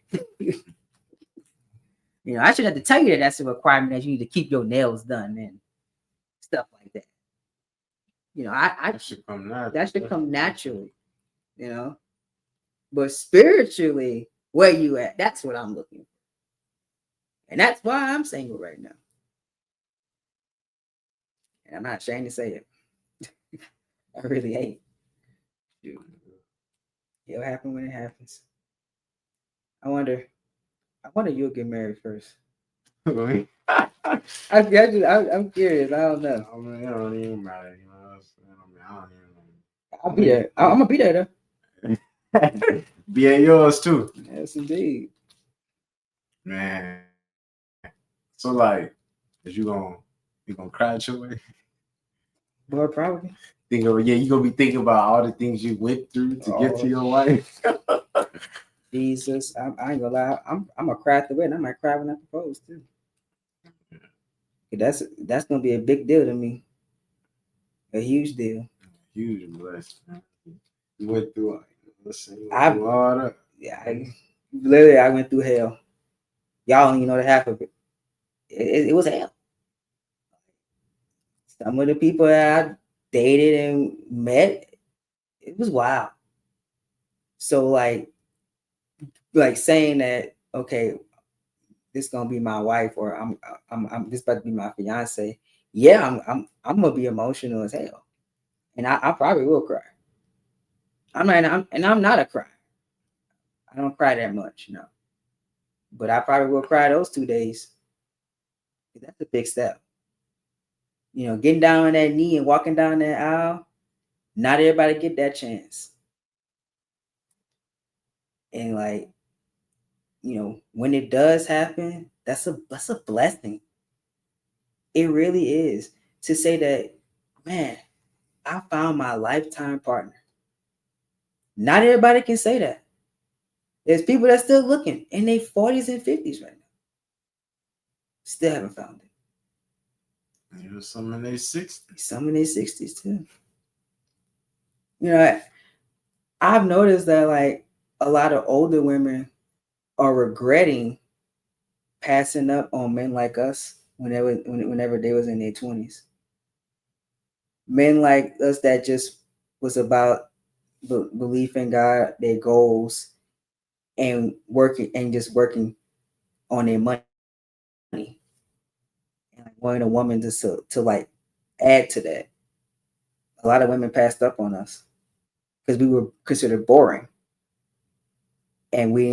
You know, I shouldn't have to tell you that that's a requirement that you need to keep your nails done and stuff like that. You know, That should come naturally. that should come naturally. You know, but spiritually, where you at? That's what I'm looking for, and that's why I'm single right now. And I'm not ashamed to say it. I really ain't. It'll happen when it happens. I wonder. I wonder you'll get married first. I I'm curious. I don't know. mean, it don't even matter. You know, I don't even know. I'll be there. I'm gonna be there though. Be at yours too. Yes, indeed. Man. So like, is you gonna cry at your way? More probably. You gonna be thinking about all the things you went through to get to your wife. Jesus, I ain't gonna lie. I'm gonna cry at the wedding. I might cry when I propose too. That's gonna be a big deal to me. A huge deal. Huge blessing. You went through all that. Yeah, literally, I went through hell. Y'all don't even know the half of it. It was hell. Some of the people that I dated and met, it was wild. So like saying that, okay, this gonna be my wife, or I'm this about to be my fiance. Yeah, I'm gonna be emotional as hell, and I probably will cry. I'm not a cry. I don't cry that much, no. But I probably will cry those 2 days. That's a big step. You know, getting down on that knee and walking down that aisle. Not everybody get that chance. And like, you know, when it does happen, that's a blessing. It really is. To say that, man, I found my lifetime partner. Not everybody can say that. There's people that's still looking in their 40s and 50s right now. Still haven't found it. Yeah, some in their 60s. Some in their 60s too. You know, I've noticed that like a lot of older women are regretting passing up on men like us whenever they was in their 20s. Men like us that just was about belief in God, their goals, and working on their money, and like wanting a woman to like add to that. A lot of women passed up on us because we were considered boring, and we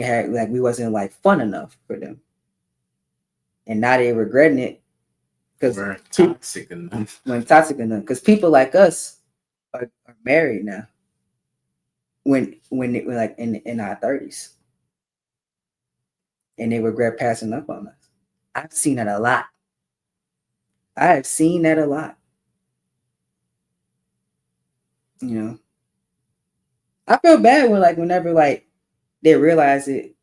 wasn't like fun enough for them, and now they regretting it because toxic enough. When toxic enough, because people like us are married now. When we're like in our 30s, and they regret passing up on us. I've seen that a lot. I have seen that a lot. You know, I feel bad whenever like they realize it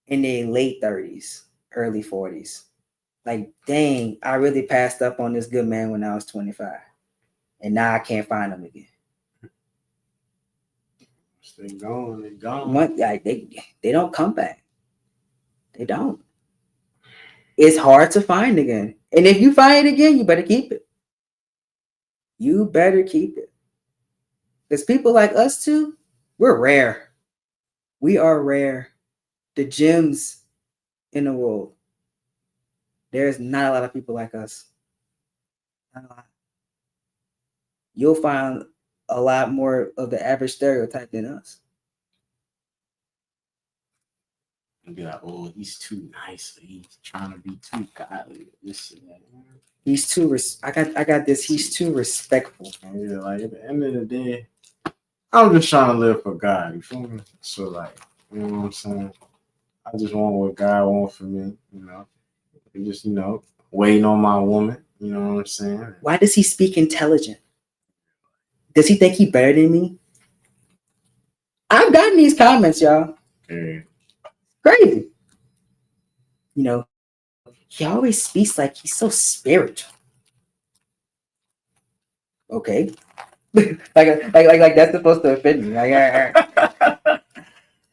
in their late 30s, early 40s. Like, dang, I really passed up on this good man when I was 25, and now I can't find him again. They gone. They gone. Like they don't come back. They don't. It's hard to find again, and if you find it again, you better keep it. You better keep it. Because people like us too, we're rare. We are rare. The gems in the world. There's not a lot of people like us. You'll find a lot more of the average stereotype than us. and be like, oh, he's too nice. He's trying to be too godly. This and that. He's too. I got this. He's too respectful. Yeah, like at the end of the day, I'm just trying to live for God. You feel me? So like, you know what I'm saying? I just want what God wants for me. You know, and just waiting on my woman. You know what I'm saying? Why does he speak intelligent? Does he think he better than me? I've gotten these comments, y'all. Yeah. Crazy. You know, he always speaks like he's so spiritual. Okay. like that's supposed to offend me. Like,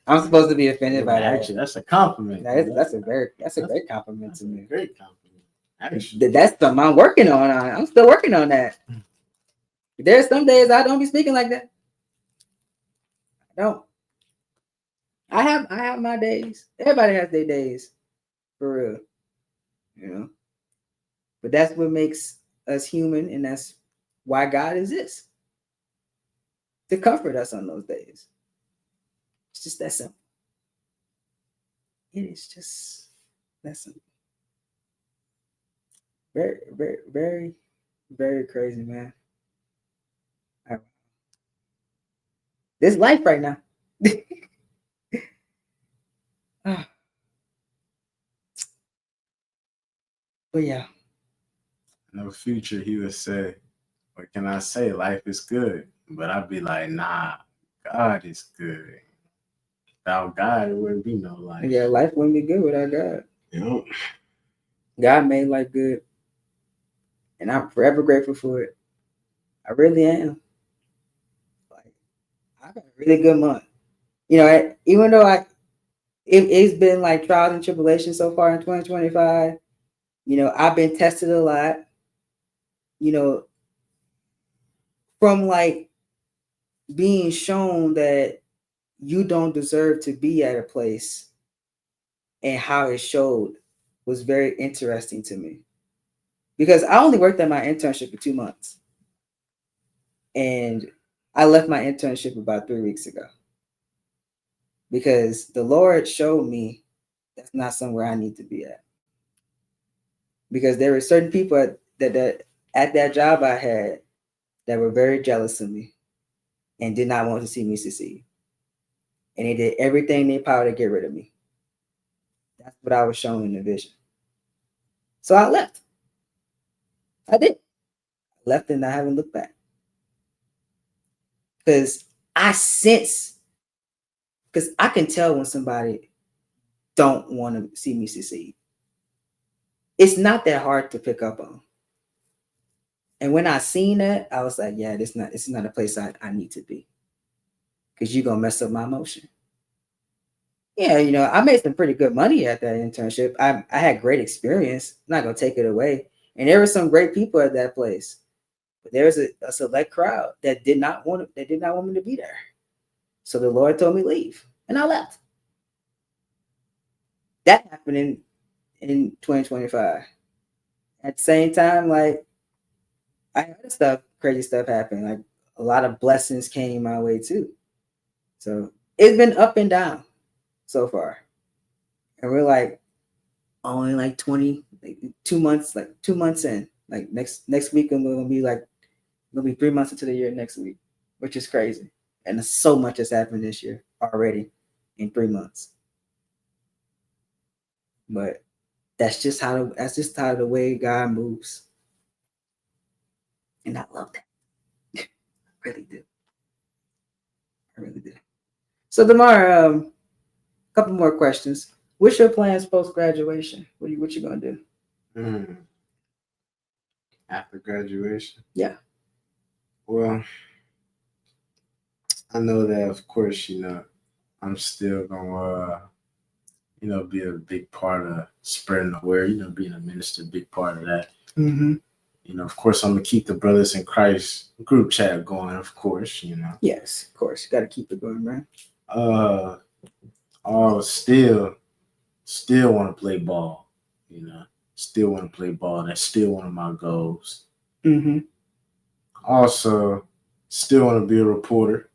I'm supposed to be offended by that. Actually, that's a compliment. That's a great compliment to me. Great compliment. Actually, That's something I'm working on. I'm still working on that. There's some days I don't be speaking like that. I don't. I have my days. Everybody has their days, for real. You know. But that's what makes us human, and that's why God exists. To comfort us on those days. It's just that simple. It is just that simple. Very, very, very, very crazy, man. This life right now. But yeah. In the future, he would say, what can I say? Life is good. But I'd be like, nah, God is good. Without God, it wouldn't be no life. Yeah, life wouldn't be good without God. Yep. God made life good. And I'm forever grateful for it. I really am. Like, I've had a really good month. You know, even though it's been like trials and tribulations so far in 2025, you know, I've been tested a lot. You know, from like being shown that you don't deserve to be at a place, and how it showed was very interesting to me. Because I only worked at my internship for 2 months. And I left my internship about 3 weeks ago. Because the Lord showed me that's not somewhere I need to be at. Because there were certain people that at that job I had that were very jealous of me and did not want to see me succeed. And they did everything in their power to get rid of me. That's what I was shown in the vision. So I left. I did. I left and I haven't looked back. Because I can tell when somebody don't want to see me succeed. It's not that hard to pick up on. And when I seen that, I was like, yeah, it's not a place I need to be. Because you're gonna mess up my emotion. Yeah, you know, I made some pretty good money at that internship. I had great experience. I'm not gonna take it away. And there were some great people at that place. But there was a select crowd that did not want me to be there. So the Lord told me leave. And I left. That happened in 2025. At the same time, like I had crazy stuff happen. Like a lot of blessings came my way too. So it's been up and down so far. And we're like only like 2 months, like 2 months in. Like next week I'm gonna be 3 months into the year next week, which is crazy. And so much has happened this year already in 3 months. But that's just how the way God moves. And I love that. I really do. I really do. So Demar, a couple more questions. What's your plans post graduation? What you gonna do? After graduation? Yeah. Well, I know that of course, I'm still gonna be a big part of spreading the word, being a minister, big part of that. Mm-hmm. Of course, I'm gonna keep the Brothers in Christ group chat going. Of course, Yes, of course, you got to keep it going, man. I still want to play ball. Still want to play ball. That's still one of my goals. Mm-hmm. Also, still want to be a reporter.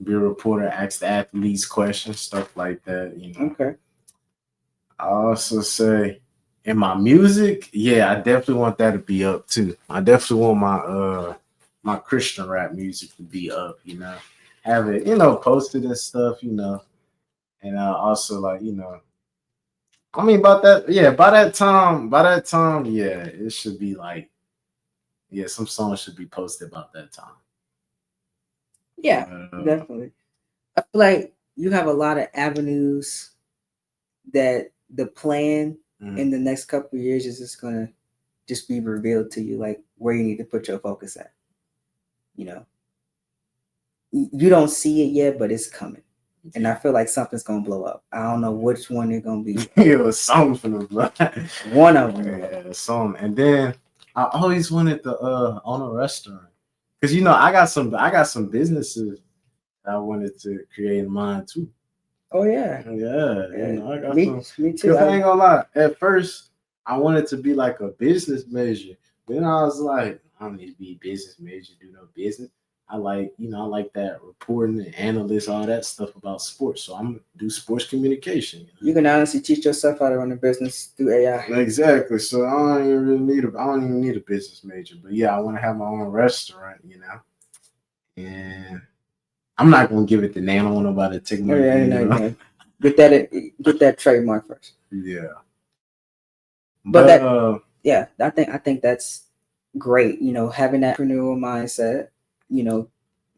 be a reporter, ask the athletes questions, stuff like that. You know. Okay. I also say in my music, yeah, I definitely want that to be up too. I definitely want my Christian rap music to be up, you know. Have it, posted and stuff, and also like, I mean about that, yeah, by that time, yeah, it should be like, yeah, some songs should be posted about that time. Yeah, Uh, definitely. I feel like you have a lot of avenues that the plan in the next couple of years is just gonna just be revealed to you, like where you need to put your focus at. You know, you don't see it yet, but it's coming. And I feel like something's gonna blow up. I don't know which one it's gonna be. It was something from the blood. One of them. Yeah, some. And then I always wanted to own a restaurant. Cause I got some businesses that I wanted to create in mind too. Oh yeah. Yeah, I got Me some. too. Cause I ain't gonna lie. At first, I wanted to be like a business major. Then I was like, I don't need to be a business major, do no business. I like that reporting and analyst, all that stuff about sports. So I'm gonna do sports communication. You can honestly teach yourself how to run a business through AI. Exactly. So I don't even need a business major. But yeah, I want to have my own restaurant, And I'm not gonna give it the name. I don't want nobody to take my name. Get that trademark first. Yeah. But I think that's great. Having that entrepreneurial mindset,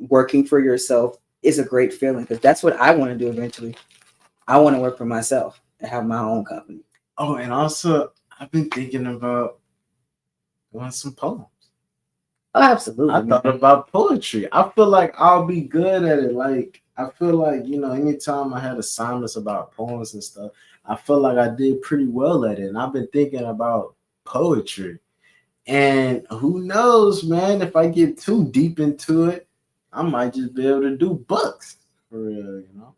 working for yourself is a great feeling because that's what I want to do eventually. I want to work for myself and have my own company. Oh, and also I've been thinking about doing some poems. Oh, absolutely. I thought about poetry. I feel like I'll be good at it. Like I feel like, anytime I had assignments about poems and stuff, I feel like I did pretty well at it. And I've been thinking about poetry. And who knows, man, if I get too deep into it, I might just be able to do books for real.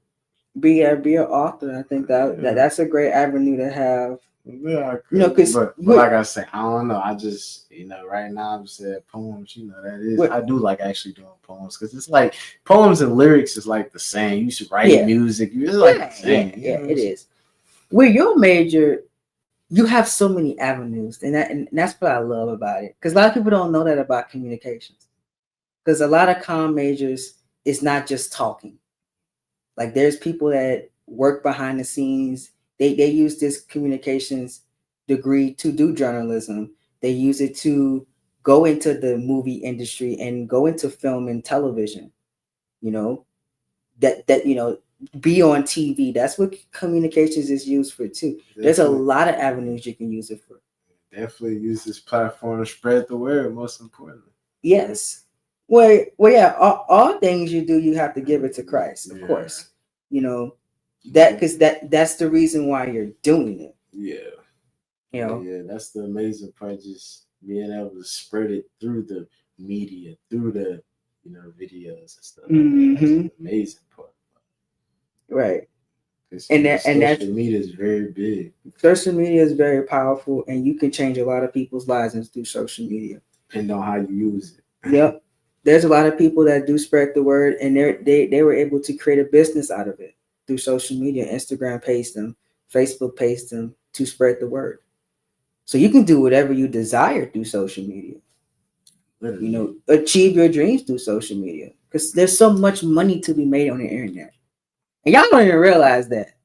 Be an author. I think that's a great avenue to have. Yeah, but like I say, I don't know. I just right now I've said poems. That is I do like actually doing poems because it's like poems and lyrics is like the same. You should write music. It's like the same. Yeah, it is. With your major, you have so many avenues, and that's what I love about it. Because a lot of people don't know that about communications. Because a lot of comm majors, it's not just talking. Like there's people that work behind the scenes. They use this communications degree to do journalism. They use it to go into the movie industry and go into film and television. That be on TV. That's what communications is used for too. Definitely. There's a lot of avenues you can use it for. Definitely use this platform to spread the word. Most importantly. Yes. Well, yeah. All things you do, you have to give it to Christ, of course. Because that's the reason why you're doing it. Yeah. Yeah, that's the amazing part. Just being able to spread it through the media, through the videos and stuff. Mm-hmm. That's the amazing part. Right. And social media is very big. Social media is very powerful, and you can change a lot of people's lives through social media. Depending on how you use it. Yep. There's a lot of people that do spread the word, and they were able to create a business out of it through social media. Instagram pays them, Facebook pays them to spread the word. So you can do whatever you desire through social media. Literally. Achieve your dreams through social media because there's so much money to be made on the internet. And y'all don't even realize that.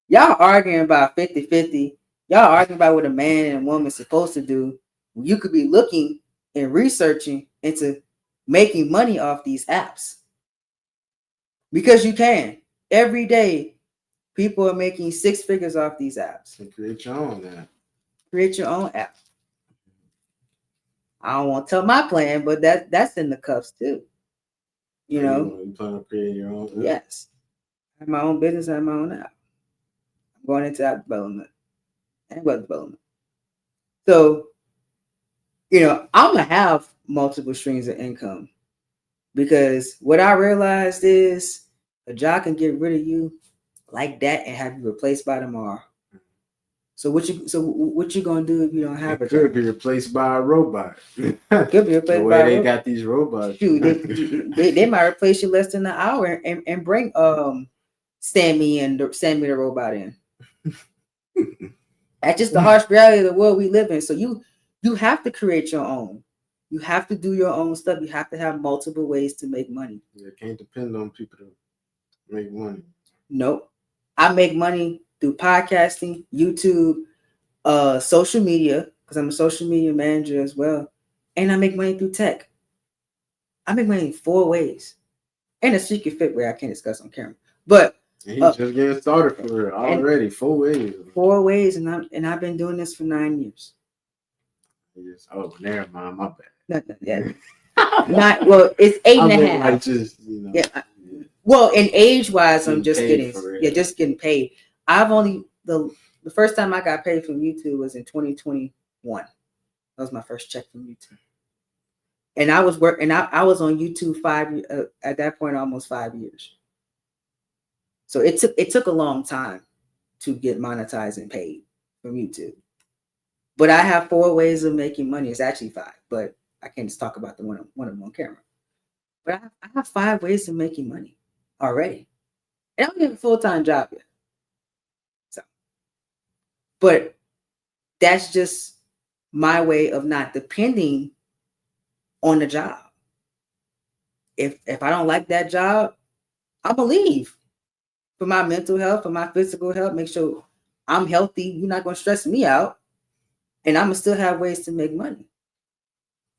Y'all arguing about 50-50. Y'all arguing about what a man and a woman is supposed to do. You could be looking and researching into making money off these apps. Because you can. Every day, people are making 6 figures off these apps. So create your own app. Create your own app. I don't want to tell my plan, but that's in the cuffs too. You plan on creating your own app? Yes. I have my own business, I have my own app. I'm going into app development and web development. So, I'm going to have multiple streams of income because what I realized is a job can get rid of you like that and have you replaced by tomorrow. So what you gonna do if you don't have It a could job? be replaced by a robot. It could be The replaced way by they got these robots. shoot, they might replace you less than an hour and bring send me the robot in. That's just the harsh reality of the world we live in. So you have to create your own. You have to do your own stuff. You have to have multiple ways to make money. You can't depend on people to make money. Nope. I make money through podcasting, YouTube, social media, because I'm a social media manager as well. And I make money through tech. I make money in 4 ways. And a secret fit where I can't discuss on camera. But and he's just getting started for it already. 4 ways. 4 ways, and I've been doing this for 9 years. Yes. Oh, never mind. My bad. Not well. It's 8.5. Like just Yeah. Well, in age wise, I'm just just getting paid. I've only the first time I got paid from YouTube was in 2021. That was my first check from YouTube. And I was I was on YouTube at that point almost 5 years. So it took a long time to get monetized and paid from YouTube. But I have 4 ways of making money. It's actually 5, but I can't just talk about the one of them on camera. But I have 5 ways of making money already. And I don't have a full-time job yet. So, but that's just my way of not depending on the job. If I don't like that job, I'm gonna leave for my mental health, for my physical health, make sure I'm healthy. You're not gonna stress me out. And I'm gonna still have ways to make money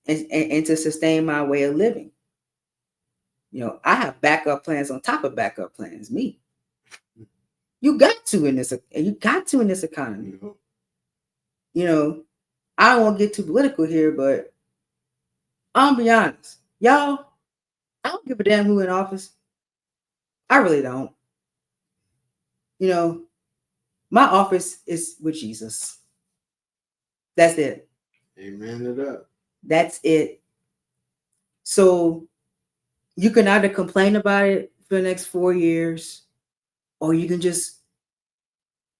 and to sustain my way of living. You know, I have backup plans on top of backup plans. Me, you got to in this economy. You know, I don't want to get too political here, but I'll be honest, y'all. I don't give a damn who in office. I really don't. You know, my office is with Jesus. That's it. Amen to that. That's it. So you can either complain about it for the next 4 years, or you can just,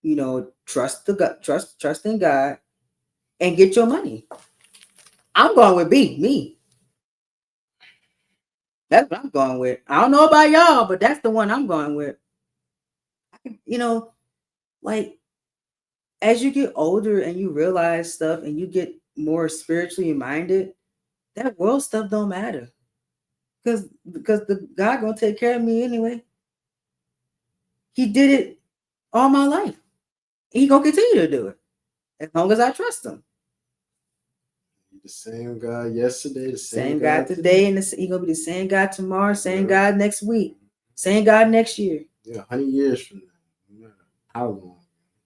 you know, trust in God and get your money. I'm going with B, me. That's what I'm going with. I don't know about y'all, but that's the one I'm going with. You know, like as you get older and you realize stuff and you get more spiritually minded, that world stuff don't matter. Because the God gonna take care of me anyway. He did it all my life. He gonna continue to do it as long as I trust him. The same God yesterday, the same God today, and he gonna be the same God tomorrow, same God next week, same God next year. Yeah, 100 years from now. How long?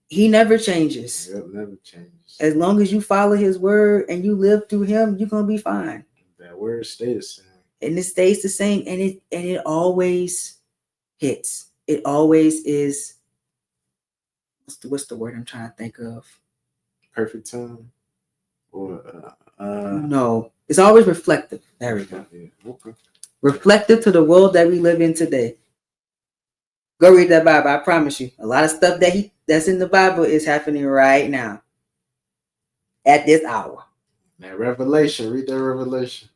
He never changes. Yep, never changes. As long as you follow his word and you live through him, you're gonna be fine. That word stays the same. And it stays the same, and it always hits. It always is. What's the word I'm trying to think of? Perfect time. Or no, it's always reflective. There we go. Yeah. Okay. Reflective to the world that we live in today. Go read that Bible. I promise you, a lot of stuff that's in the Bible is happening right now, at this hour. That revelation. Read that revelation.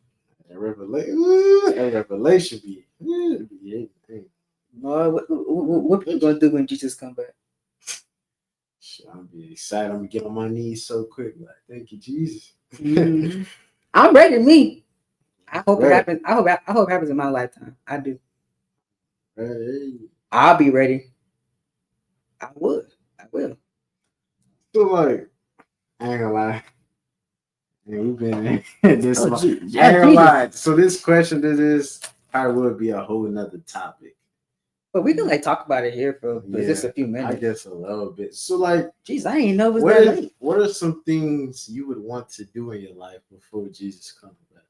That revelation be. Lord, what are you gonna do when Jesus come back? I'll be excited. I'm gonna get on my knees so quick. Like, thank you, Jesus. Mm-hmm. I'm ready. Me. I hope it happens. I hope it happens in my lifetime. I do. Hey. I'll be ready. I will. So like, I ain't gonna lie. And we've been this. I ain't gonna lie. So this question, this probably would be a whole nother topic. But we can like talk about it here for just a few minutes. I guess a little bit. So like, geez, I ain't know it was that late. What are some things you would want to do in your life before Jesus comes back?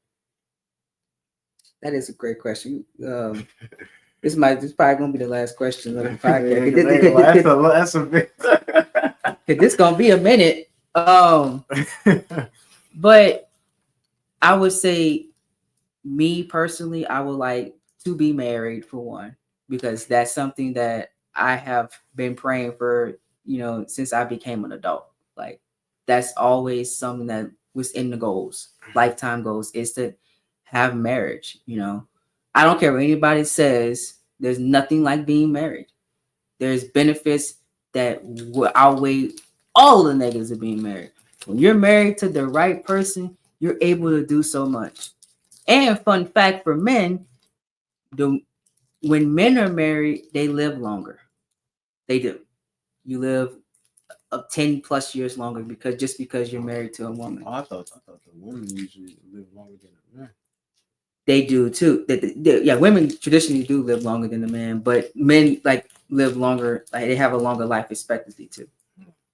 That is a great question. This probably gonna be the last question of the podcast. That's a big. This gonna be a minute. But I would say, me personally, I would like to be married for one, because that's something that I have been praying for, since I became an adult. Like that's always something that was in the goals, lifetime goals, is to have marriage. I don't care what anybody says. There's nothing like being married. There's benefits that will outweigh all the negatives of being married. When you're married to the right person, you're able to do so much. And fun fact for men, when men are married, they live longer. They do. You live up 10 plus years longer because you're married to a woman. Oh, I thought the women usually live longer than the men. They do too. Yeah, women traditionally do live longer than the man, but men like live longer. Like they have a longer life expectancy too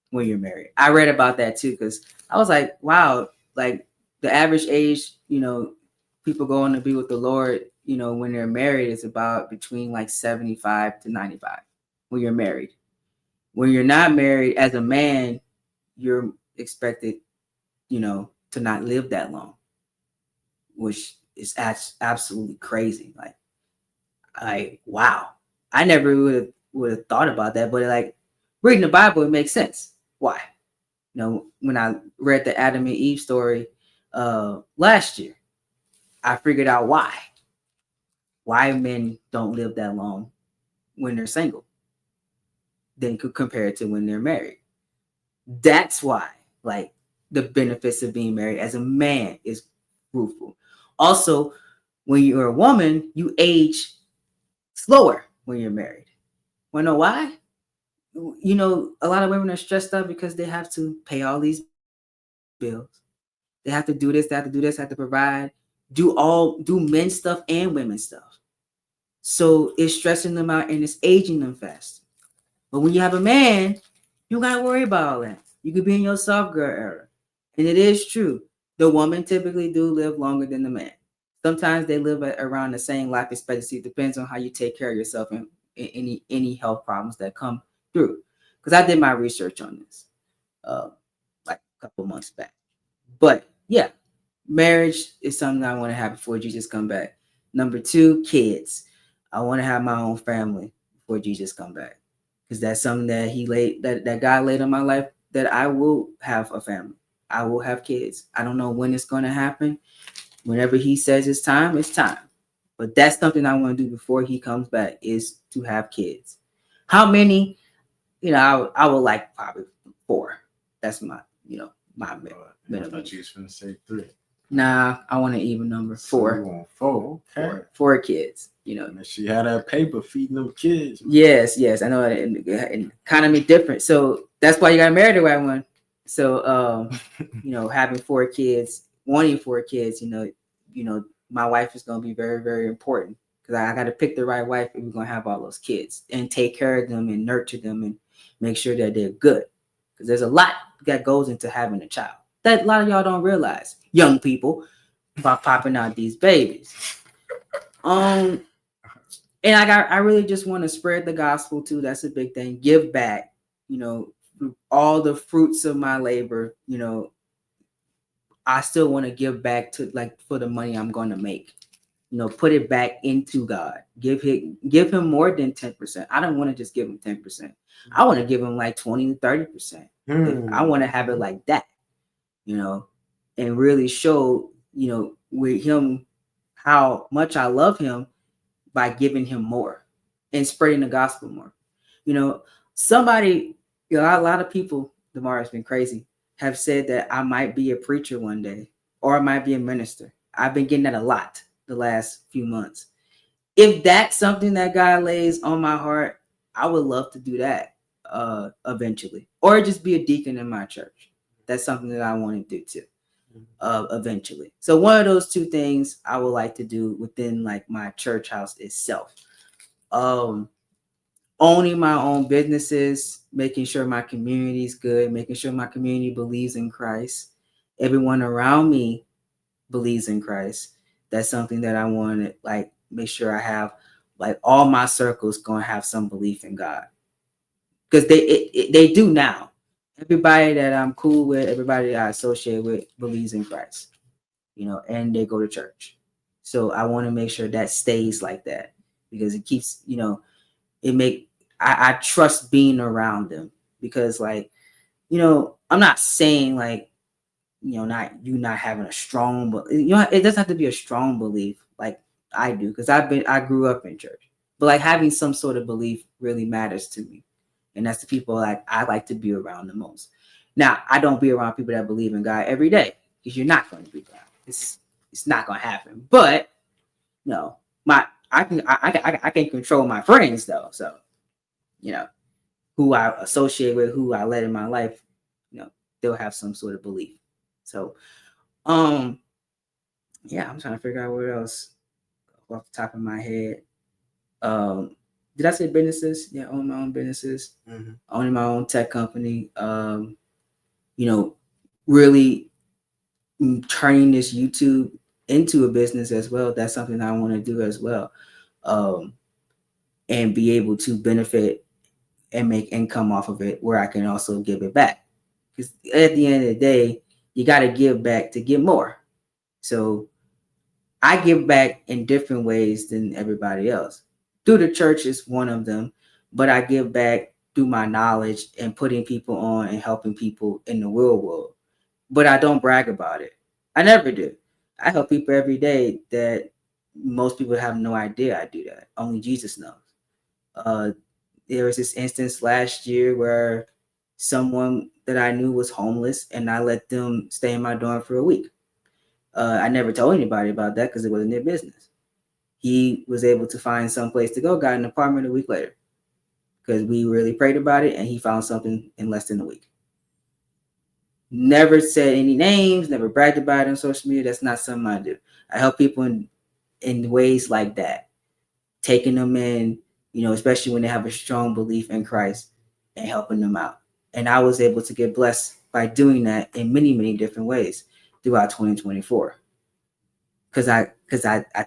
when you're married. I read about that too because I was like, wow, like the average age, people going to be with the Lord, when they're married is about between like 75 to 95 when you're married. When you're not married, as a man, you're expected, to not live that long, which is absolutely crazy. Like, wow, I never would have thought about that, but like reading the Bible, it makes sense. Why? When I read the Adam and Eve story last year, I figured out why men don't live that long when they're single than compared to when they're married. That's why, like, the benefits of being married as a man is fruitful. Also, when you're a woman, you age slower when you're married. Wanna know why? A lot of women are stressed out because they have to pay all these bills. They have to do this, they have to do this, have to provide, do men stuff and women stuff. So it's stressing them out and it's aging them fast. But when you have a man, you don't gotta worry about all that. You could be in your soft girl era. And it is true. The woman typically do live longer than the man. Sometimes they live at around the same life expectancy. It depends on how you take care of yourself and any health problems that come through. Because I did my research on this like a couple months back. But yeah, marriage is something I want to have before Jesus come back. Number 2, kids. I want to have my own family before Jesus come back. Because that's something that God laid on my life, that I will have a family. I will have kids. I don't know when it's going to happen. Whenever he says it's time, it's time. But that's something I want to do before he comes back, is to have kids. How many? I would like probably 4. That's my minimum. I thought you was going to say 3. Nah, I want an even number. 4. So you want 4? Okay. 4 kids. And she had that paper feeding them kids. Yes. I know, and economy different. So that's why you got to marry the right one. So, having 4 kids, wanting 4 kids, my wife is going to be very, very important, because I got to pick the right wife if we're going to have all those kids and take care of them and nurture them and make sure that they're good. Because there's a lot that goes into having a child that a lot of y'all don't realize, young people, about popping out these babies. And I really just want to spread the gospel too. That's a big thing. Give back, all the fruits of my labor, I still want to give back to, like, for the money I'm going to make, put it back into God. Give him more than 10%. I don't want to just give him 10%. I want to give him like 20 to 30%. I want to have it like that, and really show, with him, how much I love him by giving him more and spreading the gospel more. Somebody, a lot of people, Demar, has been crazy, have said that I might be a preacher one day, or I might be a minister. I've been getting that a lot the last few months. If that's something that God lays on my heart, I would love to do that eventually, or just be a deacon in my church. That's something that I want to do too, eventually. So one of those 2 things I would like to do within, like, my church house itself. Owning my own businesses, making sure my community is good, making sure my community believes in Christ. Everyone around me believes in Christ. That's something that I want to, like, make sure I have, like, all my circles going to have some belief in God, because they do now. Everybody that I'm cool with, everybody that I associate with, believes in Christ, and they go to church. So I want to make sure that stays like that, because it keeps, I trust being around them, because, like, I'm not saying like, not having a strong, but it doesn't have to be a strong belief like I do, because I grew up in church, but like having some sort of belief really matters to me, and that's the people like I like to be around the most. Now I don't be around people that believe in God every day, because you're not going to be around. It's not going to happen. But no, I can control my friends though, so you know who I associate with, who I let in my life, they'll have some sort of belief. So yeah, I'm trying to figure out what else off the top of my head. Did I say businesses? Yeah, own my own businesses, owning my own tech company. Really turning this YouTube into a business as well. That's something I want to do as well, and be able to benefit and make income off of it, where I can also give it back. Because at the end of the day, you got to give back to get more. So I give back in different ways than everybody else. Through the church is one of them, but I give back through my knowledge and putting people on and helping people in the real world. But I don't brag about it. I never do. I help people every day that most people have no idea I do that. Only Jesus knows. There was this instance last year where someone that I knew was homeless, and I let them stay in my dorm for a week. I never told anybody about that because it wasn't their business. He was able to find some place to go, got an apartment a week later, because we really prayed about it, and he found something in less than a week. Never said any names, never bragged about it on social media. That's not something I do. I help people in ways like that, taking them in, especially when they have a strong belief in Christ, and helping them out. And I was able to get blessed by doing that in many, many different ways throughout 2024. Because I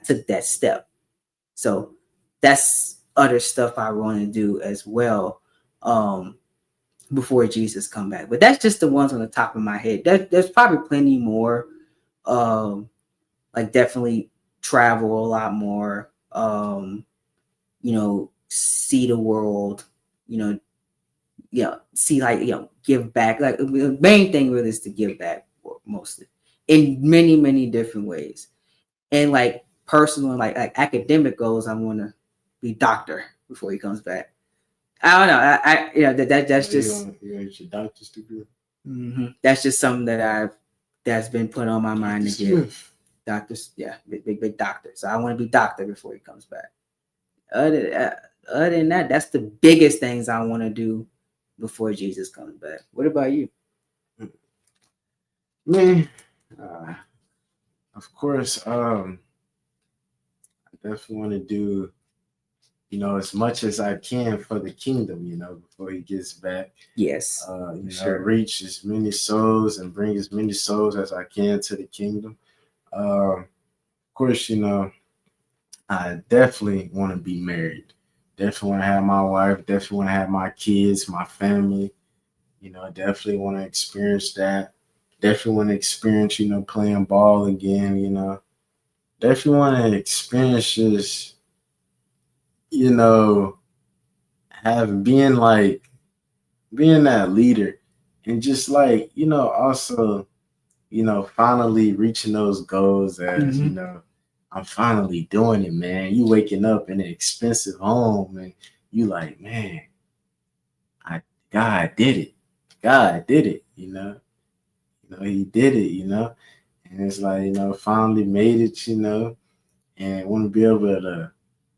took that step. So that's other stuff I want to do as well, before Jesus come back. But that's just the ones on the top of my head. There's probably plenty more. Like definitely travel a lot more. See the world. See give back. Like the main thing really is to give back mostly in many, many different ways. And like personal and like academic goals, I want to be doctor before he comes back. I don't know. That's just you got your doctor's degree. That's just something that's been put on my mind to get. Doctors, yeah, big doctor. So I want to be doctor before he comes back. Other than that, that's the biggest things I want to do before Jesus comes back. What about you? Me, of course, I definitely want to do, as much as I can for the kingdom, before he gets back. Yes. Sure. Reach as many souls and bring as many souls as I can to the kingdom. Of course, I definitely want to be married. Definitely want to have my wife. Definitely want to have my kids, my family. Definitely want to experience that. Definitely want to experience, playing ball again. Definitely want to experience just, being that leader, and just like, also, finally reaching those goals as, I'm finally doing it, man. You waking up in an expensive home and you like, man, God did it. God did it, he did it, and it's like, finally made it, and want to be able to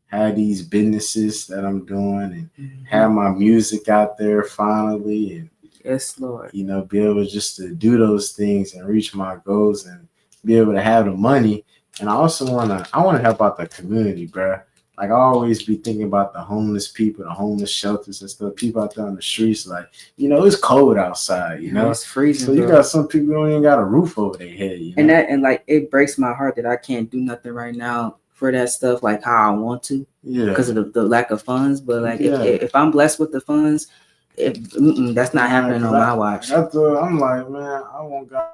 have these businesses that I'm doing and have my music out there finally, and yes, Lord, be able just to do those things and reach my goals and be able to have the money. And I also want to help out the community, bro. Like I always be thinking about the homeless people, the homeless shelters and stuff, people out there on the streets. Like, it's cold outside, it's freezing. So you got some people who don't even got a roof over their head, and like it breaks my heart that I can't do nothing right now for that stuff like how I want to, because of the lack of funds. But like if I'm blessed with the funds, that's not happening on my watch. I'm like, man, I want God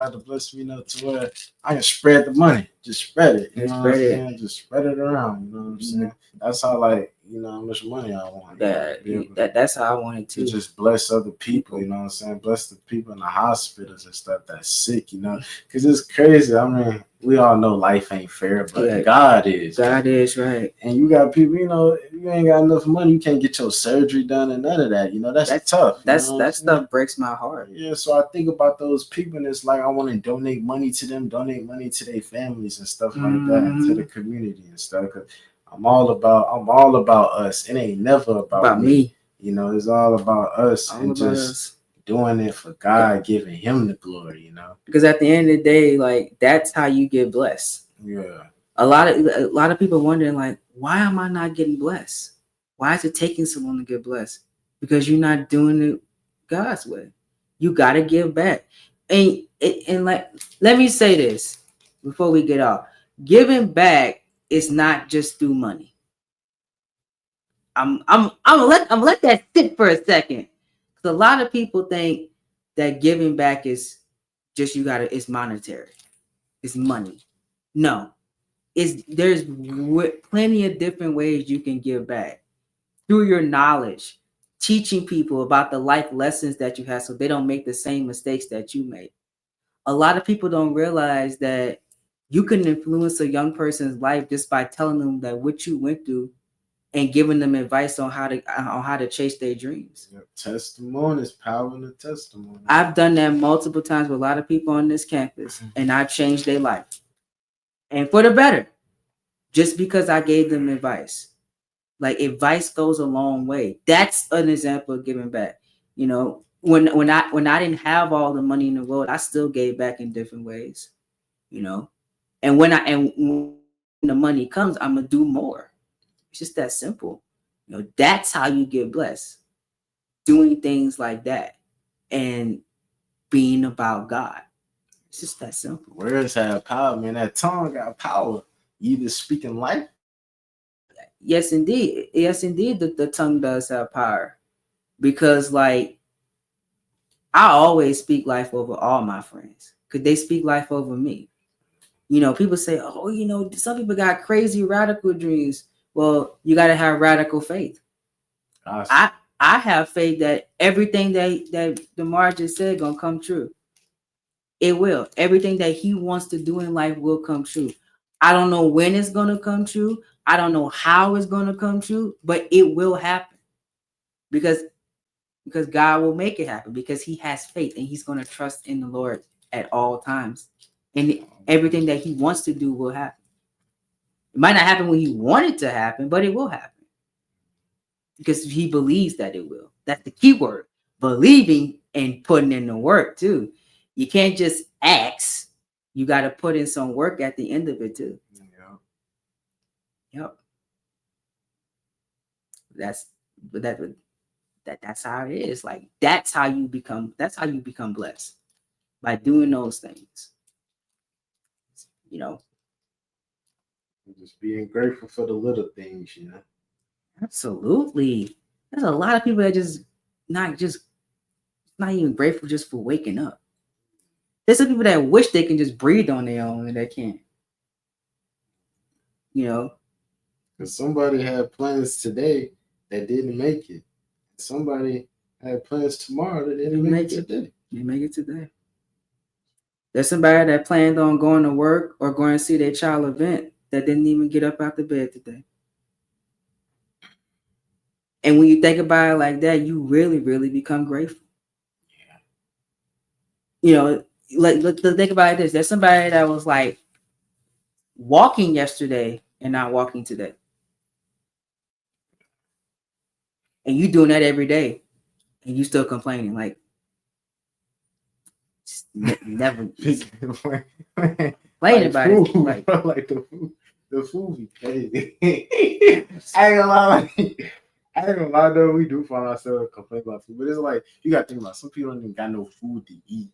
to bless me enough to where I can spread the money. just spread it. You Just know spread what I'm it. saying? Just spread it around. You know what I'm saying? That's how, like, you know, how much money I want. That's how I wanted To to. just bless other people, you know what I'm saying? Bless the people in the hospitals and stuff that's sick, you know? Because it's crazy. I mean, we all know life ain't fair, but God is. God is, right. And you got people, you know, you ain't got enough money, you can't get your surgery done and none of that. You know, that's tough. That stuff breaks my heart. Yeah, so I think about those people and it's like I want to donate money to them, donate money to their families and stuff like that, and to the community and stuff. Cause I'm all about us. It ain't never about me. You know, it's all about us and just doing it for God, giving Him the glory. You know, because at the end of the day, like that's how you get blessed. Yeah. A lot of people wondering, like, why am I not getting blessed? Why is it taking so long to get blessed? Because you're not doing it God's way. You got to give back. And like, let me say this before we get off. Giving back is not just through money. I'm gonna let that sit for a second. Because a lot of people think that giving back is just it's monetary. It's money. No. There's plenty of different ways you can give back through your knowledge, teaching people about the life lessons that you have so they don't make the same mistakes that you make. A lot of people don't realize that you can influence a young person's life just by telling them that what you went through and giving them advice on how to chase their dreams. Testimony is power in the testimony. I've done that multiple times with a lot of people on this campus, and I've changed their life. And for the better, just because I gave them advice. Like advice goes a long way. That's an example of giving back. You know, when I didn't have all the money in the world, I still gave back in different ways. You know, and when the money comes, I'm gonna do more. It's just that simple. You know, that's how you get blessed. Doing things like that and being about God. It's just that simple. Words have power, man. That tongue got power. You either speaking life. Yes, indeed. Yes, indeed. The tongue does have power. Because, like, I always speak life over all my friends. Because they speak life over me. You know, people say, oh, you know, some people got crazy radical dreams. Well, you got to have radical faith. Awesome. I have faith that everything that Demar just said gonna come true. It will. Everything that he wants to do in life will come true. I don't know when it's gonna come true. I don't know how it's gonna come true, but it will happen. Because God will make it happen because he has faith and he's gonna trust in the Lord at all times. And everything that he wants to do will happen. It might not happen when he wanted to happen, but it will happen. Because he believes that it will. That's the key word. Believing and putting in the work too. You can't just ask. You got to put in some work at the end of it too. Yep. That's how it is. Like that's how you become blessed. By doing those things. You know. Just being grateful for the little things, you know. Absolutely. There's a lot of people that just not even grateful just for waking up. There's some people that wish they can just breathe on their own and they can't. You know? Because somebody had plans today that didn't make it. Somebody had plans tomorrow that didn't make it today. They make it today. There's somebody that planned on going to work or going to see their child event that didn't even get up out the bed today. And when you think about it like that, you really, really become grateful. Yeah. You know, let's think about this. There's somebody that was like walking yesterday and not walking today. And you doing that every day. And you still complaining. Like, never complain about it. Like the food be crazy. I ain't gonna lie though, we do find ourselves complaining about food, but it's like you gotta think about some people don't even got no food to eat.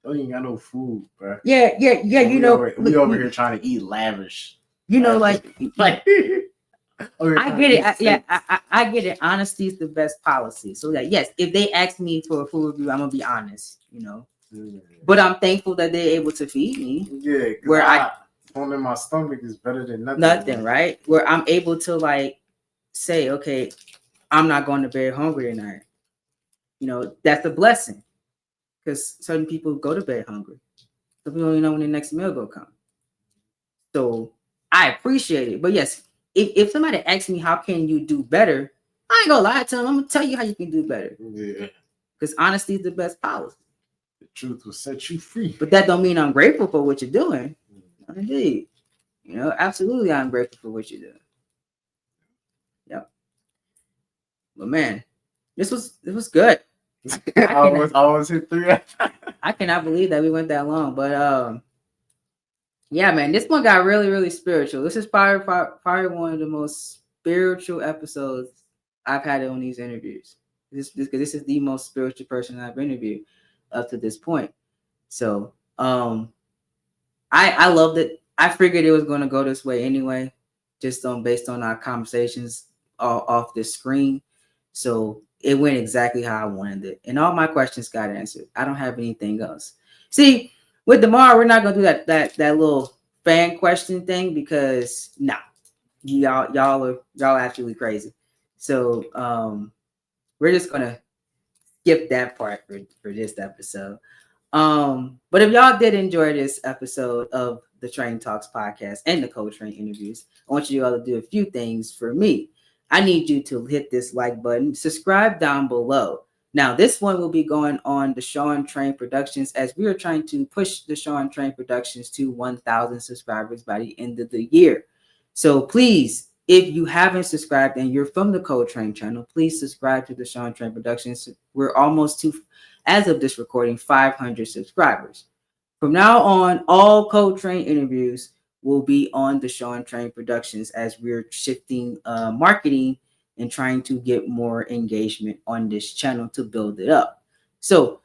Don't even got no food, bro. Yeah. You know, we over here trying to eat lavish. You know, like I get it. I get it. Honesty is the best policy. So that yes, if they ask me for a food review, I'm gonna be honest. You know, but I'm thankful that they're able to feed me. Yeah, where phone in my stomach is better than nothing. Nothing, right? Where I'm able to like say, okay, I'm not going to bed hungry tonight. You know, that's a blessing because certain people go to bed hungry. Some people don't even know when the next meal will come. So I appreciate it. But yes, if somebody asks me how can you do better, I ain't gonna lie to them. I'm gonna tell you how you can do better. Yeah. Because honesty is the best policy. The truth will set you free. But that don't mean I'm grateful for what you're doing. Indeed. You know, absolutely I'm grateful for what you're doing. Yep. But man, this was good. I almost hit 3. I cannot believe that we went that long. But yeah, man, this one got really, really spiritual. This is probably one of the most spiritual episodes I've had on these interviews. This is the most spiritual person I've interviewed up to this point. So I loved it. I figured it was going to go this way anyway, just based on our conversations off the screen. So it went exactly how I wanted it, and all my questions got answered. I don't have anything else. See, with Demar, we're not gonna do that little fan question thing because y'all are absolutely crazy. So we're just gonna skip that part for this episode. But if y'all did enjoy this episode of the Train Talks podcast and the Coletrain interviews, I want you all to do a few things for me. I need you to hit this like button, subscribe down below. Now, this one will be going on the Sean Train Productions as we are trying to push the Sean Train Productions to 1,000 subscribers by the end of the year. So please, if you haven't subscribed and you're from the Coletrain channel, please subscribe to the Sean Train Productions. We're almost to, as of this recording, 500 subscribers. From now on, all Coletrain interviews will be on the Sean Train Productions as we're shifting marketing and trying to get more engagement on this channel to build it up. So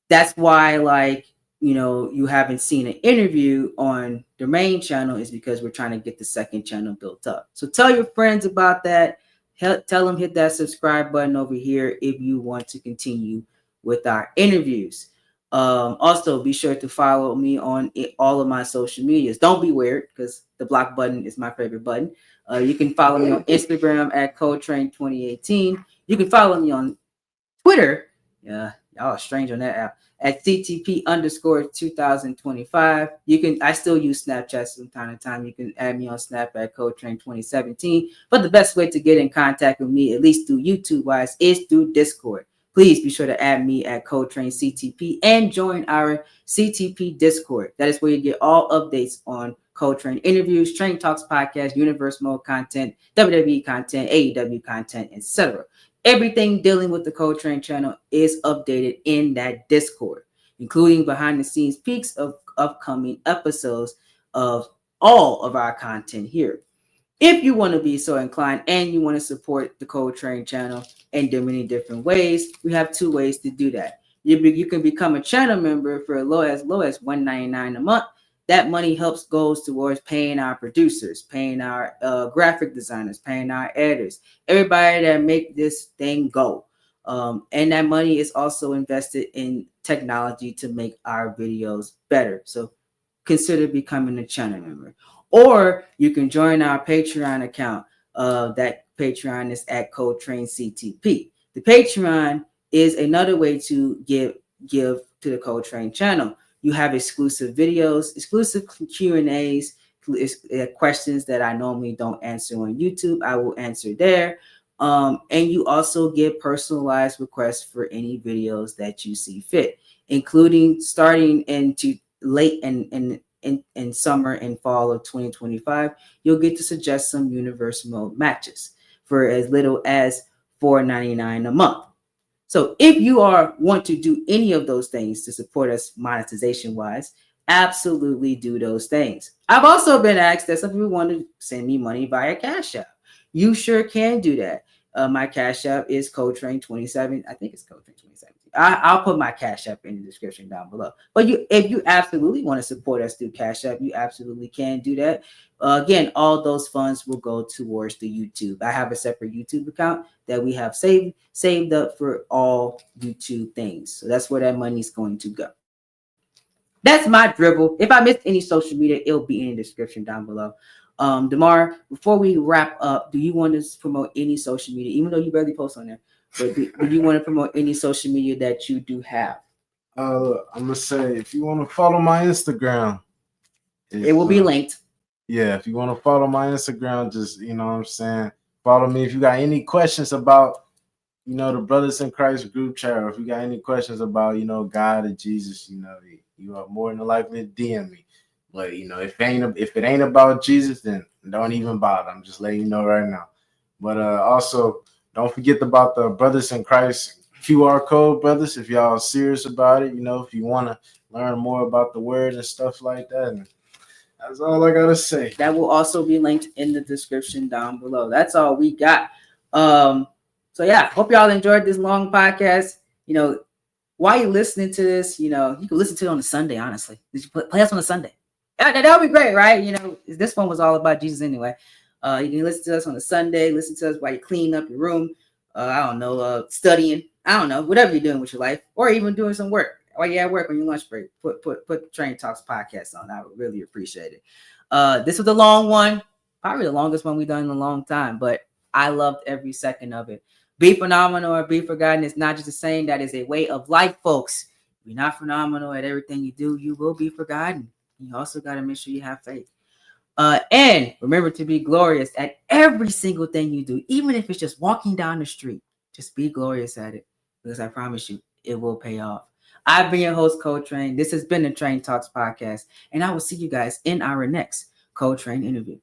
that's why, like, you know, you haven't seen an interview on the main channel is because we're trying to get the second channel built up. So tell your friends about that. Tell them hit that subscribe button over here if you want to continue with our interviews. Also, be sure to follow me on all of my social medias. Don't be weird because the block button is my favorite button. You can follow me on Instagram at Coletrain 2018. You can follow me on Twitter. Yeah, y'all are strange on that app at CTP underscore 2025. I still use Snapchat from time to time. You can add me on Snap at Coletrain 2017. But the best way to get in contact with me, at least through YouTube wise, is through Discord. Please be sure to add me at Coletrain CTP and join our CTP Discord. That is where you get all updates on Coletrain interviews, Train Talks podcast, Universe Mode content, WWE content, AEW content, etc. Everything dealing with the Coletrain channel is updated in that Discord, including behind the scenes peeks of upcoming episodes of all of our content here. If you want to be so inclined and you want to support the Coletrain channel in many different ways, we have 2 ways to do that. You can become a channel member for as low as $1.99 a month. That money goes towards paying our producers, paying our graphic designers, paying our editors, everybody that make this thing go. And that money is also invested in technology to make our videos better. So consider becoming a channel member. Or you can join our Patreon account. That Patreon is at Coletrain CTP. The Patreon is another way to give to the Coletrain channel. You have exclusive videos, exclusive Q&As, questions that I normally don't answer on YouTube. I will answer there. And you also get personalized requests for any videos that you see fit, including starting into late in summer and fall of 2025, you'll get to suggest some universe mode matches for as little as $4.99 a month. So if you want to do any of those things to support us monetization wise, absolutely do those things. I've also been asked that some people want to send me money via Cash App. You sure can do that. My Cash App is Coletrain 27. I think it's Coletrain 27. I'll put my Cash App in the description down below. But if you absolutely want to support us through Cash App, you absolutely can do that. Again, all those funds will go towards the YouTube. I have a separate YouTube account that we have saved up for all YouTube things. So that's where that money is going to go. That's my dribble. If I missed any social media, it'll be in the description down below. Demar, before we wrap up, do you want to promote any social media, even though you barely post on there? But do you want to promote any social media that you do have? I'm gonna say if you want to follow my Instagram, It will be linked. Yeah, if you want to follow my Instagram, just you know what I'm saying, follow me. If you got any questions about the Brothers in Christ group chat, or if you got any questions about God or Jesus, you are more than likely to DM me. But if it ain't about Jesus, then don't even bother. I'm just letting you know right now. But also don't forget about the Brothers in Christ QR code, brothers. If y'all serious about it, if you want to learn more about the word and stuff like that. And that's all I gotta say. That will also be linked in the description down below. That's all we got. So yeah, hope y'all enjoyed this long podcast. While you're listening to this, you can listen to it on a Sunday, honestly. Did you play us on a Sunday? That would be great, right? This one was all about Jesus anyway. You can listen to us on a Sunday, listen to us while you clean up your room. I don't know, studying. I don't know, whatever you're doing with your life, or even doing some work while you're at work on your lunch break. Put Train Talks podcast on. I would really appreciate it. This was a long one, probably the longest one we've done in a long time, but I loved every second of it. Be phenomenal or be forgotten is not just a saying, that is a way of life, folks. If you're not phenomenal at everything you do, you will be forgotten. You also got to make sure you have faith. And remember to be glorious at every single thing you do, even if it's just walking down the street. Just be glorious at it, because I promise you, it will pay off. I've been your host, Coletrain. This has been the Train Talks podcast, and I will see you guys in our next Coletrain interview.